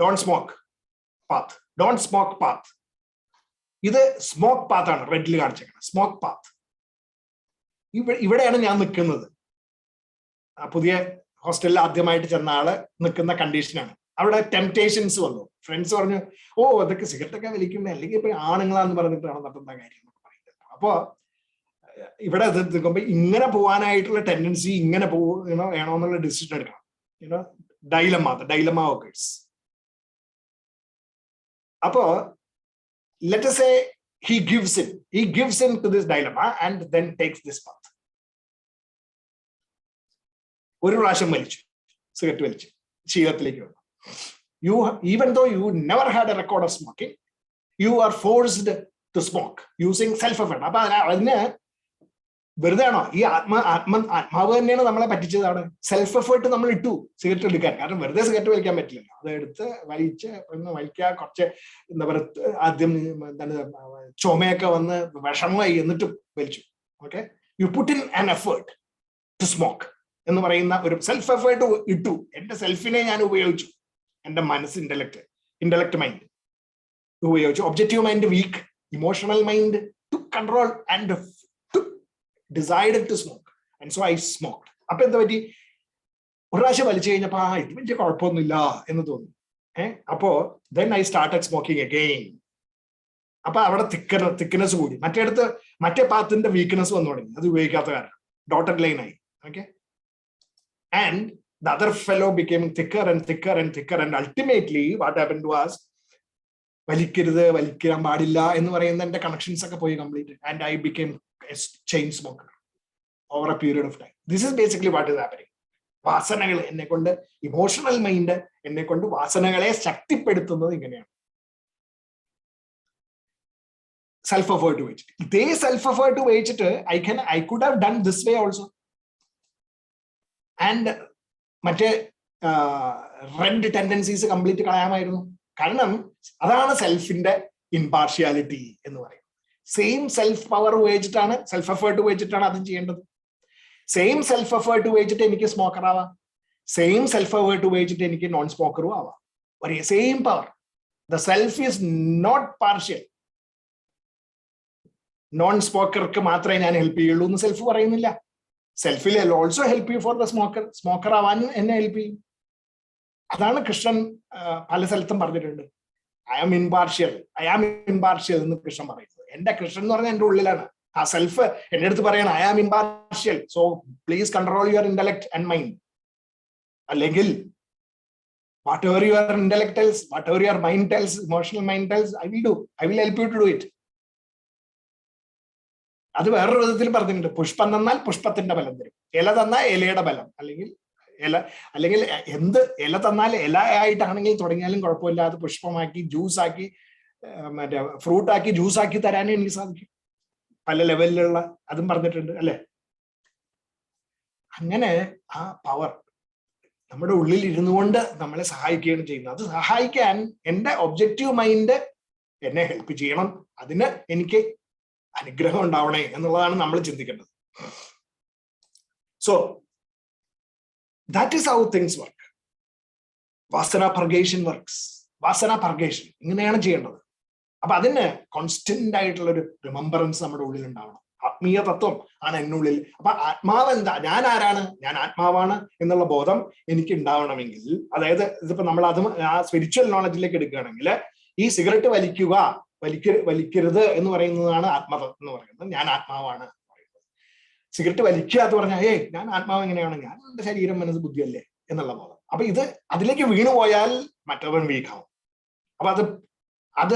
Don't smoke path. ഇത് സ്മോക്ക് പാത്താണ് റെഡിൽ കാണിച്ചേക്കണം. Smoke path. ഇവിടെയാണ് ഞാൻ നിൽക്കുന്നത്. പുതിയ ഹോസ്റ്റലിൽ ആദ്യമായിട്ട് ചെന്ന ആള് നിൽക്കുന്ന കണ്ടീഷനാണ്. അവിടെ ടെംപ്റ്റേഷൻസ് വന്നു. ഫ്രണ്ട്സ് പറഞ്ഞു, അതൊക്കെ സിഗരറ്റൊക്കെ വലിക്കുമ്പോ അല്ലെങ്കിൽ ഇപ്പൊ ആണുങ്ങളാന്ന് പറഞ്ഞിട്ടാണ് നടത്തുന്ന കാര്യം എന്നൊക്കെ പറയുന്നത്. അപ്പൊ ഇവിടെ നിൽക്കുമ്പോ ഇങ്ങനെ പോകാനായിട്ടുള്ള ടെൻഡൻസി ഇങ്ങനെ വേണോ എന്നുള്ള ഡിസിഷൻ എടുക്കണം. Dilemma occurs. അപ്പോ let us say he gives in to this dilemma and then takes this path. ഒരു പ്രാവശ്യം സിഗരറ്റ് വലിച്ചു ശീലത്തിലേക്ക് വന്നു. Even though you never had a record of smoking, you are forced to smoke using self-effort. അപ്പൊ അതിന് വെറുതെ ആണോ? ഈ ആത്മാവ് തന്നെയാണ് നമ്മളെ പറ്റിച്ചതാണ്. സെൽഫ് എഫേർട്ട് നമ്മൾ ഇട്ടു സിഗരറ്റ് എടുക്കാൻ. കാരണം വെറുതെ സിഗരറ്റ് വലിക്കാൻ പറ്റില്ലല്ലോ. അത് എടുത്ത് വലിക്കുക. കുറച്ച് എന്താ പറയുക, ആദ്യം എന്താണ് ചുമയൊക്കെ വന്ന് വിഷമമായി എന്നിട്ട് വലിച്ചു. Okay, you put in an effort to smoke എന്ന് പറയുന്ന ഒരു സെൽഫ് എഫേർട്ട് ഇട്ടു. എന്റെ സെൽഫിനെ ഞാൻ ഉപയോഗിച്ചു. എന്റെ മനസ്സ്, intellect mind. Objective mind weak, emotional mind took control and decided to smoke. And so I smoked. Up in the way, then I started smoking again. Thickness woody. Mate path in the weakness one dotted line. Okay. And the other fellow became thicker and thicker and thicker. And ultimately, what happened was, the connections are completed. And I became a chain smoker over a period of time. This is basically what is happening. Emotional mind, self-effort to wage it. They self-effort to wage it, I could have done this way also. And red tendencies complete Karanam, Adana self in the impartiality in the way. Same self-power wage it, self-effort to wage it, same self-effort to wage it any smoker, same self-effort to wage it any non-smoker. But same power. The self is not partial. Non-smoker can help you. Self will also help you for the smoker. Smoker avan and help you. Adana Christian I am impartial. I am impartial in the Christian. And the Christian self I am impartial. So please control your intellect and mind. Whatever your intellect tells, whatever your mind tells, emotional mind tells, I will do. I will help you to do it. That's why Pushpan and Pushpatin Balam. Eladana, Eleda Balam. Elatanal, Ela turning Toringal Corpola, the Pushpamaki, Jusaki, Fruitaki, Jusaki, Tarani, Nisaki. Pala level Adam Bardet. Hangane, power. നമ്മുടെ ഉള്ളിൽ ഇരുന്നുകൊണ്ട് നമ്മളെ സഹായിക്കുകയാണ് ചെയ്യുന്നത്. അത് സഹായിക്കാൻ എൻ്റെ ഒബ്ജക്റ്റീവ് മൈൻഡ് എന്നെ ഹെൽപ്പ് ചെയ്യണം, അതിന് എനിക്ക് അനുഗ്രഹം ഉണ്ടാവണേ എന്നുള്ളതാണ് നമ്മൾ ചിന്തിക്കേണ്ടത്. So that is how things work. വാസന പർഗേഷൻ വർക്ക്സ്. വാസന പർഗേഷൻ ഇങ്ങനെയാണ് ചെയ്യേണ്ടത്. അപ്പൊ അതിന് കോൺസ്റ്റന്റ് ആയിട്ടുള്ള ഒരു റിമംബറൻസ് നമ്മുടെ ഉള്ളിൽ ഉണ്ടാവണം. ആത്മീയ തത്വം ആണ് എന്നുള്ളിൽ. അപ്പൊ ആത്മാവ് എന്താ, ഞാൻ ആരാണ്, ഞാൻ ആത്മാവാണ് എന്നുള്ള ബോധം എനിക്ക് ഉണ്ടാവണമെങ്കിൽ, അതായത് ഇതിപ്പോ നമ്മൾ അത് ആ സ്പിരിച്വൽ നോളജിലേക്ക് എടുക്കുകയാണെങ്കിൽ, ഈ സിഗരറ്റ് വലിക്കരുത് എന്ന് പറയുന്നതാണ് ആത്മതത്വം എന്ന് പറയുന്നത്. ഞാൻ ആത്മാവാണ് എന്ന് പറയുന്നത്. സിഗരറ്റ് വലിക്കുക എന്ന് പറഞ്ഞാൽ ഞാൻ ആത്മാവ് എങ്ങനെയാണ്, ഞാൻ എന്റെ ശരീരം മനസ്സ് ബുദ്ധിയല്ലേ എന്നുള്ള ബോധം. അപ്പൊ ഇത് അതിലേക്ക് വീണുപോയാൽ മറ്റവൻ വീക്കാവും. അപ്പൊ അത്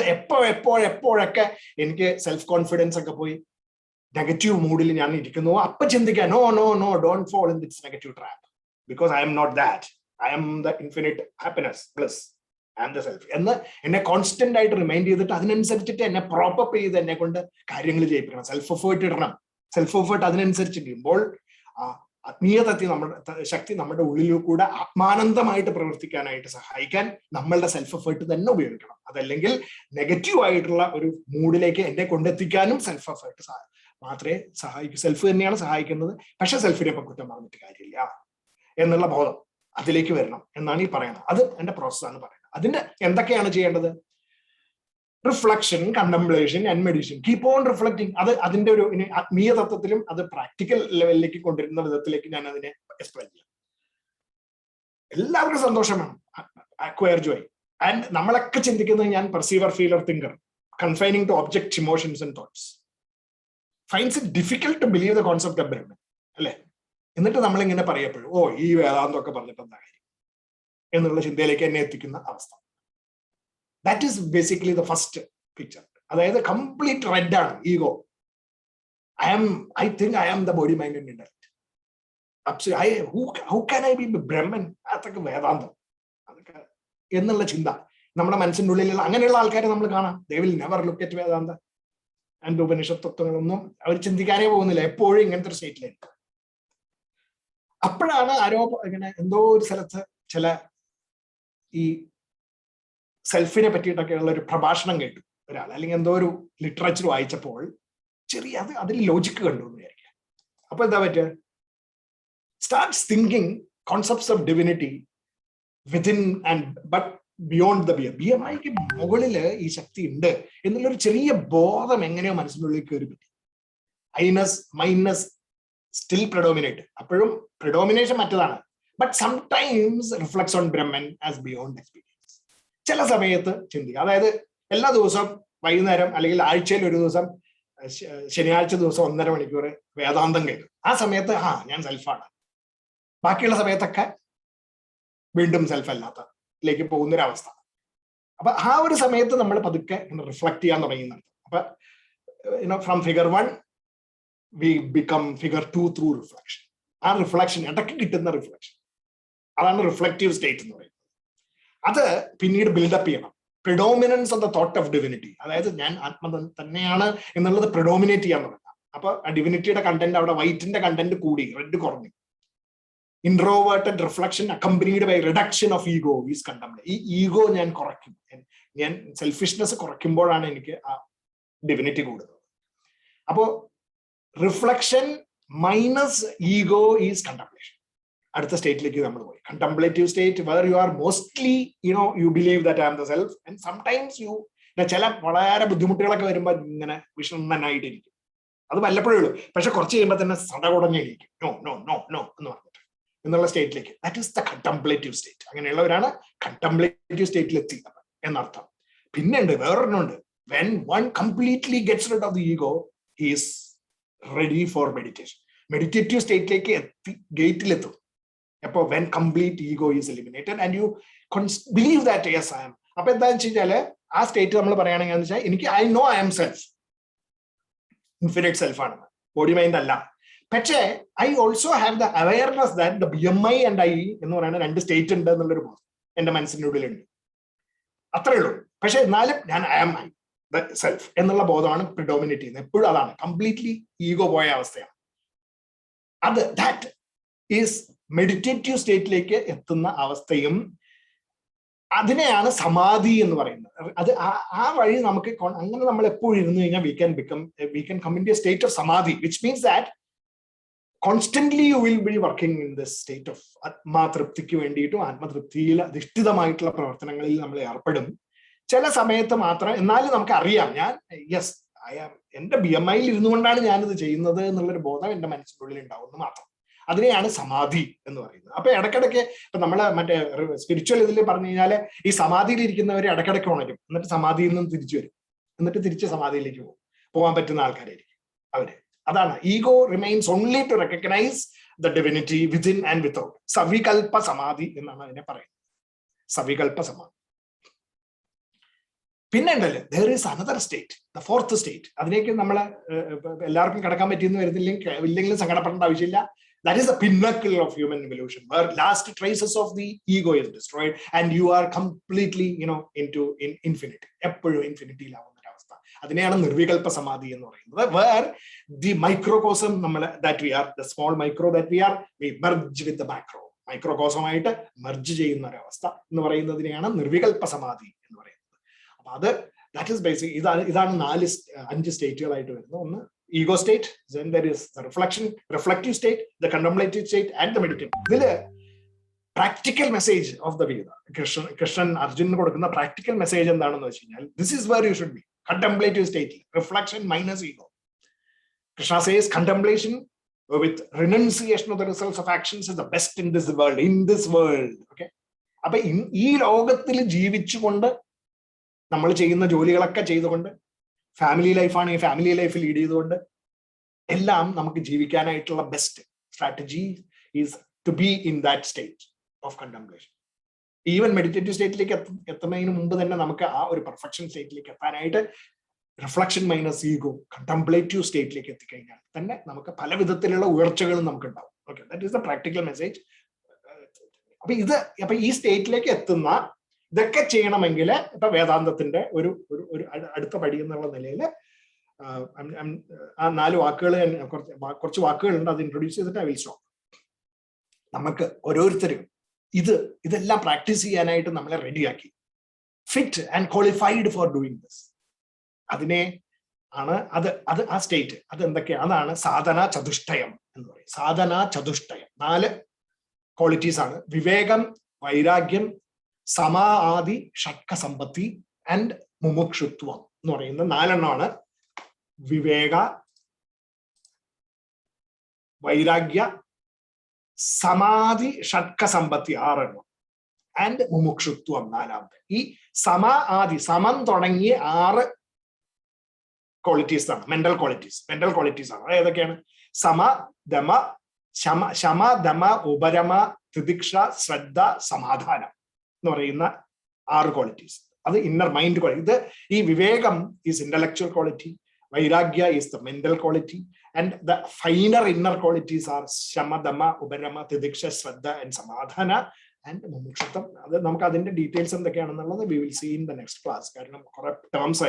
എപ്പോഴൊക്കെ എനിക്ക് സെൽഫ് കോൺഫിഡൻസ് ഒക്കെ പോയി നെഗറ്റീവ് മൂഡിൽ ഞാൻ ഇരിക്കുന്നു, അപ്പൊ ചിന്തിക്കാൻ no don't fall in this negative trap, because I M not that, I am the infinite happiness plus and the self എന്ന് എന്നെ കോൺസ്റ്റന്റ് ആയിട്ട് റിമൈൻഡ് ചെയ്തിട്ട് അതിനനുസരിച്ചിട്ട് എന്നെ പ്രോപ്പപ്പ് ചെയ്ത് എന്നെ കൊണ്ട് കാര്യങ്ങൾ ചെയ്യിപ്പിക്കണം. സെൽഫ് എഫേർട്ട് ഇടണം. സെൽഫ് എഫേർട്ട് അതിനനുസരിച്ച് ചെയ്യുമ്പോൾ ആത്മീയതത്തി നമ്മുടെ ശക്തി നമ്മുടെ ഉള്ളിൽ കൂടെ ആത്മാനന്ദമായിട്ട് പ്രവർത്തിക്കാനായിട്ട് സഹായിക്കാൻ നമ്മളുടെ സെൽഫ് എഫേർട്ട് തന്നെ ഉപയോഗിക്കണം. അതല്ലെങ്കിൽ നെഗറ്റീവ് ആയിട്ടുള്ള ഒരു മൂഡിലേക്ക് എന്നെ കൊണ്ടെത്തിക്കാനും സെൽഫ് എഫേർട്ട് മാത്രമേ സഹായിക്കൂ. സെൽഫ് തന്നെയാണ് സഹായിക്കുന്നത്. പക്ഷെ സെൽഫിനെ ഇപ്പം കുറ്റം പറഞ്ഞിട്ട് കാര്യമില്ല എന്നുള്ള ബോധം അതിലേക്ക് വരണം എന്നാണ് ഈ പറയുന്നത്. അത് എന്റെ പ്രോസസ്സാണ് പറയുന്നത്. അതിന്റെ എന്തൊക്കെയാണ് ചെയ്യേണ്ടത്? Reflection, contemplation and meditation. Keep on reflecting. അത് അതിന്റെ ഒരു ആത്മീയ തത്വത്തിലും അത് പ്രാക്ടിക്കൽ ലെവലിലേക്ക് കൊണ്ടുവരുന്ന വിധത്തിലേക്ക് ഞാൻ അതിനെ എക്സ്പ്ലെയിൻ ചെയ്യാം. എല്ലാവർക്കും സന്തോഷം വേണം, അക്വയർ ജോയ്. ആൻഡ് നമ്മളൊക്കെ ചിന്തിക്കുന്നത് ഞാൻ perceiver, feeler, thinker, confining to object, emotions and thoughts, finds it difficult to believe the concept of Brahman. അല്ലെ? എന്നിട്ട് നമ്മളിങ്ങനെ പറയപ്പോഴും ഈ വേദാന്തമൊക്കെ പറഞ്ഞിട്ട് എന്താ കാര്യം എന്നുള്ള ചിന്തയിലേക്ക് എന്നെ എത്തിക്കുന്ന അവസ്ഥ. That is basically the first picture. അതായത് കംപ്ലീറ്റ് റെഡ് ആണ് ego. I think I am the body, mind and intellect. How can I be Brahman? അതൊക്കെ വേദാന്തം അതൊക്കെ എന്നുള്ള ചിന്ത നമ്മുടെ മനസ്സിൻ്റെ ഉള്ളിലുള്ള അങ്ങനെയുള്ള ആൾക്കാരെ നമ്മൾ കാണാം. They will never look at Vedanta and ഉപനിഷത്ത് തത്വങ്ങളൊന്നും അവർ ചിന്തിക്കാനേ പോകുന്നില്ല. എപ്പോഴും ഇങ്ങനത്തെ ഒരു സ്റ്റേറ്റിലേക്ക്. അപ്പോഴാണ് ഇങ്ങനെ എന്തോ ഒരു സ്ഥലത്ത് ചില ഈ സെൽഫിനെ പറ്റിയിട്ടൊക്കെയുള്ള ഒരു പ്രഭാഷണം കേട്ടു ഒരാൾ, അല്ലെങ്കിൽ എന്തോ ഒരു ലിറ്ററേച്ചർ വായിച്ചപ്പോൾ ചെറിയ അതിൽ ലോജിക്ക് കണ്ടു എന്ന് വിചാരിക്കുക. അപ്പൊ എന്താ പറ്റുക? Starts thinking concepts of divinity within, and but beyond the BMI മുകളില് ഈ ശക്തി ഉണ്ട് എന്നുള്ളൊരു ചെറിയ ബോധം എങ്ങനെയോ മനസ്സിനുള്ളിൽ കയറി പറ്റി. ഐനസ് മൈനസ് സ്റ്റിൽ പ്രെഡോമിനേറ്റ്, അപ്പോഴും പ്രെഡോമിനേഷൻ മറ്റതാണ്. But sometimes reflex on Brahman as beyond experience. ചില സമയത്ത് ചിന്തിക്കുക, അതായത് എല്ലാ ദിവസവും വൈകുന്നേരം അല്ലെങ്കിൽ ആഴ്ചയിൽ ഒരു ദിവസം, ശനിയാഴ്ച ദിവസം 1.5 മണിക്കൂർ വേദാന്തം കേൾക്കും. ആ സമയത്ത് ഞാൻ സെൽഫാണ്. ബാക്കിയുള്ള സമയത്തൊക്കെ വീണ്ടും സെൽഫ് അല്ലാത്തതിലേക്ക് പോകുന്നൊരവസ്ഥ. അപ്പൊ ആ ഒരു സമയത്ത് നമ്മൾ പതുക്കെ റിഫ്ലക്ട് ചെയ്യാൻ തുടങ്ങുന്നുണ്ട്. അപ്പൊ from figure 1 we become figure 2 through reflection. ആ റിഫ്ലക്ഷൻ ഇടയ്ക്ക് കിട്ടുന്ന റിഫ്ലക്ഷൻ, അതാണ് റിഫ്ലക്റ്റീവ് സ്റ്റേറ്റ് എന്ന് പറയുന്നത്. അത് പിന്നീട് ബിൽഡപ്പ് ചെയ്യണം. Predominance of the thought of divinity, അതായത് ഞാൻ ആത്മ തന്നെയാണ് എന്നുള്ളത് പ്രിഡോമിനേറ്റ് ചെയ്യാൻ തുടങ്ങാം. അപ്പൊ ആ ഡിവിനിറ്റിയുടെ കണ്ടന്റ് അവിടെ വൈറ്റിന്റെ കണ്ടന്റ് കൂടി, റെഡ് കുറഞ്ഞു. Introverted reflection accompanied by reduction of ego is contemplate. ഈ ഈഗോ ഞാൻ കുറയ്ക്കും, ഞാൻ സെൽഫിഷ്നെസ് കുറയ്ക്കുമ്പോഴാണ് എനിക്ക് ആ ഡിവിനിറ്റി കൂടുന്നത്. അപ്പോ reflection minus ego is contemplation. അടുത്ത സ്റ്റേറ്റിലേക്ക് നമ്മൾ പോയി, contemplative state, where you are mostly you believe that I am the self and sometimes ചില വളരെ ബുദ്ധിമുട്ടുകളൊക്കെ വരുമ്പോൾ ഇങ്ങനെ വിഷണ്ണനായിട്ടിരിക്കും. അത് വല്ലപ്പോഴേ ഉള്ളൂ. പക്ഷെ കുറച്ച് കഴിയുമ്പോൾ തന്നെ സടകുടഞ്ഞിരിക്കും, നോ നോ നോ നോ എന്ന് പറഞ്ഞിട്ട് എന്നുള്ള സ്റ്റേറ്റിലേക്ക്. That is the contemplative state. അങ്ങനെയുള്ളവരാണ് കണ്ടംപ്ലേറ്റീവ് സ്റ്റേറ്റിൽ എത്തിയത് എന്നർത്ഥം. പിന്നെ ഉണ്ട് വേറൊരെണ്ണമുണ്ട്, when one completely gets rid of the ego, he is ready for meditation. Meditative സ്റ്റേറ്റിലേക്ക് എത്തി, ഗേറ്റിലെത്തും. അപ്പോ when complete ego is eliminated and you believe that yes I am. അപ്പൊ എന്താണെന്ന് വെച്ച് കഴിഞ്ഞാല് ആ സ്റ്റേറ്റ് നമ്മൾ പറയുകയാണെങ്കിൽ എന്ന് വെച്ചാൽ എനിക്ക് I know I am self, infinite സെൽഫാണ്, ബോഡി മൈൻഡ് അല്ല. പക്ഷേ I also have the awareness that the BMI and I എന്ന് പറയുന്ന 2 സ്റ്റേറ്റ് ഉണ്ട് എന്നുള്ളൊരു ബോധം എന്റെ മനസ്സിന്റെ ഉള്ളിലുണ്ട്. അത്രേ ഉള്ളൂ. പക്ഷെ എന്നാലും ഞാൻ ഐ ആം ദ സെൽഫ് എന്നുള്ള ബോധമാണ് പ്രിഡോമിനേറ്റ് ചെയ്യുന്നത്. എപ്പോഴും അതാണ്, കംപ്ലീറ്റ്ലി ഈഗോ പോയ അവസ്ഥയാണ് അത്. ദാറ്റ് ഈസ് മെഡിറ്റേറ്റീവ് സ്റ്റേറ്റിലേക്ക് എത്തുന്ന അവസ്ഥയും അതിനെയാണ് സമാധി എന്ന് പറയുന്നത്. അത് ആ വഴി നമുക്ക് അങ്ങനെ നമ്മൾ എപ്പോഴും ഇരുന്ന് കഴിഞ്ഞാൽ we can come into a state of samadhi, which means that constantly you will be working in this state of ആത്മതൃപ്തിക്ക് വേണ്ടിയിട്ടും ആത്മതൃപ്തിയിൽ അധിഷ്ഠിതമായിട്ടുള്ള പ്രവർത്തനങ്ങളിൽ നമ്മൾ ഏർപ്പെടും. ചില സമയത്ത് മാത്രം, എന്നാലും നമുക്ക് അറിയാം ഞാൻ യെസ് ഐ ആം, എന്റെ BMI ഇരുന്നു കൊണ്ടാണ് ഞാനിത് ചെയ്യുന്നത് എന്നുള്ളൊരു ബോധം എന്റെ മനസ്സിനുള്ളിൽ ഉണ്ടാവുന്നത് മാത്രം. അതിനെയാണ് സമാധി എന്ന് പറയുന്നത്. അപ്പൊ ഇടയ്ക്കിടയ്ക്ക് ഇപ്പൊ നമ്മള് മറ്റേ സ്പിരിച്വൽ ഇതിൽ പറഞ്ഞു കഴിഞ്ഞാല് ഈ സമാധിയിൽ ഇരിക്കുന്നവർ ഇടയ്ക്കിടയ്ക്ക് ഉണരും, എന്നിട്ട് സമാധിയിൽ നിന്നും തിരിച്ചു വരും, എന്നിട്ട് തിരിച്ച് സമാധിയിലേക്ക് പോകാൻ പറ്റുന്ന ആൾക്കാരായിരിക്കും അവര്. അതാണ് ego remains only to recognise the divinity within and without. സവികൽപ്പ സമാധി എന്നാണ് അതിനെ പറയുന്നത്, സവികൽപ്പ സമാധി. പിന്നെ ഉണ്ടല്ലോ there is another state, the fourth state. അതിലേക്ക് നമ്മള് എല്ലാവർക്കും കിടക്കാൻ പറ്റിയെന്ന് വരുന്നില്ലെങ്കിലും സങ്കടപ്പെടേണ്ട ആവശ്യമില്ല. That is the pinnacle of human evolution, where last traces of the ego is destroyed and you are completely into infinity. എപ്പോഴും ഇൻഫിനിറ്റിയിലാവുന്ന ഒരു അവസ്ഥ, അതിനെയാണ് നിർവികൽപ്പ സമാധി എന്ന് പറയുന്നത്. where the microcosm that we are, the small micro that we are, we merge with the macro. മൈക്രോകോസമായിട്ട് മെർജ് ചെയ്യുന്ന ഒരു അവസ്ഥ എന്ന് പറയുന്നതിനെയാണ് നിർവികൽപ്പ സമാധി എന്ന് പറയുന്നത്. അപ്പൊ അത് ദാറ്റ് ഈസ് ബേസിക്. ഇതാണ് 5 സ്റ്റേറ്റുകളായിട്ട് വരുന്നത്. ഒന്ന് ego state, then there is the reflective state, the contemplative state and the meditative. ഇതില് practical message of the Veda, Krishnan അർജുനന് കൊടുക്കുന്ന പ്രാക്ടിക്കൽ മെസ്സേജ് എന്താണെന്ന് വെച്ച് കഴിഞ്ഞാൽ, this is where you should be, contemplative state, reflection minus ego. Krishna says contemplation with renunciation of the results of actions is the best in this world. Okay, അപ്പൊ ഈ ലോകത്തിൽ ജീവിച്ചുകൊണ്ട് നമ്മൾ ചെയ്യുന്ന ജോലികളൊക്കെ ചെയ്തുകൊണ്ട്, ഫാമിലി ലൈഫാണ്, ഫാമിലി ലൈഫ് ലീഡ് ചെയ്തുകൊണ്ട് എല്ലാം നമുക്ക് ജീവിക്കാനായിട്ടുള്ള best strategy is to be in that state of contemplation. Even meditative സ്റ്റേറ്റിലേക്ക് എത്തുന്നതിന് മുമ്പ് തന്നെ നമുക്ക് ആ ഒരു പെർഫെക്ഷൻ സ്റ്റേറ്റിലേക്ക് എത്താനായിട്ട് റിഫ്ലക്ഷൻ മൈനസ് ഈഗോ കണ്ടംപ്ലേറ്റീവ് സ്റ്റേറ്റിലേക്ക് എത്തിക്കഴിഞ്ഞാൽ തന്നെ നമുക്ക് പല വിധത്തിലുള്ള ഉയർച്ചകളും നമുക്ക് ഉണ്ടാവും. Okay, that is the practical message. അപ്പൊ ഈ സ്റ്റേറ്റിലേക്ക് എത്തുന്ന ഇതൊക്കെ ചെയ്യണമെങ്കിൽ ഇപ്പൊ വേദാന്തത്തിന്റെ ഒരു അടുത്ത പടി എന്നുള്ള നിലയിൽ ആ 4 വാക്കുകൾ, കുറച്ച് വാക്കുകളുണ്ട്, അത് ഇൻട്രൊഡ്യൂസ് ചെയ്തിട്ട് ഐ വിൽ സ്റ്റോപ്പ്. നമുക്ക് ഓരോരുത്തരും ഇതെല്ലാം പ്രാക്ടീസ് ചെയ്യാനായിട്ട് നമ്മളെ റെഡിയാക്കി, fit and qualified four doing this. അതിനെ ആണ് അത് ആ സ്റ്റേറ്റ്. അത് എന്തൊക്കെയാണ്? അതാണ് സാധന ചതുഷ്ടയം എന്ന് പറയും. സാധന ചതുഷ്ടയം 4 ക്വാളിറ്റീസ് ആണ്: വിവേകം, വൈരാഗ്യം, Sama Adi Shatka Sampatti and Mumukshutvam. No, in the Nalanana Vivega, Vairagya, Samadhi Shatka Sampatti Arano and Mumukshutvam Nalam. E Sama Adi Saman Todangi are qualities, mental qualities. Mental qualities are again Sama, Dhamma, Shama, Dhamma, Ubarama, Tidiksha, Shraddha, Samadhana. No, are qualities. Other inner mind quality. The Vivegam is intellectual quality, Vairagya is the mental quality, and the finer inner qualities are Shama, Dhamma, Ubarama, Tidiksha, Shraddha, and Samadhana, and Mumukshutam. The details and the we will see in the next class. Terms.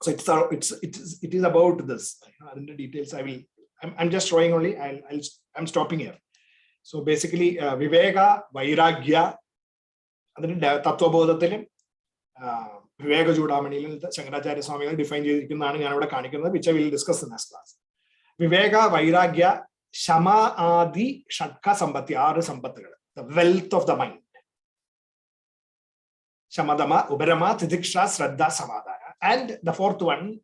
So it is about this. The details I'm just showing only. I'm stopping here. So basically, Vivega, Vairagya, Tattva Bodhathil, Vivega Judamanil, Shankaracharya Swami define which I will discuss in this class. Vivega, Vairagya, Shama Adi Shatka Sampatti, Ara Sampatti, the wealth of the mind. Shamadama, Ubarama, Tidiksha, Shraddha, Samadhana. And the fourth one,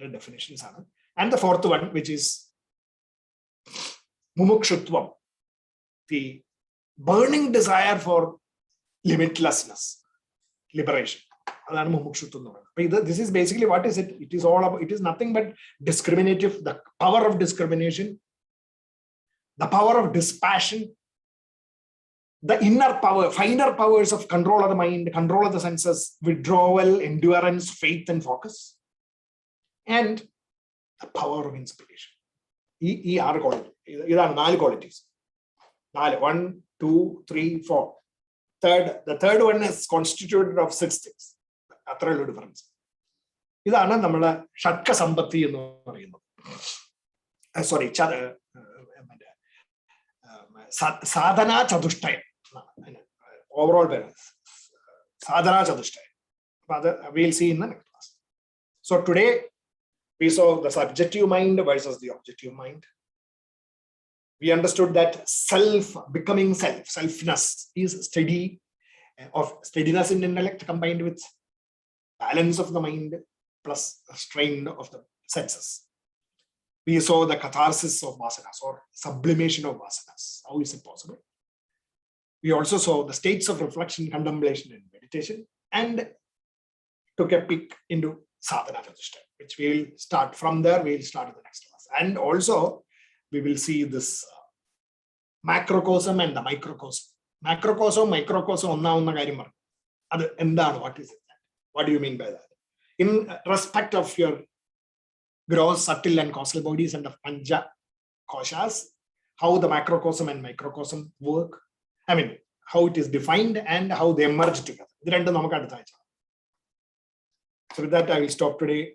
the definitions are, and the fourth one, which is Mumukshutvam, the burning desire for limitlessness, liberation. This is basically what is it? It is all about, it is nothing but discriminative, the power of discrimination, the power of dispassion, the inner power, finer powers of control of the mind, control of the senses, withdrawal, endurance, faith, and focus, and the power of inspiration. These are four qualities. 1, 2, 3, 4. The third one is constituted of 6 things. That's the difference. This is the Shatka Sampatti. Sorry, Sadhana Chadushtaya. Overall Sadhana Chadushtaya. We'll see in the next class. So today we saw the subjective mind versus the objective mind. We understood that self, becoming self, selfness is steady, of steadiness in intellect combined with balance of the mind plus strain of the senses. We saw the catharsis of vasanas or sublimation of vasanas. How is it possible? We also saw the states of reflection, contemplation, and meditation, and took a peek into sadhana chadushtaya, which we will start from there. We will start in the next class. And also, we will see this macrocosm and the microcosm. Macrocosm, microcosm, what is it? What do you mean by that? In respect of your gross, subtle, and causal bodies and of Panja Koshas, how the macrocosm and microcosm work. I mean, how it is defined and how they merge together. So with that, I will stop today.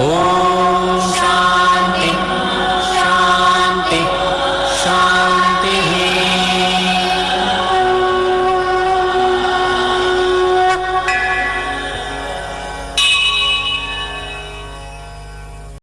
Om